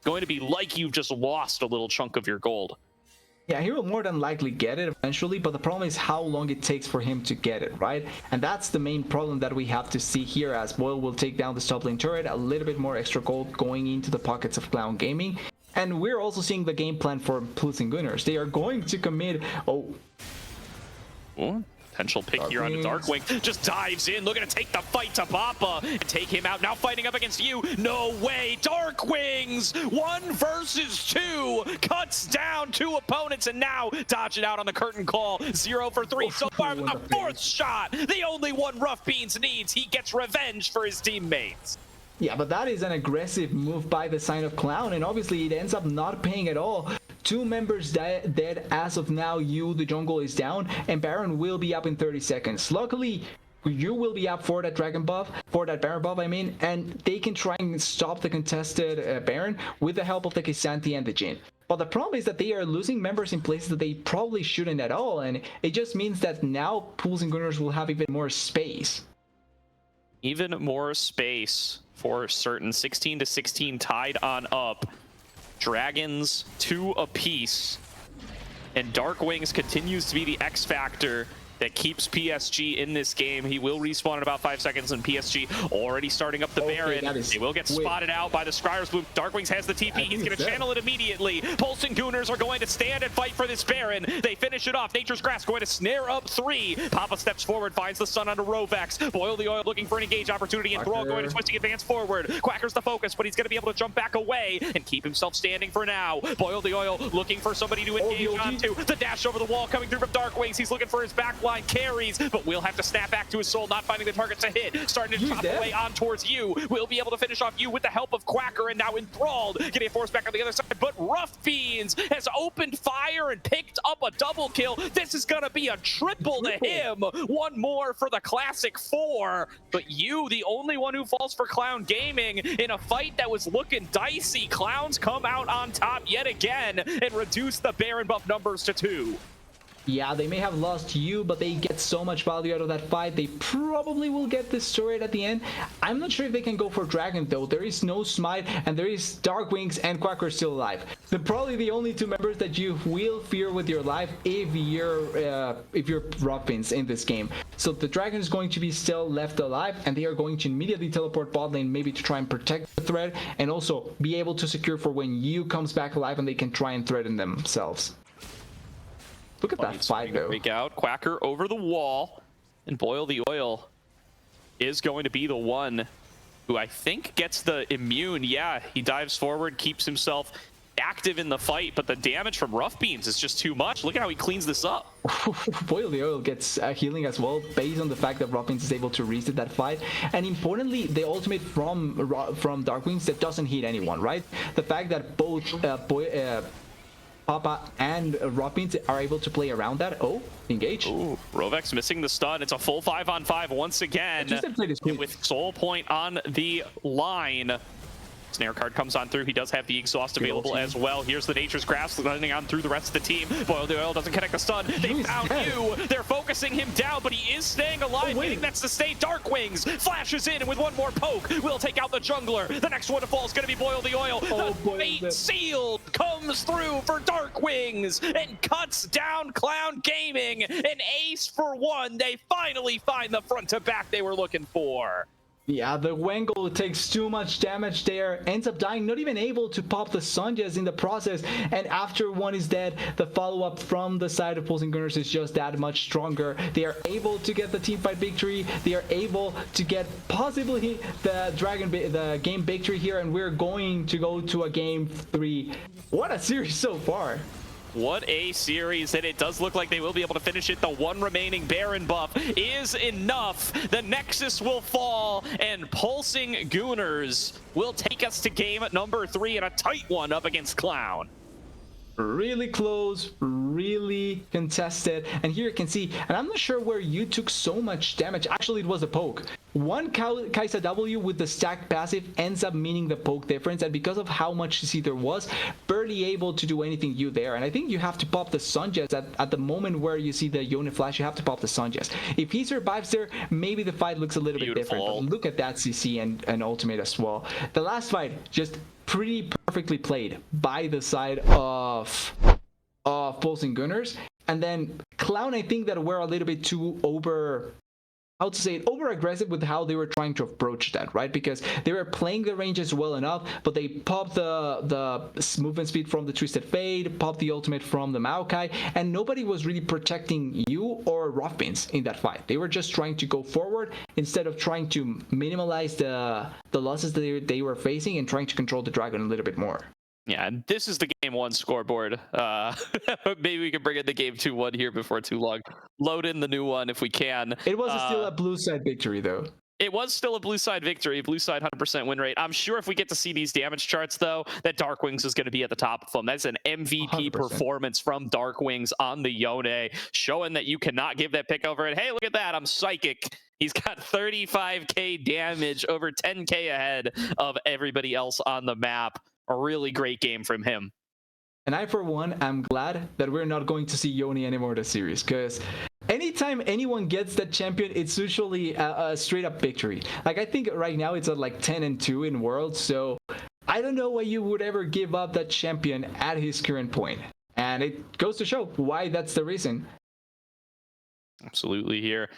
Speaker 1: going to be like you've just lost a little chunk of your gold.
Speaker 2: Yeah, he will more than likely get it eventually, but the problem is how long it takes for him to get it, right? And that's the main problem that we have to see here, as Boyle will take down the top lane turret, a little bit more extra gold going into the pockets of Clown Gaming. And we're also seeing the game plan for Pulse and Gooners. They are going to commit...
Speaker 1: Potential pick here onto Darkwing. Just dives in, looking to take the fight to Papa and take him out. Now fighting up against you. No way. Darkwings, 1 versus 2. Cuts down 2 opponents and now dodging out on the curtain call. 0 for 3 so far with the 4th shot. The only one Rough Beans needs. He gets revenge for his teammates.
Speaker 2: Yeah, but that is an aggressive move by the Sign of Clown, and obviously it ends up not paying at all. 2 members dead as of now. You, the jungle, is down, and Baron will be up in 30 seconds. Luckily, you will be up for that Dragon buff, for that Baron buff, I mean, and they can try and stop the contested Baron with the help of the K'Sante and the Jhin. But the problem is that they are losing members in places that they probably shouldn't at all, and it just means that now Pools and Gooners will have even more space.
Speaker 1: Even more space for certain. 16 to 16 tied on up. Dragons 2 apiece. And Darkwings continues to be the X factor that keeps PSG in this game. He will respawn in about 5 seconds, and PSG already starting up the Baron. They will get spotted out by the Scryer's Bloom. Darkwings has the TP. He's going to channel it immediately. Pulse and Gooners are going to stand and fight for this Baron. They finish it off. Nature's Grass going to snare up 3. Papa steps forward, finds the stun onto Rovex. Boil the Oil looking for an engage opportunity, and Thrall going to twisting advance forward. Quacker's the focus, but he's going to be able to jump back away and keep himself standing for now. Boil the Oil looking for somebody to engage onto. The dash over the wall coming through from Darkwings. He's looking for his backline carries, but will have to snap back to his soul, not finding the target to hit. Starting to chop away on towards you. Will be able to finish off you with the help of Quacker, and now Enthralled getting forced back on the other side, but Rough Beans has opened fire and picked up a double kill. This is gonna be a triple to him. 1 more for the classic 4, but you, the only one who falls for Clown Gaming in a fight that was looking dicey. Clowns come out on top yet again and reduce the Baron buff numbers to 2.
Speaker 2: Yeah, they may have lost you, but they get so much value out of that fight. They probably will get this turret at the end. I'm not sure if they can go for Dragon, though. There is no Smite, and there is Dark Wings and Quacker still alive. They're probably the only two members that you will fear with your life if you're Robins in this game. So the Dragon is going to be still left alive, and they are going to immediately teleport bot lane, maybe to try and protect the threat, and also be able to secure for when you comes back alive and they can try and threaten themselves. Look at that fight, though.
Speaker 1: Break out. Quacker over the wall. And Boil the Oil is going to be the one who I think gets the immune. Yeah, he dives forward, keeps himself active in the fight, but the damage from Rough Beans is just too much. Look at how he cleans this up.
Speaker 2: Boil the Oil gets healing as well, based on the fact that Rough Beans is able to reset that fight. And importantly, the ultimate from Darkwings that doesn't hit anyone, right? The fact that both Papa and Rough Beans are able to play around that. Oh, engage.
Speaker 1: Ooh, Rovex missing the stun. It's a full 5-on-5 once again. With Soul Point on the line. Snare card comes on through. He does have the exhaust available as well. Here's the Nature's Grasp running on through the rest of the team. Boil the Oil doesn't connect the stun. They found you. They're focusing him down, but he is staying alive. Hitting that sustain. Dark Wings flashes in, and with one more poke, will take out the jungler. The next one to fall is going to be Boil the Oil. The fate sealed comes through for Dark Wings and cuts down Clown Gaming. An ace for one. They finally find the front to back they were looking for.
Speaker 2: Yeah, the Wangle takes too much damage there, ends up dying, not even able to pop the Sunjas in the process, and after one is dead, the follow-up from the side of Pulsing Gooners is just that much stronger. They are able to get the teamfight victory, they are able to get possibly the game victory here, and we're going to go to a game 3. What a series so far.
Speaker 1: What a series, and it does look like they will be able to finish it. The one remaining Baron buff is enough. The Nexus will fall, and Pulsing Gooners will take us to game number 3 in a tight one up against Clown.
Speaker 2: Really close, really contested, and here you can see, and I'm not sure where you took so much damage. Actually, it was a poke. One Kai'Sa W with the stacked passive ends up meaning the poke difference, and because of how much CC there was, barely able to do anything you there. And I think you have to pop the Sunjas at the moment where you see the Yone flash. You have to pop the Sunjas. If he survives there, maybe the fight looks a little bit different. But look at that CC and ultimate as well. The last fight just pretty perfectly played by the side of Pulsing Gooners, and then Clown, I think that we're a little bit too over aggressive with how they were trying to approach that, right? Because they were playing the ranges well enough, but they popped the movement speed from the Twisted Fade, popped the ultimate from the Maokai, and nobody was really protecting you or Rough Beans in that fight. They were just trying to go forward instead of trying to minimize the losses that they were facing and trying to control the dragon a little bit more.
Speaker 1: Yeah, and this is the game 1 scoreboard. Maybe we can bring in the game 2-1 here before too long. Load in the new one if we can.
Speaker 2: It was still a blue side victory, though.
Speaker 1: It was still a blue side victory, blue side 100% win rate. I'm sure if we get to see these damage charts, though, that Dark Wings is going to be at the top of them. That's an MVP 100%. Performance from Dark Wings on the Yone, showing that you cannot give that pick over. And hey, look at that, I'm psychic. He's got 35k damage, over 10k ahead of everybody else on the map. A really great game from him.
Speaker 2: And I, for one, am glad that we're not going to see Yone anymore this series, because anytime anyone gets that champion, it's usually a straight-up victory. Like, I think right now it's at like 10-2 in Worlds, so I don't know why you would ever give up that champion at his current point. And it goes to show why that's the reason.
Speaker 1: Absolutely here.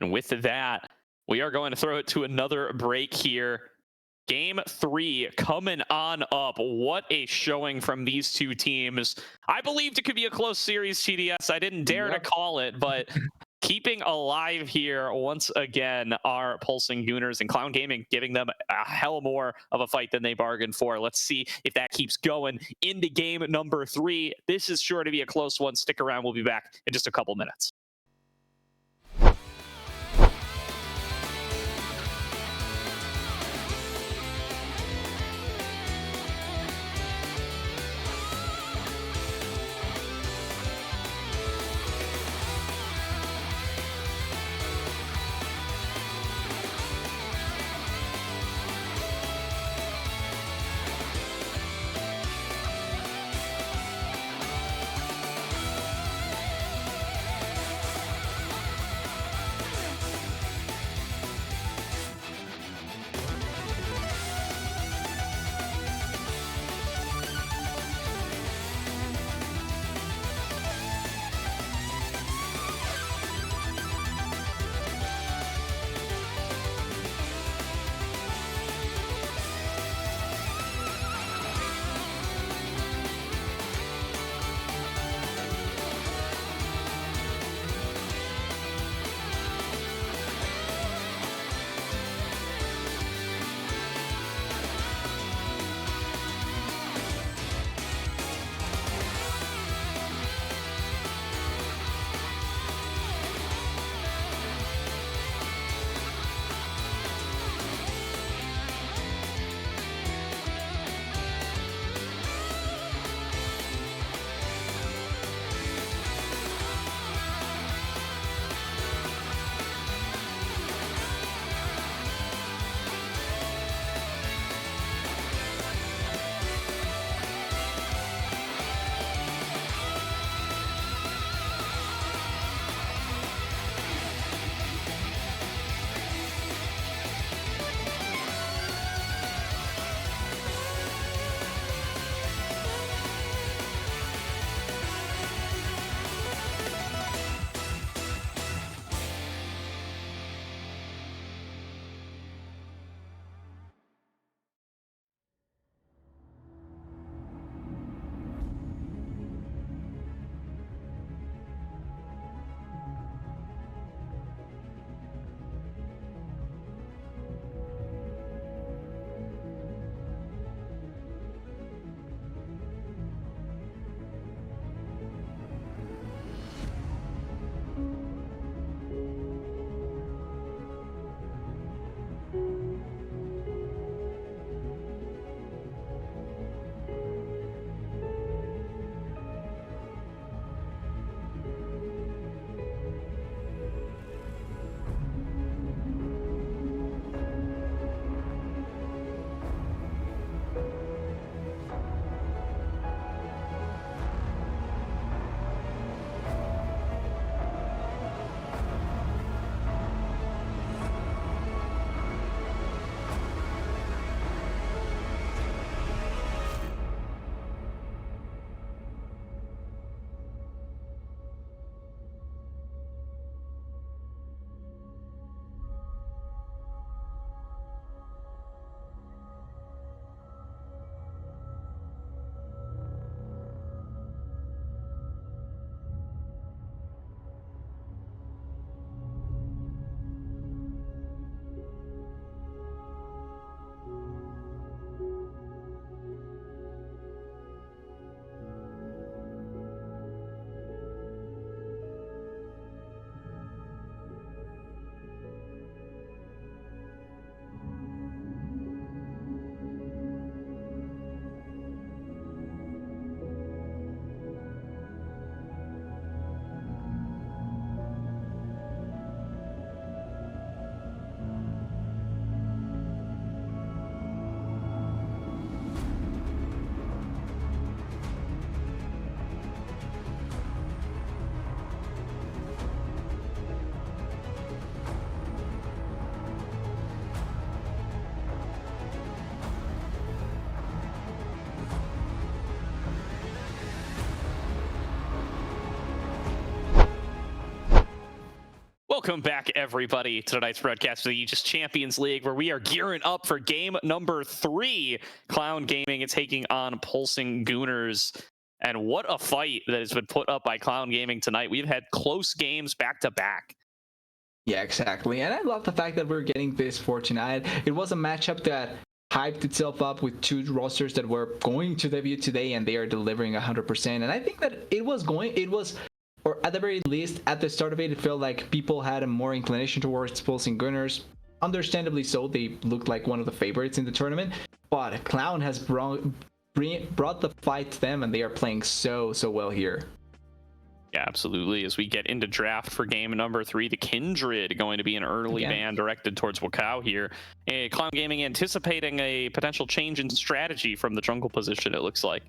Speaker 1: And with that, we are going to throw it to another break here. Game 3 coming on up. What a showing from these two teams. I believed it could be a close series, TDS. I didn't dare to call it, but keeping alive here once again are Pulsing Gooners, and Clown Gaming giving them a hell more of a fight than they bargained for. Let's see if that keeps going into game number 3. This is sure to be a close one. Stick around. We'll be back in just a couple minutes. Welcome back, everybody, to tonight's broadcast of the Aegis Champions League, where we are gearing up for game number 3. Clown Gaming is taking on Pulsing Gooners. And what a fight that has been put up by Clown Gaming tonight. We've had close games back to back.
Speaker 2: Yeah, exactly. And I love the fact that we're getting this for tonight. It was a matchup that hyped itself up with two rosters that were going to debut today, and they are delivering 100%. And I think that or at the very least, at the start of it felt like people had a more inclination towards Pulsing Gunners. Understandably so, they looked like one of the favorites in the tournament. But Clown has brought the fight to them, and they are playing so well here.
Speaker 1: Yeah, absolutely. As we get into draft for game number 3, the Kindred going to be an early ban directed towards Wakao here. Clown Gaming anticipating a potential change in strategy from the jungle position, it looks like.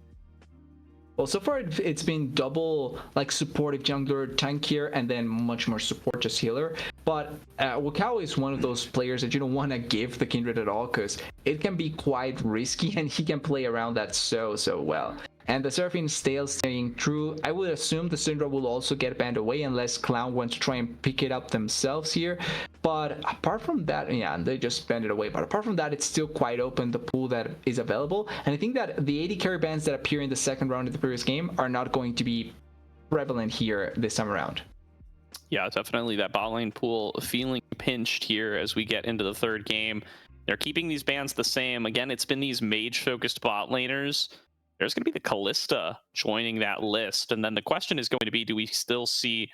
Speaker 2: Well, so far it's been double like supportive jungler tank here, and then much more support just healer. But Wakao is one of those players that you don't want to give the Kindred at all, because it can be quite risky, and he can play around that so well. And the Seraphine still staying true. I would assume the Syndra will also get banned away unless Clown wants to try and pick it up themselves here. But apart from that, yeah, they just banned it away. But apart from that, it's still quite open, the pool that is available. And I think that the AD carry bans that appear in the second round of the previous game are not going to be prevalent here this time around.
Speaker 1: Yeah, definitely that bot lane pool feeling pinched here as we get into the third game. They're keeping these bans the same. Again, it's been these mage-focused bot laners. There's going to be the Callista joining that list. And then the question is going to be, do we still see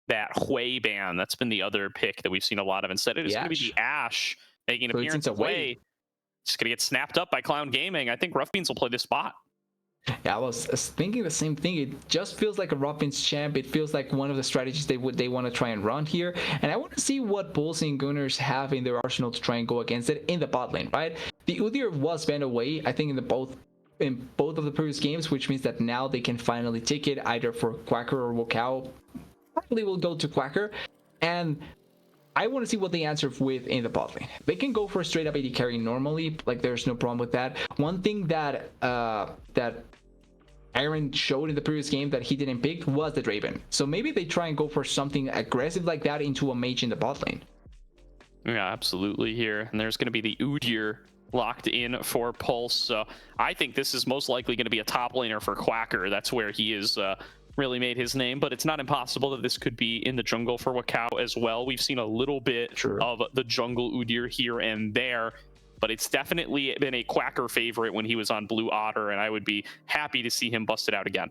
Speaker 1: that Hui ban? That's been the other pick that we've seen a lot of. Instead, it is going to be the Ashe making an appearance away. Just going to get snapped up by Clown Gaming. I think Rough Beans will play this spot.
Speaker 2: Yeah, I was thinking the same thing. It just feels like a Rough Beans champ. It feels like one of the strategies they want to try and run here. And I want to see what Pulsing Gunners have in their arsenal to try and go against it in the bot lane, right? The Udyr was banned away, I think, in both of the previous games, which means that now they can finally take it either for Quacker or Wakao. Probably will go to Quacker, and I want to see what they answer with in the bot lane. They can go for a straight up AD carry normally, like there's no problem with that. One thing that Aaron showed in the previous game that he didn't pick was the Draven. So maybe they try and go for something aggressive like that into a mage in the bot lane.
Speaker 1: Yeah, absolutely here. And there's going to be the Udyr locked in for Pulse. So I think this is most likely going to be a top laner for Quacker. That's where he is really made his name, but it's not impossible that this could be in the jungle for Wakao as well. We've seen a little bit of the jungle Udyr here and there, but it's definitely been a Quacker favorite when he was on Blue Otter, and I would be happy to see him bust it out again.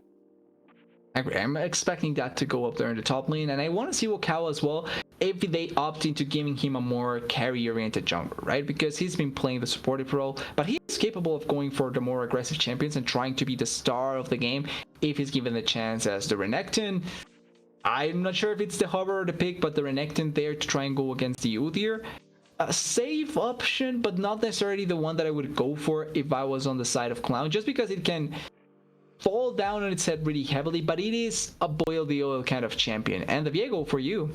Speaker 2: I agree. I'm expecting that to go up there in the top lane, and I want to see Wakao as well if they opt into giving him a more carry-oriented jungler, right? Because he's been playing the supportive role, but he is capable of going for the more aggressive champions and trying to be the star of the game if he's given the chance as the Renekton. I'm not sure if it's the hover or the pick, but the Renekton there to try and go against the Udyr. A safe option, but not necessarily the one that I would go for if I was on the side of Clown, just because it can fall down on its head really heavily, but it is a boil the oil kind of champion. And the Viego for you.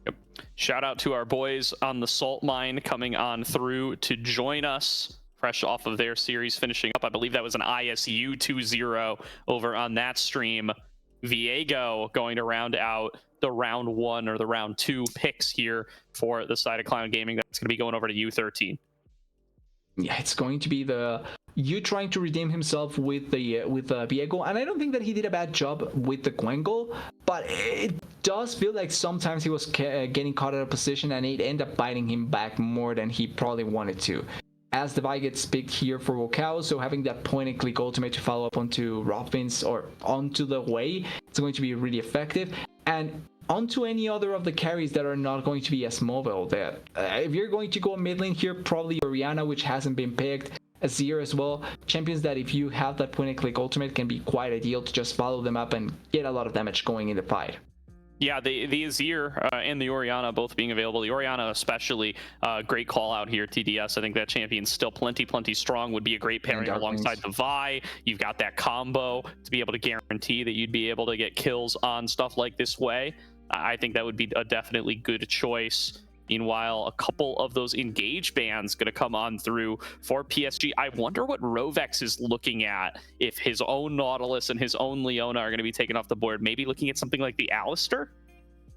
Speaker 1: Yep. Shout out to our boys on the Salt Mine coming on through to join us fresh off of their series finishing up. I believe that was an ISU 2-0 over on that stream. Viego going to round out the round 1 or the round 2 picks here for the side of Clown Gaming. That's going to be going over to U13.
Speaker 2: Yeah, it's going to be the you trying to redeem himself with Viego, and I don't think that he did a bad job with the Gwengle, but it does feel like sometimes he was getting caught out of position, and it ended up biting him back more than he probably wanted to. As the Vi gets picked here for Wakao, so having that point and click ultimate to follow up onto Robins or onto the Way, it's going to be really effective. And onto any other of the carries that are not going to be as mobile. That if you're going to go mid lane here, probably Orianna, which hasn't been picked, Azir as well. Champions that if you have that point and click ultimate can be quite ideal to just follow them up and get a lot of damage going in the fight.
Speaker 1: Yeah, the Azir and the Orianna both being available. The Orianna especially, great call out here, TDS. I think that champion's still plenty strong. Would be a great pairing alongside the Vi. You've got that combo to be able to guarantee that you'd be able to get kills on stuff like this Way. I think that would be a definitely good choice. Meanwhile, a couple of those engage bans going to come on through for PSG. I wonder what Rovex is looking at if his own Nautilus and his own Leona are going to be taken off the board. Maybe looking at something like the Alistair?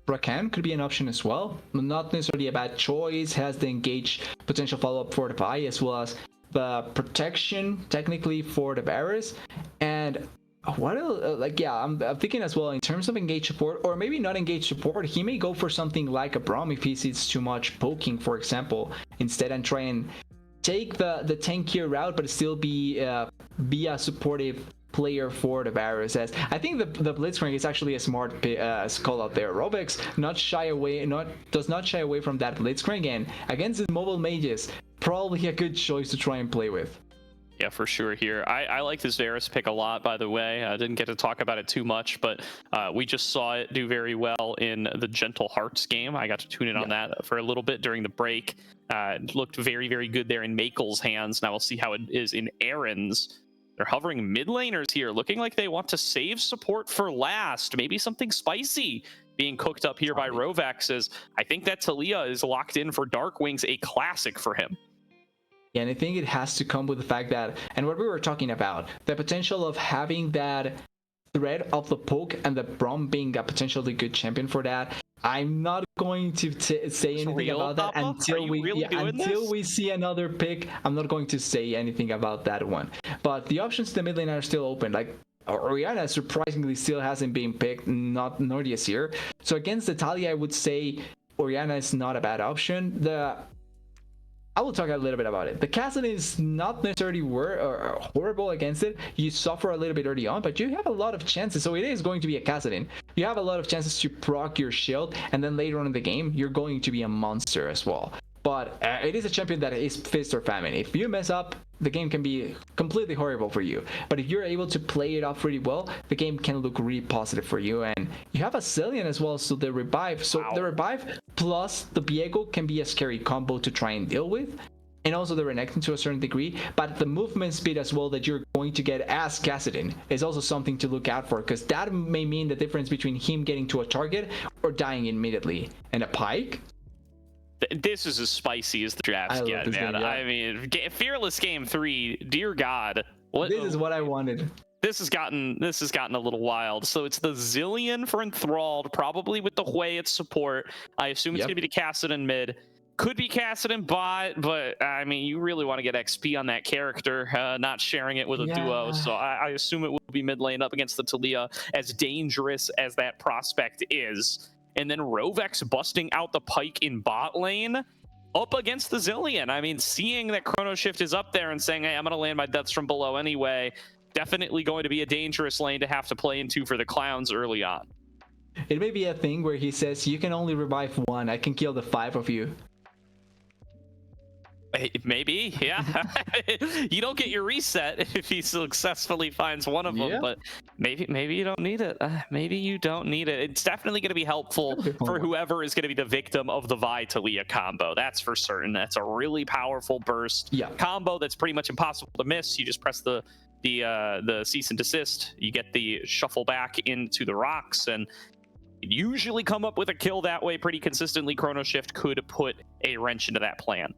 Speaker 2: Rakan could be an option as well. Not necessarily a bad choice. Has the engage potential follow-up for the Vi, as well as the protection technically for the Varus. And what else? I'm thinking as well in terms of engage support, or maybe not engage support. He may go for something like a Braum if he sees too much poking, for example, instead, and try and take the tankier route, but still be a supportive player for the Varus. As I think the Blitzcrank is actually a smart call out there. Robex does not shy away from that Blitzcrank, and against his mobile mages, probably a good choice to try and play with.
Speaker 1: Yeah, for sure here. I like this Varus pick a lot, by the way. I didn't get to talk about it too much, but we just saw it do very well in the Gentle Hearts game. I got to tune in on that for a little bit during the break. It looked very, very good there in Makel's hands. Now we'll see how it is in Aaron's. They're hovering mid laners here, looking like they want to save support for last. Maybe something spicy being cooked up here by Rovex, as I think that Talia is locked in for Dark Wings, a classic for him.
Speaker 2: Yeah, and I think it has to come with the fact that, and what we were talking about, the potential of having that threat of the poke and the Braum being a potentially good champion for that. I'm not going to say anything about that until we see another pick. I'm not going to say anything about that one. But the options to the mid lane are still open. Like Orianna surprisingly still hasn't been picked, nor this year. So against the Talia, I would say Orianna is not a bad option. I will talk a little bit about it. The Kassadin is not necessarily horrible against it. You suffer a little bit early on, but you have a lot of chances. So it is going to be a Kassadin. You have a lot of chances to proc your shield, and then later on in the game, you're going to be a monster as well. But it is a champion that is feast or famine. If you mess up, the game can be completely horrible for you. But if you're able to play it off really well, the game can look really positive for you. And you have a Cillian as well, so the revive. So the revive plus the Viego can be a scary combo to try and deal with. And also the Renekton to a certain degree. But the movement speed as well that you're going to get as Kassadin is also something to look out for, because that may mean the difference between him getting to a target or dying immediately. And a Pyke?
Speaker 1: This is as spicy as the drafts get, man. Game, yeah. I mean, Fearless Game 3, dear God.
Speaker 2: This is what I wanted.
Speaker 1: This has gotten a little wild. So it's the Zillion for Enthralled, probably with the Hui at support. I assume it's going to be the Kassadin mid. Could be Kassadin bot, but I mean, you really want to get XP on that character, not sharing it with a duo. So I assume it will be mid lane up against the Talia, as dangerous as that prospect is. And then Rovex busting out the Pyke in bot lane up against the Zillion. I mean, seeing that Chrono Shift is up there and saying, hey, I'm going to land my deaths from below anyway, definitely going to be a dangerous lane to have to play into for the Clowns early on.
Speaker 2: It may be a thing where he says, you can only revive one. I can kill the 5 of you.
Speaker 1: Maybe, yeah. You don't get your reset if he successfully finds one of them, but maybe you don't need it. Maybe you don't need it. It's definitely going to be helpful for whoever is going to be the victim of the Vi Talia combo. That's for certain. That's a really powerful burst combo that's pretty much impossible to miss. You just press the cease and desist. You get the shuffle back into the rocks, and usually come up with a kill that way pretty consistently. Chrono Shift could put a wrench into that plan.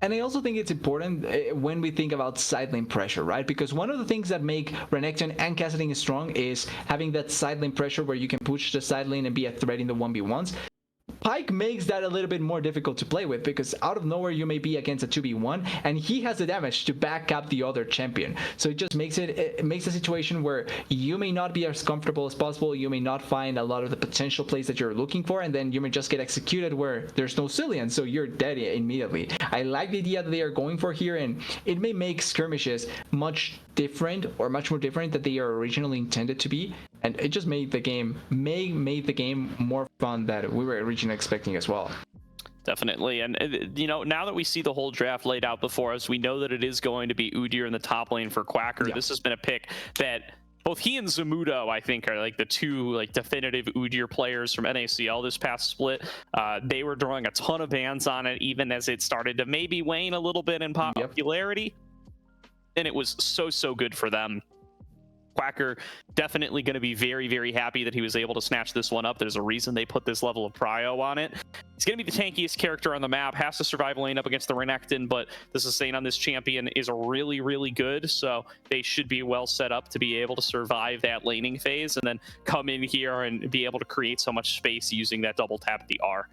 Speaker 2: And I also think it's important when we think about side lane pressure, right? Because one of the things that make Renekton and Kassadin strong is having that side lane pressure where you can push the side lane and be a threat in the 1v1s. Pyke makes that a little bit more difficult to play with, because out of nowhere you may be against a 2v1 and he has the damage to back up the other champion. So it just makes a situation where you may not be as comfortable as possible. You may not find a lot of the potential plays that you're looking for, and then you may just get executed where there's no Cillian, so you're dead immediately. I like the idea that they are going for here, and it may make skirmishes much different, or much more different than they are originally intended to be. And it just made the game more fun than we were originally expecting as well.
Speaker 1: Definitely. And you know, now that we see the whole draft laid out before us, we know that it is going to be Udyr in the top lane for Quacker. This has been a pick that both he and Zamudo, I think, are like the two like definitive Udyr players from NACL this past split. They were drawing a ton of bans on it, even as it started to maybe wane a little bit in popularity. And it was so good for them. Quacker definitely going to be very, very happy that he was able to snatch this one up. There's a reason they put this level of prio on it. He's going to be the tankiest character on the map, has to survive lane up against the Renekton, but the sustain on this champion is really, really good, so they should be well set up to be able to survive that laning phase and then come in here and be able to create so much space using that double tap at the R.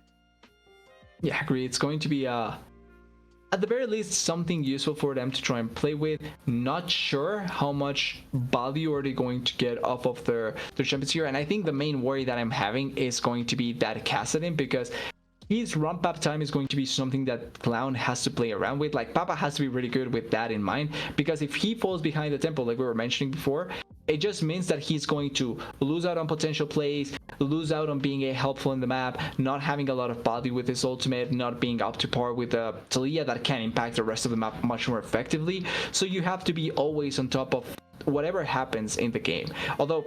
Speaker 2: Yeah, I agree. It's going to be at the very least something useful for them to try and play with. Not sure how much value are they going to get off of their champions here, and I think the main worry that I'm having is going to be that Kassadin, because his ramp up time is going to be something that Clown has to play around with. Like, Papa has to be really good with that in mind, because if he falls behind the tempo, like we were mentioning before, it just means that he's going to lose out on potential plays, lose out on being helpful in the map, not having a lot of value with his ultimate, not being up to par with Talia that can impact the rest of the map much more effectively. So you have to be always on top of whatever happens in the game. Although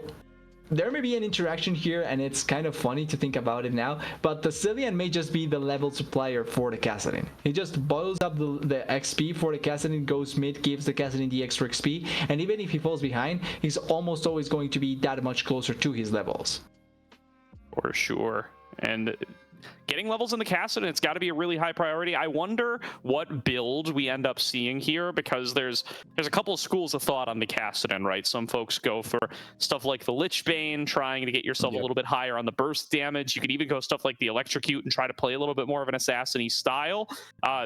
Speaker 2: there may be an interaction here, and it's kind of funny to think about it now, but the Cillian may just be the level supplier for the Kassadin. He just boils up the XP for the Kassadin, goes mid, gives the Kassadin the extra XP, and even if he falls behind, he's almost always going to be that much closer to his levels. For
Speaker 1: sure. And getting levels in the Kassadin, it's got to be a really high priority. I wonder what build we end up seeing here, because there's a couple of schools of thought on the Kassadin, right? Some folks go for stuff like the Lichbane, trying to get yourself a little bit higher on the burst damage. You could even go stuff like the Electrocute and try to play a little bit more of an assassin-y style.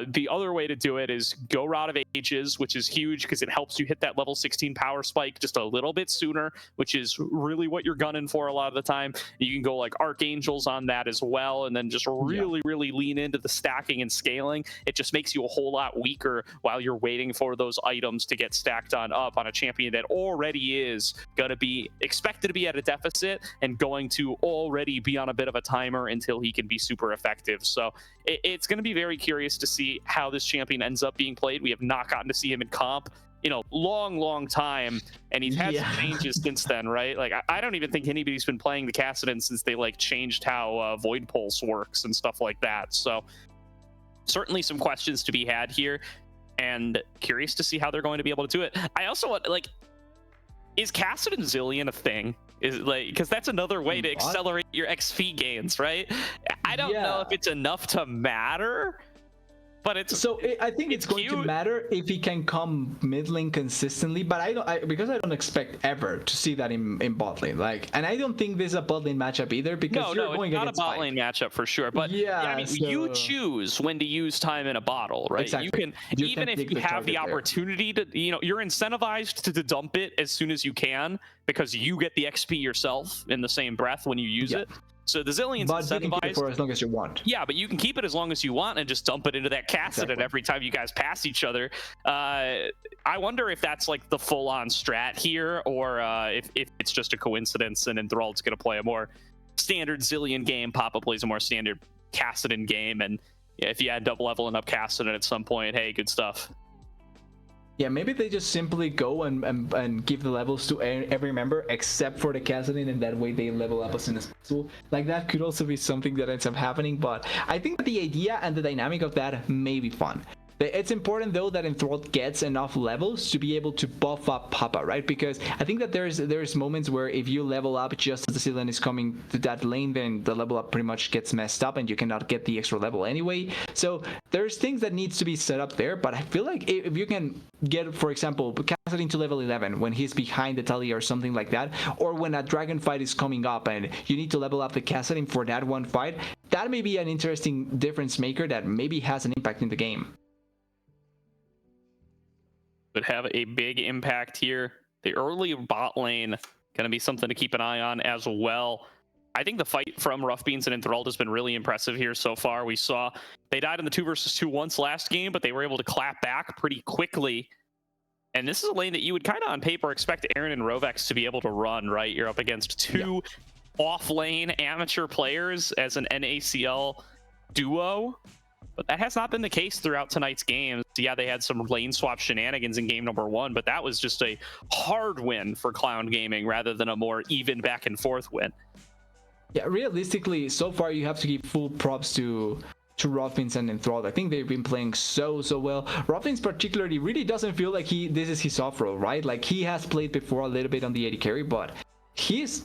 Speaker 1: The other way to do it is go Rod of Ages, which is huge because it helps you hit that level 16 power spike just a little bit sooner, which is really what you're gunning for a lot of the time. You can go like Archangels on that as well, and then just really lean into the stacking and scaling. It just makes you a whole lot weaker while you're waiting for those items to get stacked on up on a champion that already is going to be expected to be at a deficit and going to already be on a bit of a timer until he can be super effective. So it's going to be very curious to see how this champion ends up being played. We have not gotten to see him in comp in a long time, and he's had some changes since then, right? Like, I don't even think anybody's been playing the Kassadin since they like changed how Void Pulse works and stuff like that. So certainly some questions to be had here, and curious to see how they're going to be able to do it. I also want, like, is Kassadin Zillion a thing? Is like, because that's another way to accelerate your XP gains, right? I don't know if it's enough to matter, but it's
Speaker 2: I think it's going to matter if he can come mid lane consistently, but because I don't expect ever to see that in bot lane. Like, and I don't think this is a bot lane matchup either, because you're going
Speaker 1: it's not a
Speaker 2: against
Speaker 1: bot lane matchup for sure. But I mean, you choose when to use time in a bottle, right?
Speaker 2: Exactly.
Speaker 1: You can even if you have the opportunity to, you're incentivized to dump it as soon as you can, because you get the XP yourself in the same breath when you use it. So the Zillion's incentivized.
Speaker 2: You can keep it for as long as you want.
Speaker 1: Yeah, but you can keep it as long as you want and just dump it into that Kassadin every time you guys pass each other. I wonder if that's like the full-on strat here, or if it's just a coincidence and Enthralled's going to play a more standard Zillion game, Papa plays a more standard Kassadin game, and if you end up leveling up Kassadin at some point, hey, good stuff.
Speaker 2: Yeah, maybe they just simply go and give the levels to every member except for the Kassadin, and that way they level up as soon as possible. Like, that could also be something that ends up happening, but I think that the idea and the dynamic of that may be fun. It's important, though, that Enthralled gets enough levels to be able to buff up Papa, right? Because I think that there's moments where if you level up just as the Zillion is coming to that lane, then the level up pretty much gets messed up and you cannot get the extra level anyway. So there's things that needs to be set up there, but I feel like if you can get, for example, Kassadin to level 11 when he's behind the Talia or something like that, or when a dragon fight is coming up and you need to level up the Kassadin for that one fight, that may be an interesting difference maker that maybe has an impact in the game.
Speaker 1: Would have a big impact here. The early bot lane going to be something to keep an eye on as well. I think the fight from Rough Beans and Enthralled has been really impressive here so far. We saw they died in the 2 versus 2 once last game, but they were able to clap back pretty quickly. And this is a lane that you would kind of on paper expect Aaron and Rovex to be able to run, right? You're up against two off-lane amateur players as an NACL duo. But that has not been the case throughout tonight's games. Yeah, they had some lane swap shenanigans in game number 1, but that was just a hard win for Clown Gaming rather than a more even back and forth win.
Speaker 2: Yeah, realistically, so far you have to give full props to to Rothbins and Enthralled. I think they've been playing so well. Rothbins particularly really doesn't feel like this is his off-roll, right? Like, he has played before a little bit on the AD carry, but his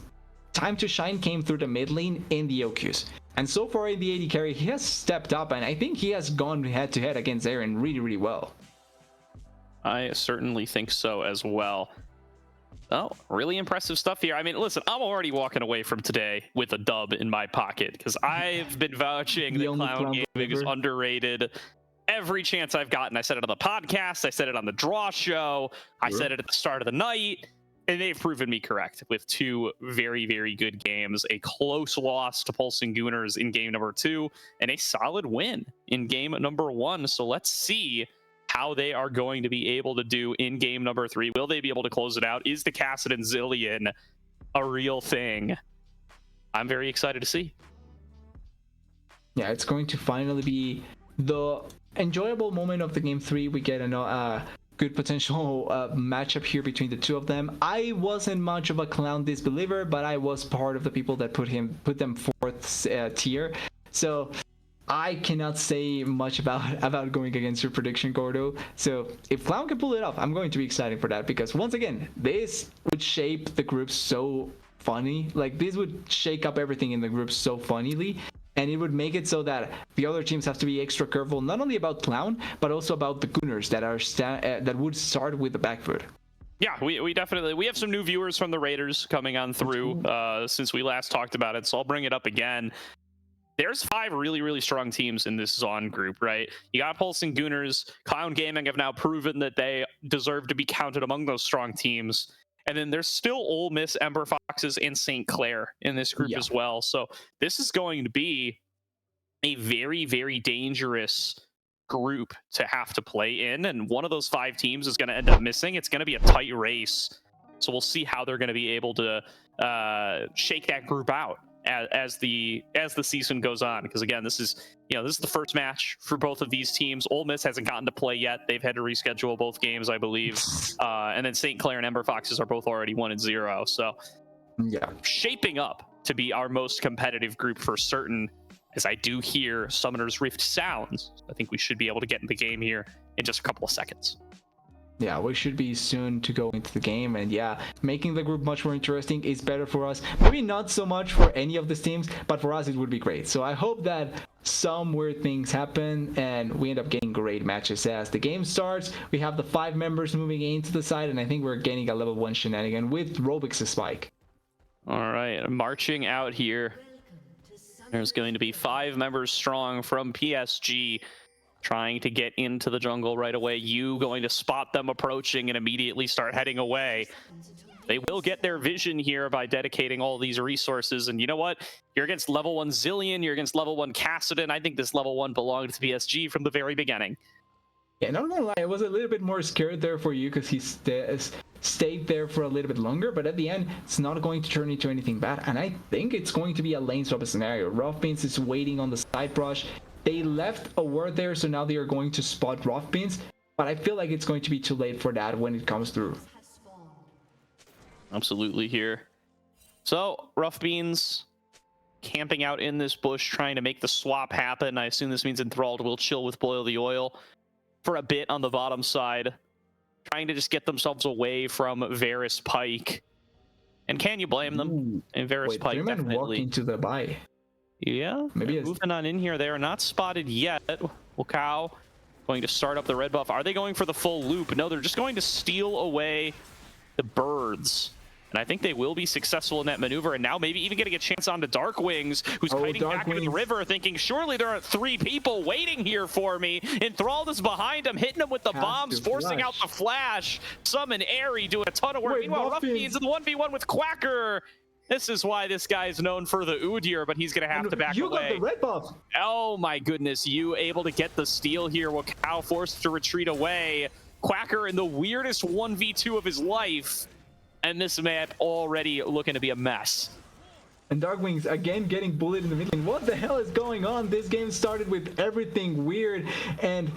Speaker 2: time to shine came through the mid lane in the Aegis. And so far in the AD carry, he has stepped up, and I think he has gone head-to-head against Aaron really well.
Speaker 1: I certainly think so as well. Oh, really impressive stuff here. I mean, listen, I'm already walking away from today with a dub in my pocket because I've been vouching that Clown Gaming is underrated every chance I've gotten. I said it on the podcast. I said it on the draw show. I said it at the start of the night. And they've proven me correct with 2 very good games. A close loss to Pulsing Gooners in game number 2 and a solid win in game number 1. So let's see how they are going to be able to do in game number 3. Will they be able to close it out? Is the Kassadin Zillion a real thing? I'm very excited to see.
Speaker 2: Yeah, it's going to finally be the enjoyable moment of the game 3. We get a good potential matchup here between the 2 of them. I wasn't much of a Clown disbeliever, but I was part of the people that put them 4th tier. So I cannot say much about going against your prediction, Gordo. So if Clown can pull it off, I'm going to be excited for that, because once again, this would shape the group so funny. Like, this would shake up everything in the group so funnily, and it would make it so that the other teams have to be extra careful, not only about Clown, but also about the Gooners that would start with the back foot.
Speaker 1: Yeah, we definitely have some new viewers from the Raiders coming on through since we last talked about it, so I'll bring it up again. There's 5 really strong teams in this Zaun group, right? You got Pulsing Gooners. Clown Gaming have now proven that they deserve to be counted among those strong teams. And then there's still Ole Miss, Ember Foxes, and St. Clair in this group as well. So this is going to be a very dangerous group to have to play in. And one of those 5 teams is going to end up missing. It's going to be a tight race. So we'll see how they're going to be able to shake that group out as the season goes on, because again, this is the first match for both of these teams. Ole Miss hasn't gotten to play yet. They've had to reschedule both games, I believe. And then St. Clair and Ember Foxes are both already 1-0. So
Speaker 2: yeah,
Speaker 1: shaping up to be our most competitive group for certain, as I do hear Summoner's Rift sounds. I think we should be able to get in the game here in just a couple of seconds.
Speaker 2: Yeah, we should be soon to go into the game, and yeah, making the group much more interesting is better for us. Maybe not so much for any of the teams, but for us it would be great. So I hope that some weird things happen and we end up getting great matches as the game starts. We have the 5 members moving into the side, and I think we're getting a level 1 shenanigan with Robix's spike.
Speaker 1: All right, marching out here. There's going to be 5 members strong from PSG. Trying to get into the jungle right away. You going to spot them approaching and immediately start heading away. They will get their vision here by dedicating all these resources. And you know what? You're against level 1 Zillion. You're against level 1 Kassadin. I think this level 1 belonged to PSG from the very beginning.
Speaker 2: Yeah, not gonna lie, I was a little bit more scared there for you because he stayed there for a little bit longer, but at the end, it's not going to turn into anything bad. And I think it's going to be a lane swap scenario. Rothbeans is waiting on the side brush. They left a word there, so now they are going to spot Rothbeans, but I feel like it's going to be too late for that when it comes through.
Speaker 1: Absolutely here. So, Rothbeans camping out in this bush, trying to make the swap happen. I assume this means Enthralled will chill with Boil the Oil for a bit on the bottom side, trying to just get themselves away from Varus Pike. And can you blame them?
Speaker 2: Ooh.
Speaker 1: And Varus Pike definitely
Speaker 2: walked into the buy.
Speaker 1: Yeah, maybe moving on in here. They are not spotted yet. Wakao going to start up the red buff. Are they going for the full loop? No, they're just going to steal away the birds. And I think they will be successful in that maneuver. And now maybe even getting a chance onto Dark Wings, who's fighting back into the river, thinking, surely there are 3 people waiting here for me. Enthralled is behind him, hitting him with the bombs, forcing out the flash. Summon Airy, doing a ton of work. Meanwhile, Rothbeans in the 1v1 with Quacker. This is why this guy is known for the Udyr, but he's going to have to back away.
Speaker 2: You got the red buff.
Speaker 1: Oh my goodness, you able to get the steal here. Wakao forced to retreat away. Quacker in the weirdest 1v2 of his life. And this map already looking to be a mess.
Speaker 2: And Darkwings again getting bullied in the mid lane. What the hell is going on? This game started with everything weird, and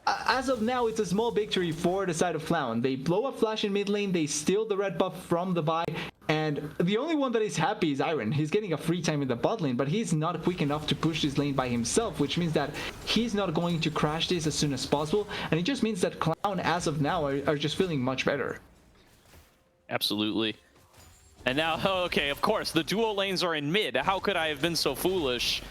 Speaker 2: as of now, it's a small victory for the side of Clown. They blow a flash in mid lane, they steal the red buff from the Vi, and the only one that is happy is Iron. He's getting a free time in the bot lane, but he's not quick enough to push this lane by himself, which means that he's not going to crash this as soon as possible, and it just means that Clown, as of now, are just feeling much better.
Speaker 1: Absolutely. And now, okay, of course, the duo lanes are in mid. How could I have been so foolish?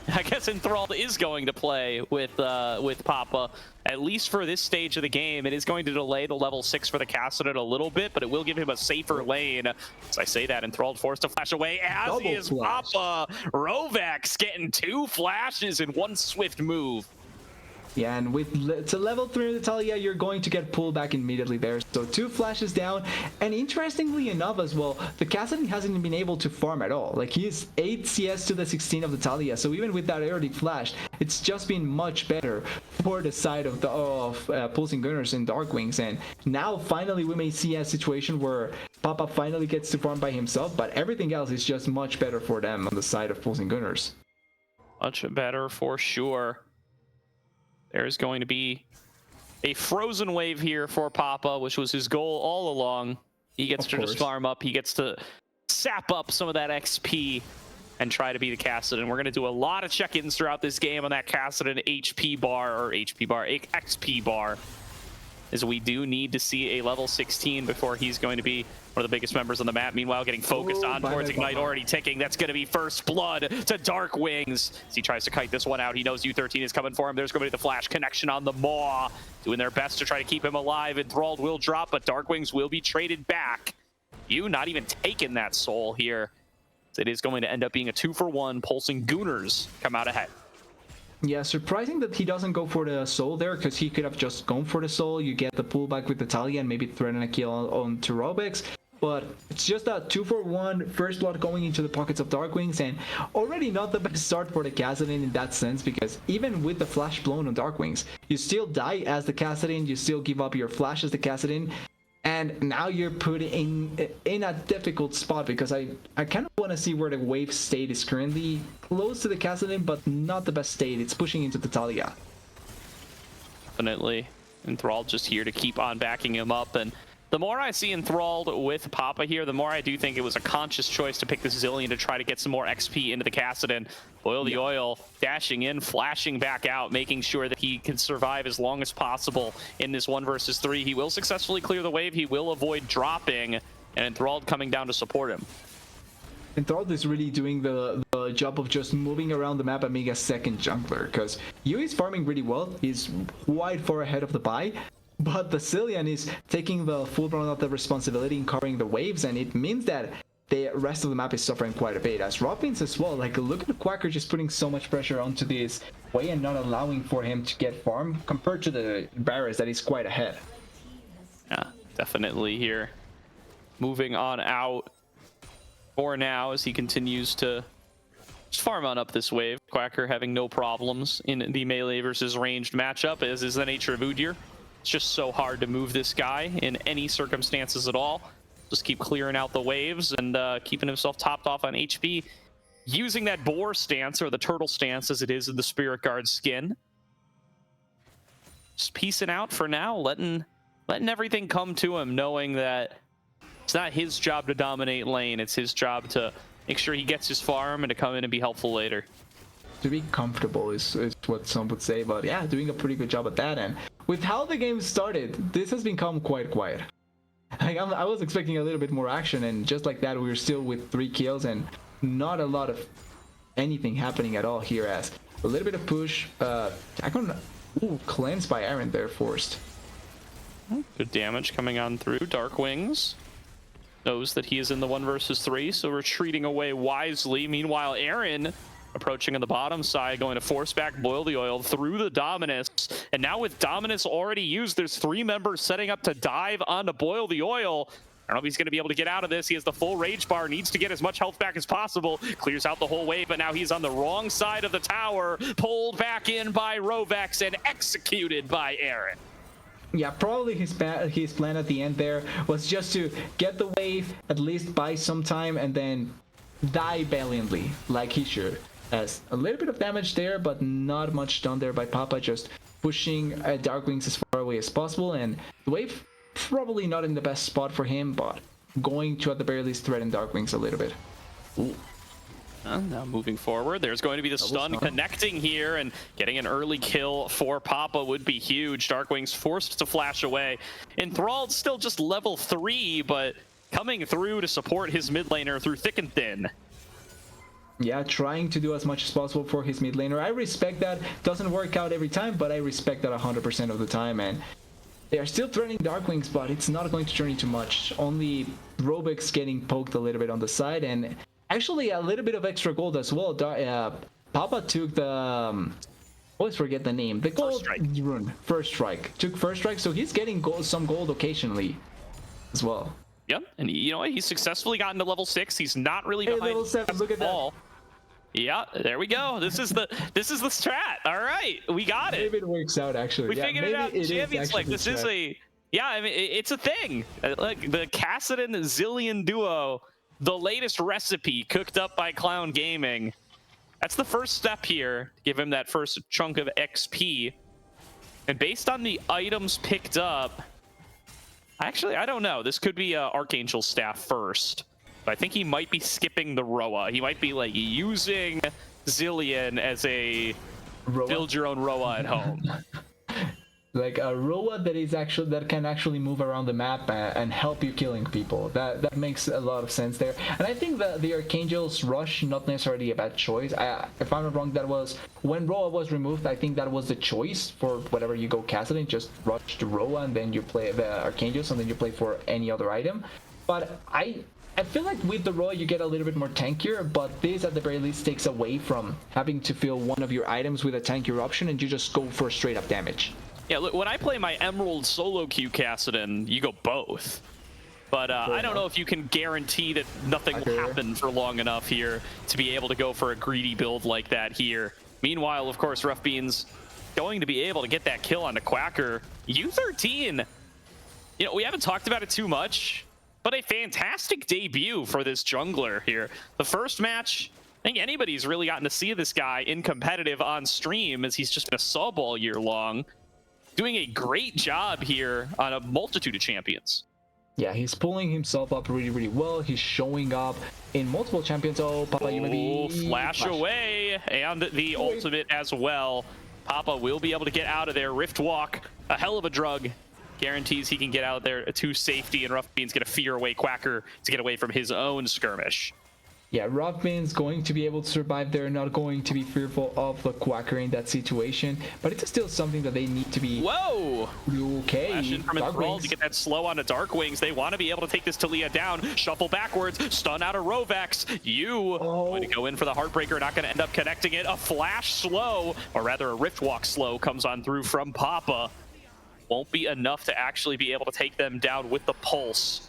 Speaker 1: I guess Enthralled is going to play with Papa, at least for this stage of the game. It is going to delay the level 6 for the Kassadin a little bit, but it will give him a safer lane. As I say that, Enthralled forced to flash away, as
Speaker 2: Double
Speaker 1: he is
Speaker 2: flash.
Speaker 1: Papa. Rovex getting 2 flashes in one swift move.
Speaker 2: Yeah, and with to level 3 Natalia, you're going to get pulled back immediately there. So 2 flashes down, and interestingly enough as well, the Kassadin hasn't been able to farm at all. Like, he's 8 CS to the 16 of Natalia, so even with that early flash, it's just been much better for the side of the Pulsing Gooners and Darkwings. And now finally we may see a situation where Papa finally gets to farm by himself, but everything else is just much better for them on the side of Pulsing Gooners.
Speaker 1: Much better for sure. There's going to be a frozen wave here for Papa, which was his goal all along. He gets to just farm up. He gets to sap up some of that XP and try to be the Kassadin. We're going to do a lot of check-ins throughout this game on that Kassadin XP bar, as we do need to see a level 16 before he's going to be one of the biggest members on the map. Meanwhile, getting focused on towards Ignite, already ticking. That's going to be first blood to Darkwings as he tries to kite this one out. He knows U13 is coming for him. There's going to be the flash connection on the Maw, doing their best to try to keep him alive. Enthralled will drop, but Darkwings will be traded back. You not even taking that soul here. It is going to end up being a 2-for-1. Pulsing Gooners come out ahead.
Speaker 2: Yeah, surprising that he doesn't go for the soul there, because he could have just gone for the soul. You get the pullback with Natalia and maybe threaten a kill on to Robex. But it's just a 2-for-1 first blood going into the pockets of Darkwings, and already not the best start for the Kassadin in that sense, because even with the flash blown on Darkwings, you still die as the Kassadin, you still give up your flash as the Kassadin, and now you're put in a difficult spot, because I kind of want to see where the wave state is currently. Close to the Kassadin, but not the best state. It's pushing into the Talia.
Speaker 1: Definitely. Enthralled just here to keep on backing him up, and the more I see Enthralled with Papa here, the more I do think it was a conscious choice to pick this Zillion to try to get some more XP into the Kassadin. Boil the oil, dashing in, flashing back out, making sure that he can survive as long as possible in this 1 versus 3. He will successfully clear the wave. He will avoid dropping, and Enthralled coming down to support him.
Speaker 2: Enthralled is really doing the job of just moving around the map and being a second jungler, because Yu is farming really well. He's wide far ahead of the buy. But the Cillian is taking the full brunt of the responsibility and covering the waves, and it means that the rest of the map is suffering quite a bit. As Robins as well, like, look at Quacker just putting so much pressure onto this way and not allowing for him to get farm compared to the Barris that is quite ahead.
Speaker 1: Yeah, definitely here. Moving on out for now as he continues to just farm on up this wave. Quacker having no problems in the melee versus ranged matchup, as is the nature of Udyr. It's just so hard to move this guy in any circumstances at all. Just keep clearing out the waves and keeping himself topped off on HP. Using that boar stance, or the turtle stance as it is in the Spirit Guard skin. Just piecing out for now, letting everything come to him, knowing that it's not his job to dominate lane. It's his job to make sure he gets his farm and to come in and be helpful later.
Speaker 2: To be comfortable is what some would say, but yeah, doing a pretty good job at that. And with how the game started, this has become quite quiet. Like, I was expecting a little bit more action, and just like that, we were still with 3 kills and not a lot of anything happening at all here. As a little bit of push, cleansed by Aaron there, forced.
Speaker 1: Good damage coming on through. Darkwings knows that he is in the 1 versus 3, so retreating away wisely. Meanwhile, Aaron approaching on the bottom side, going to force back Boil the Oil through the Dominus. And now with Dominus already used, there's 3 members setting up to dive onto Boil the Oil. I don't know if he's going to be able to get out of this. He has the full rage bar, needs to get as much health back as possible. Clears out the whole wave, but now he's on the wrong side of the tower. Pulled back in by Rovex and executed by Aaron.
Speaker 2: Yeah, probably his plan at the end there was just to get the wave, at least buy some time, and then die valiantly, like he should. As a little bit of damage there, but not much done there by Papa, just pushing Dark Wings as far away as possible, and the wave probably not in the best spot for him, but going to at the very least threaten Dark Wings a little bit.
Speaker 1: Ooh. Now moving forward, there's going to be the stun connecting here, and getting an early kill for Papa would be huge. Darkwing's forced to flash away. Enthralled still just level 3, but coming through to support his mid laner through thick and thin.
Speaker 2: Yeah, trying to do as much as possible for his mid laner. I respect that. Doesn't work out every time, but I respect that 100% of the time, and they are still threatening Darkwings, but it's not going to turn into much. Only Robix getting poked a little bit on the side, and actually a little bit of extra gold as well. Papa took the always forget the name. The gold rune. First strike. Took first strike, so he's getting some gold occasionally as well.
Speaker 1: Yep, and you know what? He's successfully gotten to level 6. He's not really behind
Speaker 2: level 7. Look at that.
Speaker 1: Yeah, there we go. This is the strat. All right, we got it.
Speaker 2: Maybe it works out actually.
Speaker 1: We figured it out in Champions League. This is yeah, I mean, it's a thing. Like the Kassadin Zillion duo, the latest recipe cooked up by Clown Gaming. That's the first step here. Give him that first chunk of XP. And based on the items picked up, actually, I don't know. This could be Archangel Staff first. But I think he might be skipping the Roa. He might be like using Zillion as a build your own Roa at home.
Speaker 2: Like a Roa that can actually move around the map and help you killing people. That makes a lot of sense there. And I think that the Archangel's Rush not necessarily a bad choice. If I'm not wrong, that was when Roa was removed. I think that was the choice for whatever you go Kassadin. Just rush to Roa and then you play the Archangels and then you play for any other item. But I feel like with the Roa you get a little bit more tankier, but this at the very least takes away from having to fill one of your items with a tankier option and you just go for straight up damage. Yeah,
Speaker 1: look, when I play my Emerald solo queue Kassadin, you go both. But I don't know if you can guarantee that nothing will happen for long enough here to be able to go for a greedy build like that here. Meanwhile, of course, Rough Beans going to be able to get that kill onto Quacker. U13, you know, we haven't talked about it too much, but a fantastic debut for this jungler here. The first match, I think anybody's really gotten to see this guy in competitive on stream, as he's just been a sub all year long. Doing a great job here on a multitude of champions.
Speaker 2: Yeah, he's pulling himself up really, really well. He's showing up in multiple champions. Oh, Papa, you maybe
Speaker 1: flash away, and the ultimate as well. Papa will be able to get out of there. Rift Walk, a hell of a drug. Guarantees he can get out there to safety, and Rough Beans get a fear away Quacker to get away from his own skirmish.
Speaker 2: Yeah, Rough Beans going to be able to survive there, not going to be fearful of the Quacker in that situation, but it's still something that they need to be...
Speaker 1: Whoa!
Speaker 2: Okay.
Speaker 1: Flash in from Enthralled to get that slow onto Dark Wings. They want to be able to take this Talia down, shuffle backwards, stun out of Rovex. Going to go in for the Heartbreaker, not going to end up connecting it. A flash slow, or rather a Rift Walk slow comes on through from Papa. Won't be enough to actually be able to take them down with the Pulse.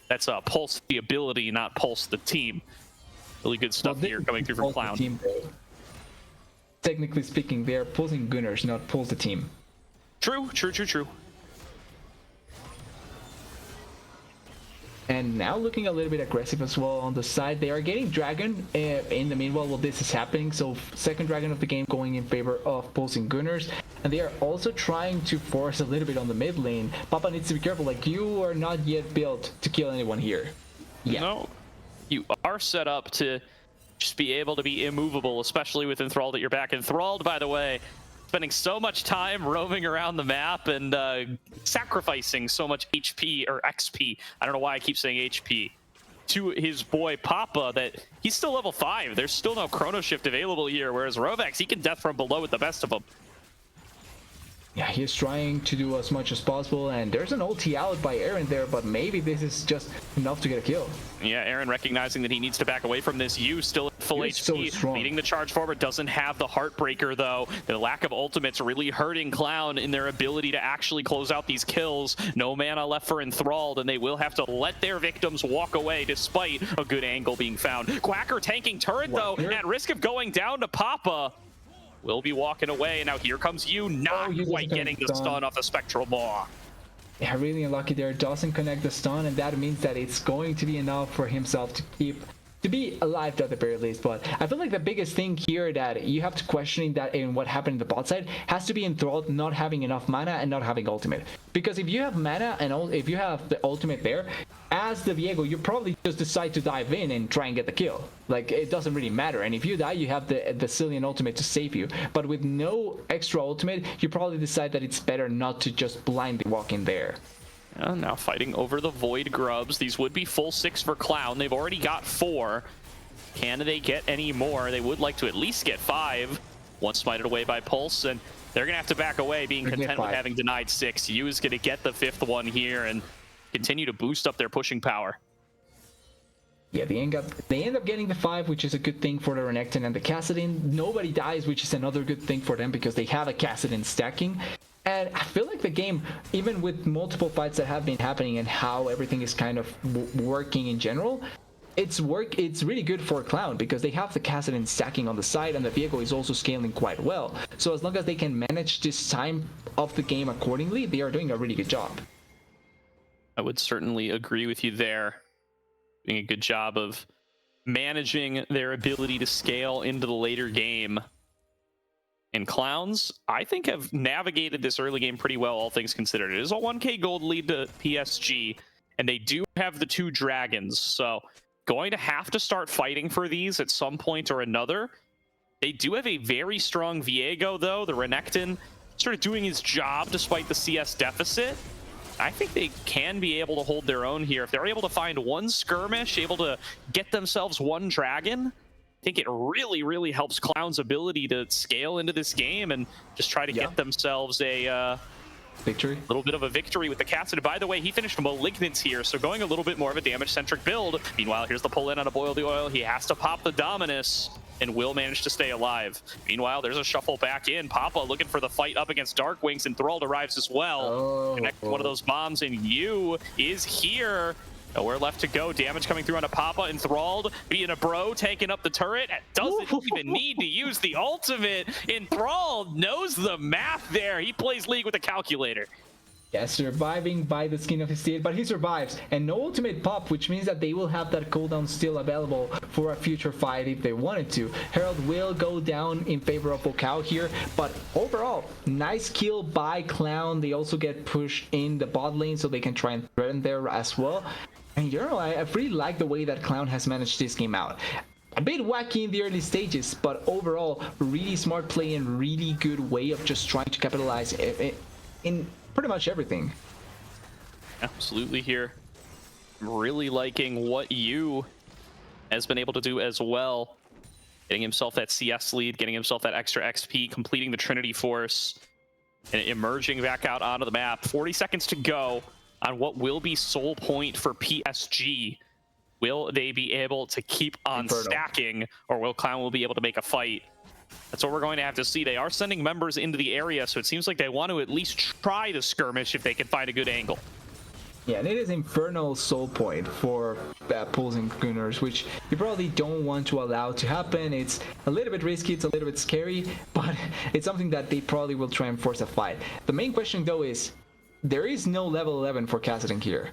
Speaker 1: That's Pulse the ability, not Pulse the team. Really good stuff here coming through from Clown.
Speaker 2: Team, technically speaking, they are pulsing Gooners, not pulse the team.
Speaker 1: True.
Speaker 2: And now looking a little bit aggressive as well on the side. They are getting Dragon in the meanwhile while this is happening. So second Dragon of the game going in favor of pulsing Gooners. And they are also trying to force a little bit on the mid lane. Papa needs to be careful. Like, you are not yet built to kill anyone here. Yeah.
Speaker 1: No. You are set up to just be able to be immovable, especially with Enthralled at your back. Enthralled, by the way, spending so much time roaming around the map and sacrificing so much HP or XP. I don't know why I keep saying HP. To his boy Papa, that he's still level 5. There's still no Chrono Shift available here, whereas Rovex, he can death from below with the best of them.
Speaker 2: Yeah, he's trying to do as much as possible, and there's an ulti out by Aaron there, but maybe this is just enough to get a kill.
Speaker 1: Yeah, Aaron recognizing that he needs to back away from this. You still at full HP,
Speaker 2: so
Speaker 1: leading the charge forward, doesn't have the Heartbreaker though. The lack of ultimates really hurting Clown in their ability to actually close out these kills. No mana left for Enthralled, and they will have to let their victims walk away despite a good angle being found. Quacker tanking turret though, at risk of going down to Papa. Will be walking away, and now here comes you, not quite getting the stun off the Spectral Maw.
Speaker 2: Yeah, really unlucky there. Doesn't connect the stun, and that means that it's going to be enough for himself to keep to be alive at the very least. But I feel like the biggest thing here that you have to question that in what happened in the bot side has to be enthralled not having enough mana and not having ultimate. Because if you have mana and if you have the ultimate there, as the Viego, you probably just decide to dive in and try and get the kill. Like, it doesn't really matter. And if you die, you have the Cillian ultimate to save you. But with no extra ultimate, you probably decide that it's better not to just blindly walk in there.
Speaker 1: Now fighting over the Void Grubs. These would be full 6 for Clown. They've already got 4. Can they get any more? They would like to at least get 5. One smited away by Pulse, and they're going to have to back away, being content with having denied 6. Yu is going to get the 5th one here and continue to boost up their pushing power.
Speaker 2: Yeah, they end up getting the 5, which is a good thing for the Renekton and the Kassadin. Nobody dies, which is another good thing for them because they have a Kassadin stacking. And I feel like the game, even with multiple fights that have been happening and how everything is kind of working in general, it's really good for Clown because they have the Kassadin stacking on the side and the vehicle is also scaling quite well. So as long as they can manage this time of the game accordingly, they are doing a really good job.
Speaker 1: I would certainly agree with you there. Doing a good job of managing their ability to scale into the later game. And Clowns, I think, have navigated this early game pretty well, all things considered. It is a 1k gold lead to PSG, and they do have the 2 dragons, so going to have to start fighting for these at some point or another. They do have a very strong Viego, though. The Renekton sort of doing his job despite the CS deficit. I think they can be able to hold their own here. If they're able to find one skirmish, able to get themselves one dragon, I think it really, really helps Clown's ability to scale into this game and just try to get themselves a
Speaker 2: victory.
Speaker 1: Little bit of a victory with the Kassadin. By the way, he finished Malignant here, so going a little bit more of a damage-centric build. Meanwhile, here's the pull-in on a Boil the Oil. He has to pop the Dominus and will manage to stay alive. Meanwhile, there's a shuffle back in. Papa looking for the fight up against Darkwings, and Thrall arrives as well. Connect one of those bombs, and Yu is here. Nowhere left to go. Damage coming through on a Papa. Enthralled, being a bro, taking up the turret. Doesn't even need to use the ultimate. Enthralled knows the math there. He plays League with a calculator.
Speaker 2: Yeah, surviving by the skin of his teeth, but he survives. And no ultimate pop, which means that they will have that cooldown still available for a future fight if they wanted to. Herald will go down in favor of Okao here, but overall, nice kill by Clown. They also get pushed in the bot lane so they can try and threaten there as well. And you know, I really like the way that Clown has managed this game out. A bit wacky in the early stages, but overall, really smart play and really good way of just trying to capitalize in pretty much everything.
Speaker 1: Absolutely here. I'm really liking what Yu has been able to do as well. Getting himself that CS lead, getting himself that extra XP, completing the Trinity Force, and emerging back out onto the map. 40 seconds to go on what will be soul point for PSG. Will they be able to keep on stacking, or will Clown will be able to make a fight? That's what we're going to have to see. They are sending members into the area, so it seems like they want to at least try to skirmish if they can find a good angle.
Speaker 2: Yeah, and it is Infernal Soul Point for Pulse and Gooners, which you probably don't want to allow to happen. It's a little bit risky, it's a little bit scary, but it's something that they probably will try and force a fight. The main question, though, is there is no level 11 for Kassadin here.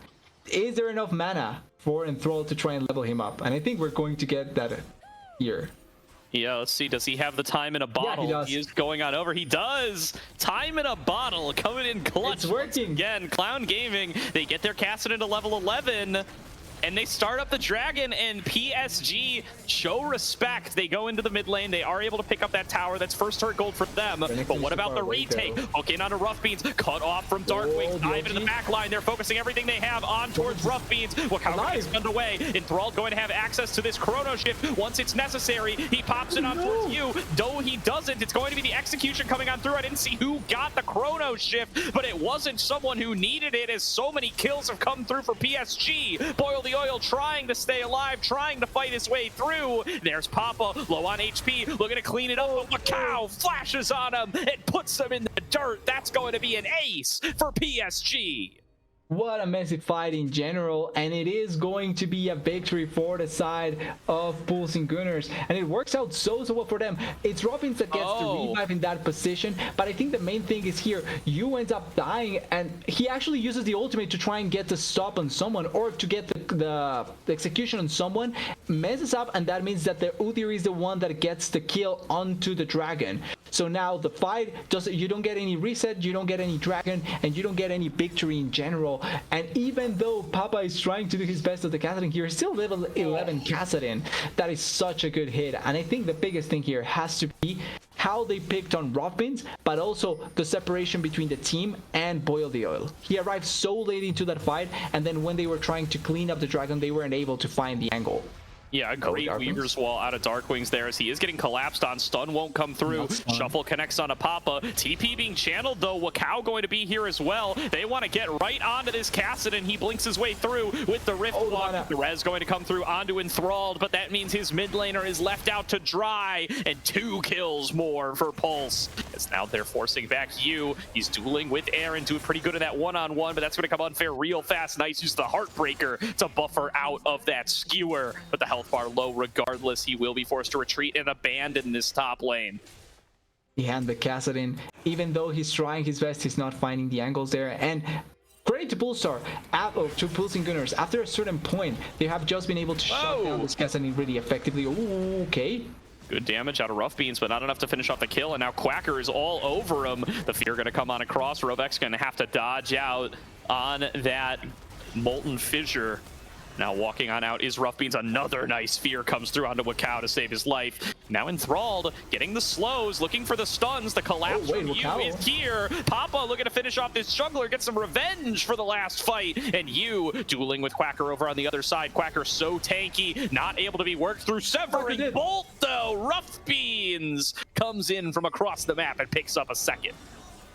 Speaker 2: Is there enough mana for Enthrall to try and level him up? And I think we're going to get that here.
Speaker 1: Yeah, let's see. Does he have the time in a bottle?
Speaker 2: Yeah, he
Speaker 1: is going on over. He does. Time in a bottle coming in clutch.
Speaker 2: It's working.
Speaker 1: Again, Clown Gaming. They get their Kassadin to level 11. And they start up the dragon, and PSG show respect. They go into the mid lane. They are able to pick up that tower. That's first turret gold for them. But what about the retake? Hook in onto Rough Beans. Cut off from Darkwing. Dive into the back line. They're focusing everything they have on towards Rough Beans. Wakao gets gunned away. Enthralled going to have access to this Chrono Shift once it's necessary. He pops it on towards you. Though he doesn't, it's going to be the execution coming on through. I didn't see who got the Chrono Shift, but it wasn't someone who needed it, as so many kills have come through for PSG. Boil the Oil trying to stay alive, trying to fight his way through. There's Papa, low on HP, looking to clean it up, but Wakao flashes on him and puts him in the dirt. That's going to be an ace for PSG.
Speaker 2: What a messy fight in general, and it is going to be a victory for the side of Pulsing Gooners, and it works out so well for them. It's Robins that gets the revive in that position, but I think the main thing is here, you end up dying, and he actually uses the ultimate to try and get the stop on someone, or to get the execution on someone, messes up, and that means that the Udyr is the one that gets the kill onto the dragon. So now the fight you don't get any reset, you don't get any dragon, and you don't get any victory in general. And even though Papa is trying to do his best with the Kassadin here, still level 11 Kassadin. That is such a good hit. And I think the biggest thing here has to be how they picked on Rothbins, but also the separation between the team and Boil the Oil. He arrived so late into that fight, and then when they were trying to clean up the dragon, they weren't able to find the angle.
Speaker 1: Yeah, a great Weaver's Wall out of Darkwings there as he is getting collapsed on. Stun won't come through. Shuffle connects on a Papa. TP being channeled though. Wakao going to be here as well. They want to get right onto this Kassadin. He blinks his way through with the Rift Block. The Res going to come through onto Enthralled, but that means his mid laner is left out to dry, and 2 kills more for Pulse. As now they're forcing back Yu. He's dueling with Aaron, doing pretty good in that one-on-one, but that's going to come unfair real fast. Nice use the Heartbreaker to buffer out of that skewer, but the health bar low regardless. He will be forced to retreat and abandon this top lane.
Speaker 2: Yeah, and the Kassadin, even though he's trying his best, he's not finding the angles there. And great to Pulsar, to Pulsing Gunners. After a certain point, they have just been able to shut down this Kassadin really effectively. Ooh, okay.
Speaker 1: Good damage out of Rough Beans, but not enough to finish off the kill, and now Quacker is all over him. The Fear going to come on across. Rovek's going to have to dodge out on that Molten Fissure. Now walking on out is Rough Beans. Another nice Fear comes through onto Wakao to save his life. Now Enthralled, getting the slows, looking for the stuns. The collapse from Yu is here. Papa looking to finish off this jungler, get some revenge for the last fight. And Yu dueling with Quacker over on the other side. Quacker so tanky, not able to be worked through. Severing Bolt though. Rough Beans comes in from across the map and picks up a second.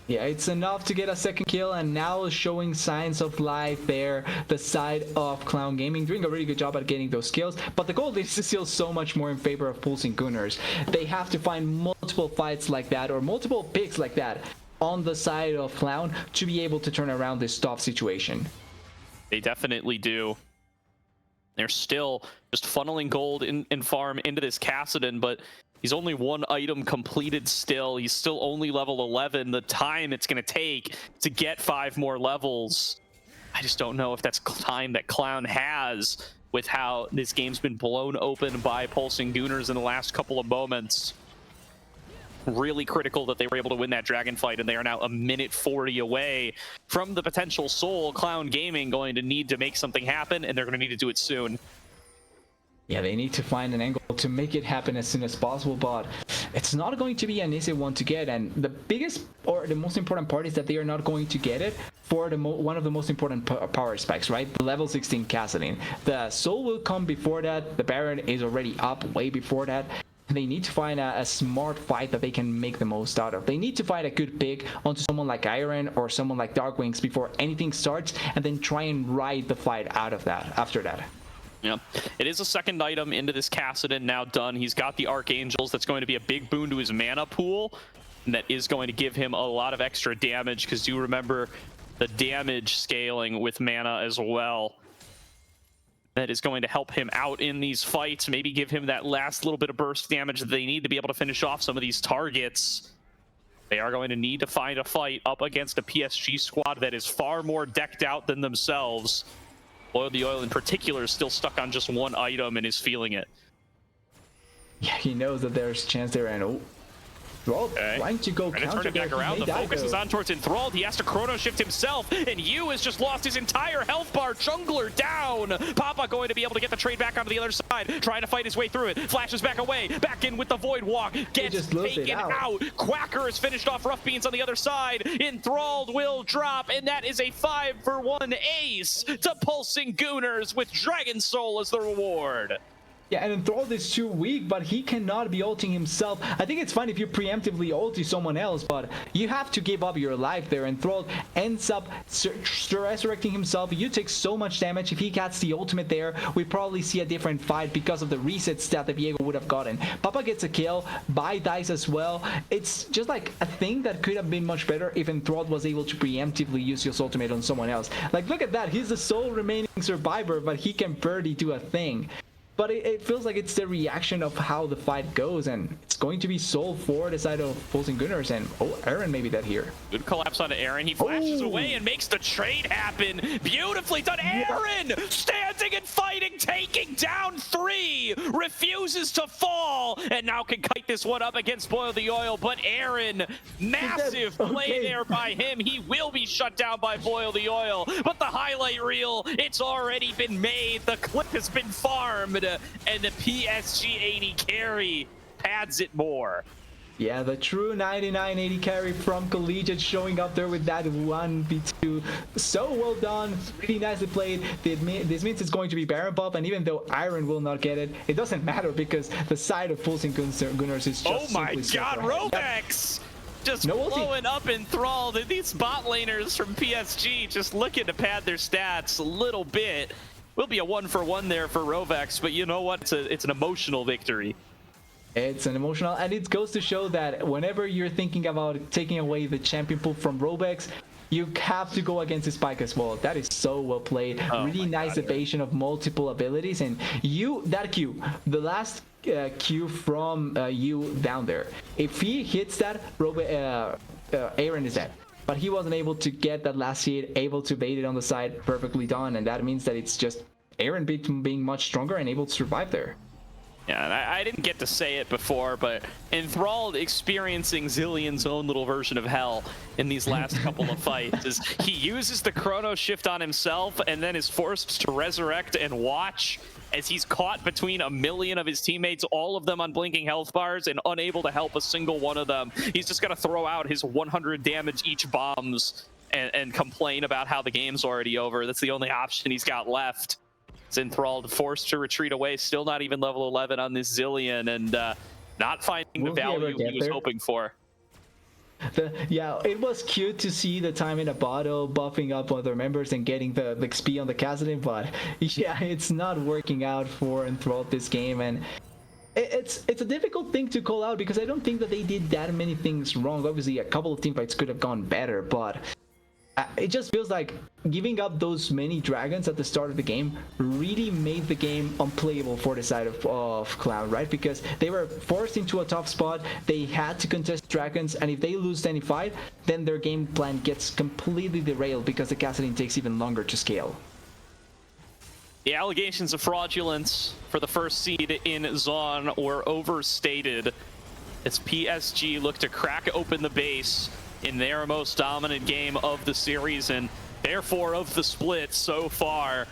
Speaker 2: Yeah, it's enough to get a second kill, and now showing signs of life there, the side of Clown Gaming, doing a really good job at getting those kills, but the gold is still so much more in favor of Pulsing Gunners. They have to find multiple fights like that, or multiple picks like that, on the side of Clown to be able to turn around this tough situation.
Speaker 1: They definitely do. They're still just funneling gold in farm into this Kassadin, but he's only 1 item completed still. He's still only level 11. The time it's going to take to get 5 more levels, I just don't know if that's time that Clown has with how this game's been blown open by Pulsing Gooners in the last couple of moments. Really critical that they were able to win that dragon fight, and they are now a minute 40 away from the potential soul. Clown Gaming going to need to make something happen, and they're going to need to do it soon.
Speaker 2: Yeah, they need to find an angle to make it happen as soon as possible, but it's not going to be an easy one to get. And the biggest or the most important part is that they are not going to get it for the one of the most important power specs, right? The level 16 Kassadin. The soul will come before that. The Baron is already up way before that. They need to find a smart fight that they can make the most out of. They need to find a good pick onto someone like Iron or someone like Darkwings before anything starts, and then try and ride the fight out of that after that.
Speaker 1: Yeah, it is a second item into this Kassadin now done. He's got the Archangels. That's going to be a big boon to his mana pool, and that is going to give him a lot of extra damage, because do remember the damage scaling with mana as well. That is going to help him out in these fights, maybe give him that last little bit of burst damage that they need to be able to finish off some of these targets. They are going to need to find a fight up against a PSG squad that is far more decked out than themselves. Boil the Oil in particular is still stuck on just 1 item and is feeling it.
Speaker 2: Yeah, he knows that there's a chance there, and well, trying to go counter.
Speaker 1: Turn it back around. The focus is on towards Enthralled. He has to chrono shift himself, and Yu has just lost his entire health bar. Jungler down. Papa going to be able to get the trade back onto the other side, trying to fight his way through it. Flashes back away, back in with the Void Walk. Gets taken out. Quacker has finished off Rough Beans on the other side. Enthralled will drop, and that is a 5-for-1 ace to Pulsing Gooners with Dragon Soul as the reward.
Speaker 2: Yeah, and Enthralled is too weak, but he cannot be ulting himself. I think it's fine if you preemptively ulti someone else, but you have to give up your life there. Enthralled ends up resurrecting himself. You take so much damage. If he gets the ultimate there, we probably see a different fight because of the reset stat that Viego would have gotten. Papa gets a kill, Bai dies as well. It's just like a thing that could have been much better if Enthralled was able to preemptively use his ultimate on someone else. Like, look at that. He's the sole remaining survivor, but he can barely do a thing. But it feels like it's the reaction of how the fight goes, and it's going to be sold for the side of Pulsing Gooners, and Aaron may be dead here.
Speaker 1: Good collapse onto Aaron. He flashes away and makes the trade happen. Beautifully done. Aaron standing and fighting, taking down 3, refuses to fall, and now can kite this one up against Boil the Oil. But Aaron, massive play there by him. He will be shut down by Boil the Oil, but the highlight reel, it's already been made. The clip has been farmed. And the PSG 80 carry pads it more.
Speaker 2: Yeah, the true 99-80 carry from Collegiate showing up there with that 1v2. So well done, really nicely played. This means it's going to be Baron buff, and even though Iron will not get it, it doesn't matter because the side of Pulsing Gooners is just
Speaker 1: oh my god, Robex! Just blowing up Enthralled, and these bot laners from PSG just looking to pad their stats a little bit. Will be a 1-for-1 there for Rovex, but you know what? It's an emotional victory.
Speaker 2: It's an emotional, and it goes to show that whenever you're thinking about taking away the champion pool from Robex, you have to go against his Spike as well. That is so well played. Really nice evasion of multiple abilities, and that Q, the last Q from you down there, if he hits that, Aaron is dead. But he wasn't able to get that last hit, able to bait it on the side, perfectly done, and that means that it's just Aaron being much stronger and able to survive there.
Speaker 1: Yeah, and I didn't get to say it before, but Enthralled experiencing Zillion's own little version of hell in these last couple of fights is he uses the Chrono Shift on himself and then is forced to resurrect and watch as he's caught between a million of his teammates, all of them on blinking health bars, and unable to help a single one of them. He's just got to throw out his 100 damage each bombs and complain about how the game's already over. That's the only option he's got left. It's Enthralled, forced to retreat away, still not even level 11 on this Zillion, and not finding the value he was hoping for.
Speaker 2: Yeah, it was cute to see the time in a bottle buffing up other members and getting the XP on the Kassadin, but yeah, it's not working out for Enthralled this game, and it's a difficult thing to call out because I don't think that they did that many things wrong. Obviously, a couple of teamfights could have gone better, but it just feels like giving up those many dragons at the start of the game really made the game unplayable for the side of Cloud, right? Because they were forced into a tough spot, they had to contest dragons, and if they lose any fight, then their game plan gets completely derailed because the Kassadin takes even longer to scale.
Speaker 1: The allegations of fraudulence for the first seed in Zone were overstated as PSG looked to crack open the base in their most dominant game of the series, and therefore of the split so far.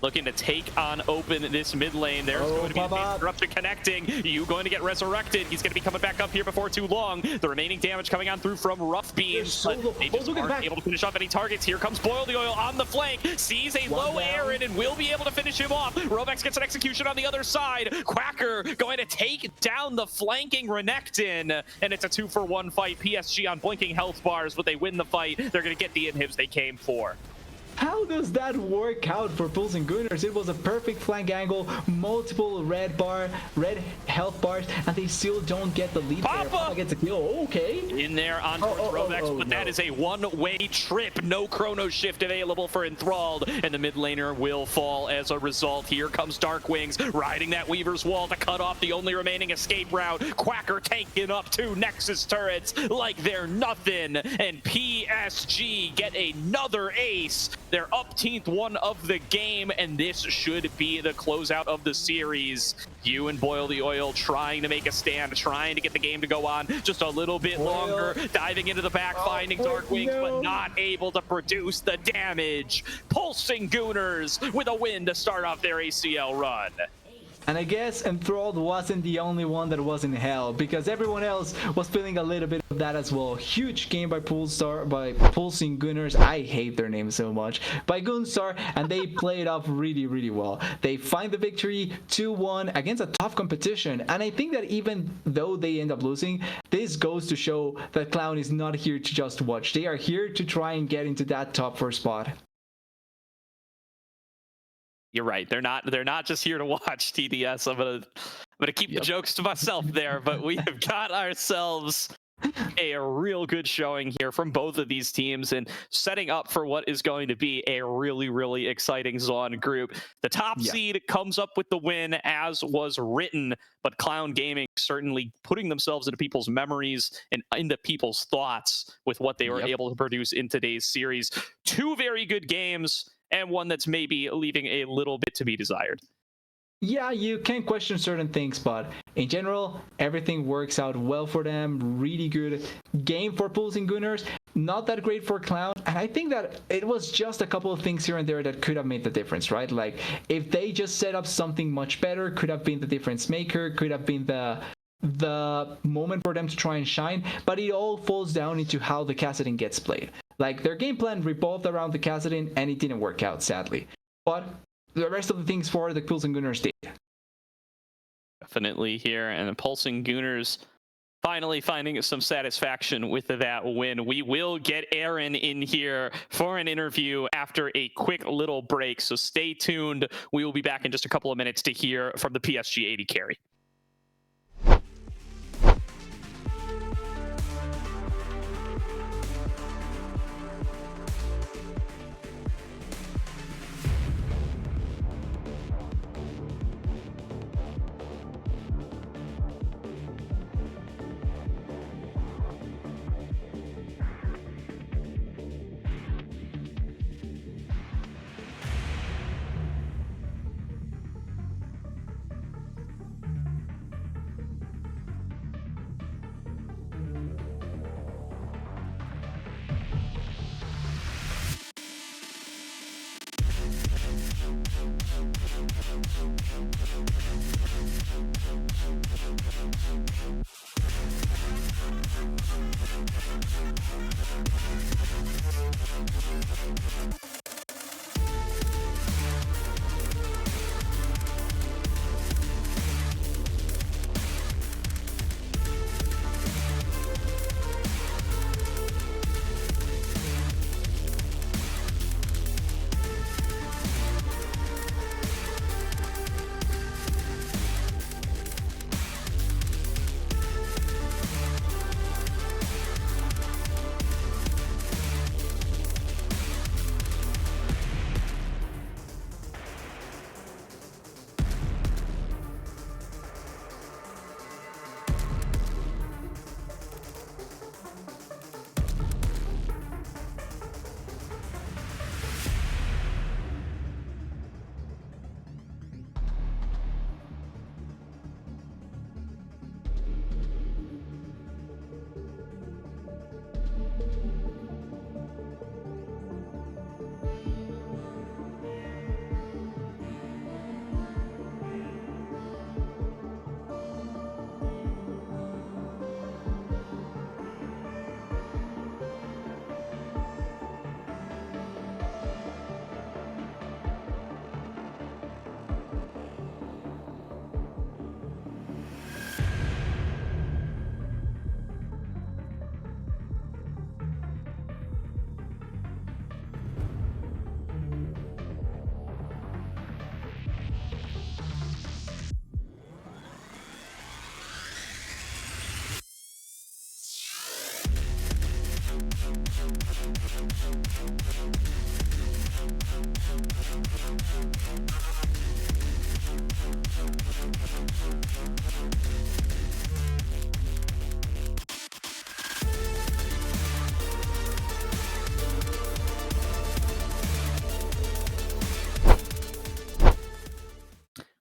Speaker 1: Looking to take on open this mid lane. There's going to be the interruption connecting. You going to get resurrected. He's going to be coming back up here before too long. The remaining damage coming on through from Rough Beams. But they just aren't able to finish off any targets. Here comes Boil the Oil on the flank. Sees a low Aaron and will be able to finish him off. Rovex gets an execution on the other side. Quacker going to take down the flanking Renekton. And it's a 2-for-1 fight. PSG on blinking health bars, but they win the fight. They're going to get the inhibs they came for.
Speaker 2: How does that work out for Pulsing Gooners? It was a perfect flank angle, multiple red health bars, and they still don't get the lead. Papa gets a kill. Okay.
Speaker 1: In there on towards Rovex, but that is a one-way trip. No Chrono Shift available for Enthralled, and the mid laner will fall as a result. Here comes Dark Wings, riding that Weaver's Wall to cut off the only remaining escape route. Quacker tanking up 2 Nexus turrets like they're nothing, and PSG get another ace. They're upteenth one of the game, and this should be the closeout of the series. You and Boil the Oil trying to make a stand, trying to get the game to go on just a little bit longer, diving into the back, finding Dark Wings, but not able to produce the damage. Pulsing Gooners with a win to start off their ACL run.
Speaker 2: And I guess Enthralled wasn't the only one that was in hell, because everyone else was feeling a little bit of that as well. Huge game by Pulsing Gooners. I hate their name so much. By Goonstar, and they played off really, really well. They find the victory 2-1 against a tough competition. And I think that even though they end up losing, this goes to show that Clown is not here to just watch. They are here to try and get into that top 4 spot.
Speaker 1: You're right. They're not just here to watch TDS. I'm gonna keep the jokes to myself there, but we have got ourselves a real good showing here from both of these teams and setting up for what is going to be a really, really exciting Zaun group. The top seed comes up with the win as was written, but Clown Gaming certainly putting themselves into people's memories and into people's thoughts with what they were able to produce in today's series. 2 very good games and one that's maybe leaving a little bit to be desired.
Speaker 2: Yeah, you can question certain things, but in general, everything works out well for them. Really good game for Pulsing Gooners. Not that great for Clown. And I think that it was just a couple of things here and there that could have made the difference, right? Like, if they just set up something much better, could have been the difference maker, could have been the moment for them to try and shine. But it all falls down into how the Kassadin gets played. Like, their game plan revolved around the Kassadin, and it didn't work out, sadly. But the rest of the things for the Pulsing Gooners did.
Speaker 1: Definitely here, and the Pulsing Gooners finally finding some satisfaction with that win. We will get Aaron in here for an interview after a quick little break, so stay tuned. We will be back in just a couple of minutes to hear from the PSG 80 carry.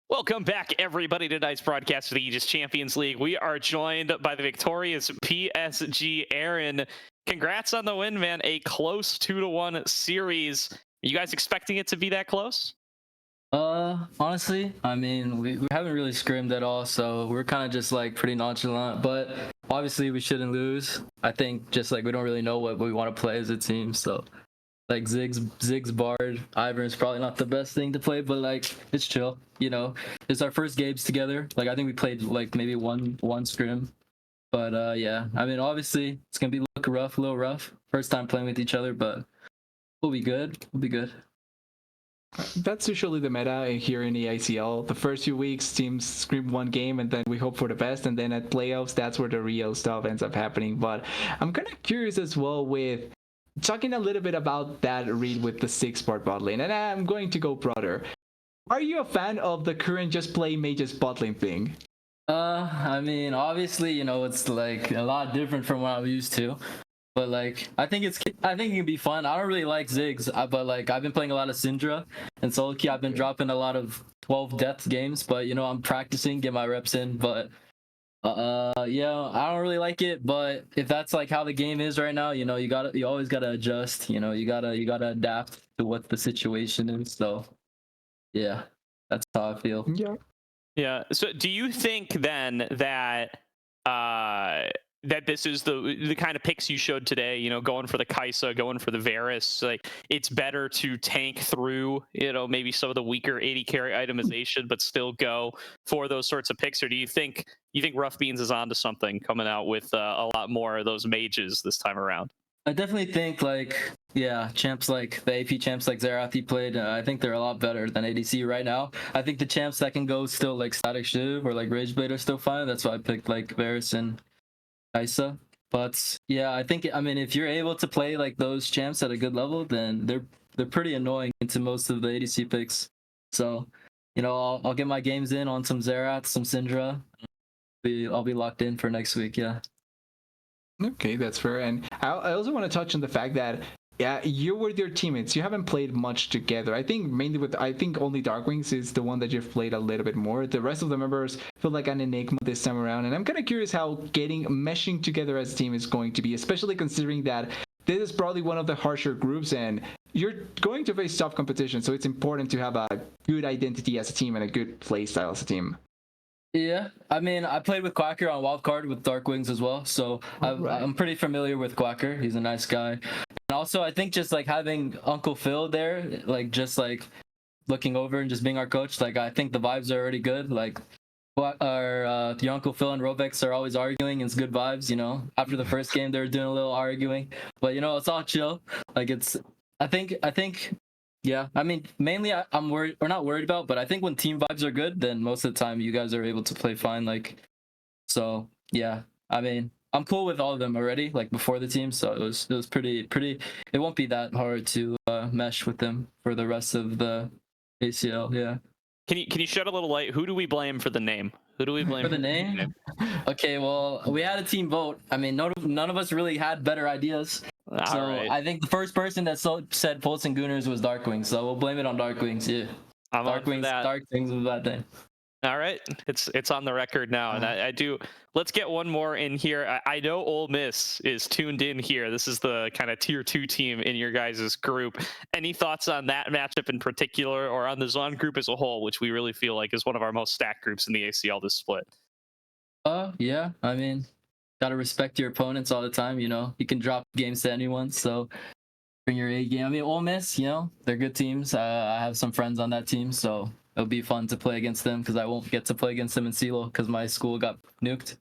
Speaker 1: Welcome back, everybody, to tonight's broadcast of the Aegis Champions League. We are joined by the victorious PSG. Aaron, congrats on the win, man. A close 2-1 series. Are you guys expecting it to be that close?
Speaker 4: Honestly, I mean, we haven't really scrimmed at all, so we're kind of just like pretty nonchalant. But obviously, we shouldn't lose. I think just like we don't really know what we want to play as a team, so like Ziggs, Bard, Ivern is probably not the best thing to play, but like it's chill. It's our first games together. Like I think we played like maybe one scrim, but yeah. I mean, obviously, it's gonna be a little rough. First time playing with each other, but we'll be good. We'll be good.
Speaker 2: That's usually the meta here in the ICL. The first few weeks, teams scrim one game, and then we hope for the best. And then at playoffs, that's where the real stuff ends up happening. But I'm kind of curious as well with talking a little bit about that read with the 6-part bot lane. And I'm going to go broader. Are you a fan of the current just play mages bot lane thing?
Speaker 4: I mean, obviously, it's like a lot different from what I'm used to. But like, I think it can be fun. I don't really like Ziggs, but like I've been playing a lot of Syndra and solo queue. I've been dropping a lot of 12 death games, but I'm practicing, get my reps in. But yeah, I don't really like it. But if that's like how the game is right now, you always gotta adjust. You gotta adapt to what the situation is. So yeah, that's how I feel.
Speaker 2: Yeah.
Speaker 1: Yeah. So do you think then that that this is the kind of picks you showed today, going for the Kaisa, going for the Varus, like it's better to tank through, maybe some of the weaker 80 carry itemization, but still go for those sorts of picks? Or do you think Rough Beans is onto something, coming out with a lot more of those mages this time around?
Speaker 4: I definitely think champs like the AP champs like Zerathi played. I think they're a lot better than ADC right now. I think the champs that can go still like Static Shiv or like Rageblade are still fine. That's why I picked like Varus and Kaisa. But yeah, I think if you're able to play like those champs at a good level, then they're pretty annoying into most of the ADC picks. So I'll get my games in on some Zerath, some Syndra. I'll be locked in for next week. Yeah.
Speaker 2: Okay, that's fair. And I also want to touch on the fact that you're with your teammates. You haven't played much together. I think only Darkwings is the one that you've played a little bit more. The rest of the members feel like an enigma this time around. And I'm kind of curious how meshing together as a team is going to be, especially considering that this is probably one of the harsher groups and you're going to face tough competition. So it's important to have a good identity as a team and a good play style as a team.
Speaker 4: Yeah, I played with Quacker on Wildcard with Darkwings as well, so I'm pretty familiar with Quacker. He's a nice guy. And also, I think just like having Uncle Phil there, like just like looking over and just being our coach, like I think the vibes are already good. Like the Uncle Phil and Rovex are always arguing. It's good vibes, After the first game, they were doing a little arguing, but it's all chill. Like I think. Yeah, mainly I'm worried, or not worried about, but I think when team vibes are good, then most of the time you guys are able to play fine. Like, so yeah, I'm cool with all of them already, like before the team, so it was pretty. It won't be that hard to mesh with them for the rest of the ACL. Yeah.
Speaker 1: Can you shed a little light? Who do we blame for the name? Who do we blame
Speaker 4: for the name? Okay, well, we had a team vote. None of us really had better ideas. So right. I think the first person that said Pulse and Gooners was Darkwings, so we'll blame it on Darkwings. Yeah, Darkwings was that thing.
Speaker 1: All right, it's on the record now, and I do. Let's get one more in here. I know Ole Miss is tuned in here. This is the kind of tier 2 team in your guys' group. Any thoughts on that matchup in particular, or on the Zon group as a whole, which we really feel like is one of our most stacked groups in the ACL this split?
Speaker 4: Yeah, gotta respect your opponents all the time. You can drop games to anyone, so bring your A game. Ole Miss, they're good teams. I have some friends on that team, so it'll be fun to play against them because I won't get to play against them in CeeLo because my school got nuked.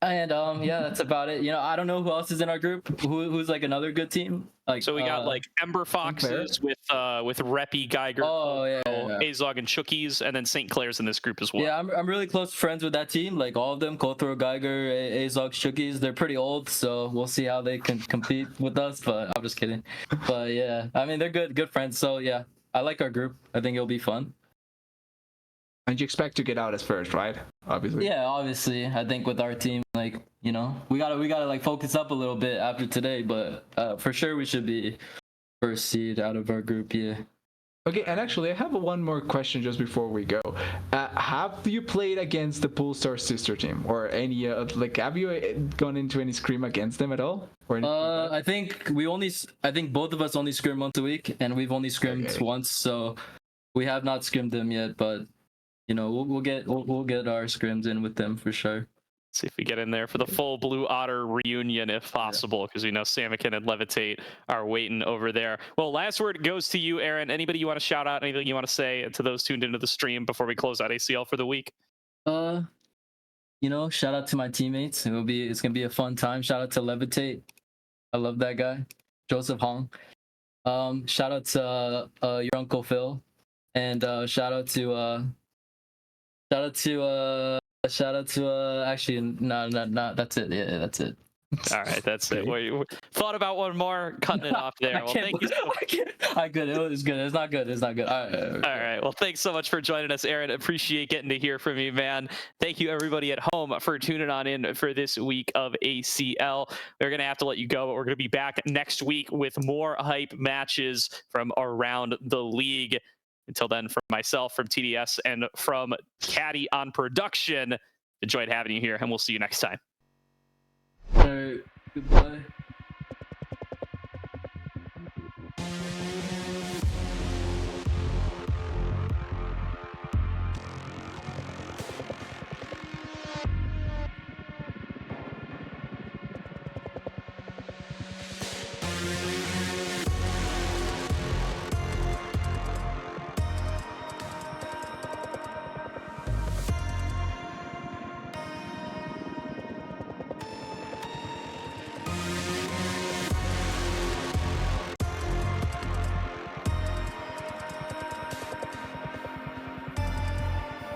Speaker 4: And yeah, that's about it. I don't know who else is in our group. Who's like another good team? So
Speaker 1: we got like Ember Foxes with Reppy, Geiger, Azog, and Chookies, and then St. Clair's in this group as well.
Speaker 4: Yeah, I'm really close friends with that team. Like all of them, Kothro, Geiger, Azog, Chookies. They're pretty old, so we'll see how they can compete with us. But I'm just kidding. But yeah, they're good friends. So yeah, I like our group. I think it'll be fun.
Speaker 2: And you expect to get out as first, right? Obviously.
Speaker 4: Yeah, obviously. I think with our team, like, we gotta like focus up a little bit after today, but for sure we should be first seed out of our group. Yeah.
Speaker 2: Okay, and actually, I have one more question just before we go. Have you played against the Poolstar sister team, or any have you gone into any scrim against them at all? Or
Speaker 4: I think both of us only scrim once a week, and we've only scrimmed once, so. We have not scrimmed them yet, but you know, we'll get our scrims in with them for sure.
Speaker 1: See if we get in there for the full Blue Otter reunion if possible, because we know Samikin and Levitate are waiting over there. Well, last word goes to you, Aaron. Anybody you want to shout out? Anything you want to say to those tuned into the stream before we close out ACL for the week?
Speaker 4: You know, shout out to my teammates. It's gonna be a fun time. Shout out to Levitate. I love that guy, Joseph Hong. Shout out to your Uncle Phil, and shout out to actually no, that's it. Yeah, that's it.
Speaker 1: All right, that's it. We thought about one more, cutting it off there. Well, thank you.
Speaker 4: I good. It was good. It's not good. It's not good. All
Speaker 1: right. Well, thanks so much for joining us, Aaron. Appreciate getting to hear from you, man. Thank you, everybody at home, for tuning on in for this week of ACL. We're going to have to let you go, but we're going to be back next week with more hype matches from around the league. Until then, from myself, from TDS, and from Caddy on production, enjoyed having you here, and we'll see you next time.
Speaker 4: right. Goodbye.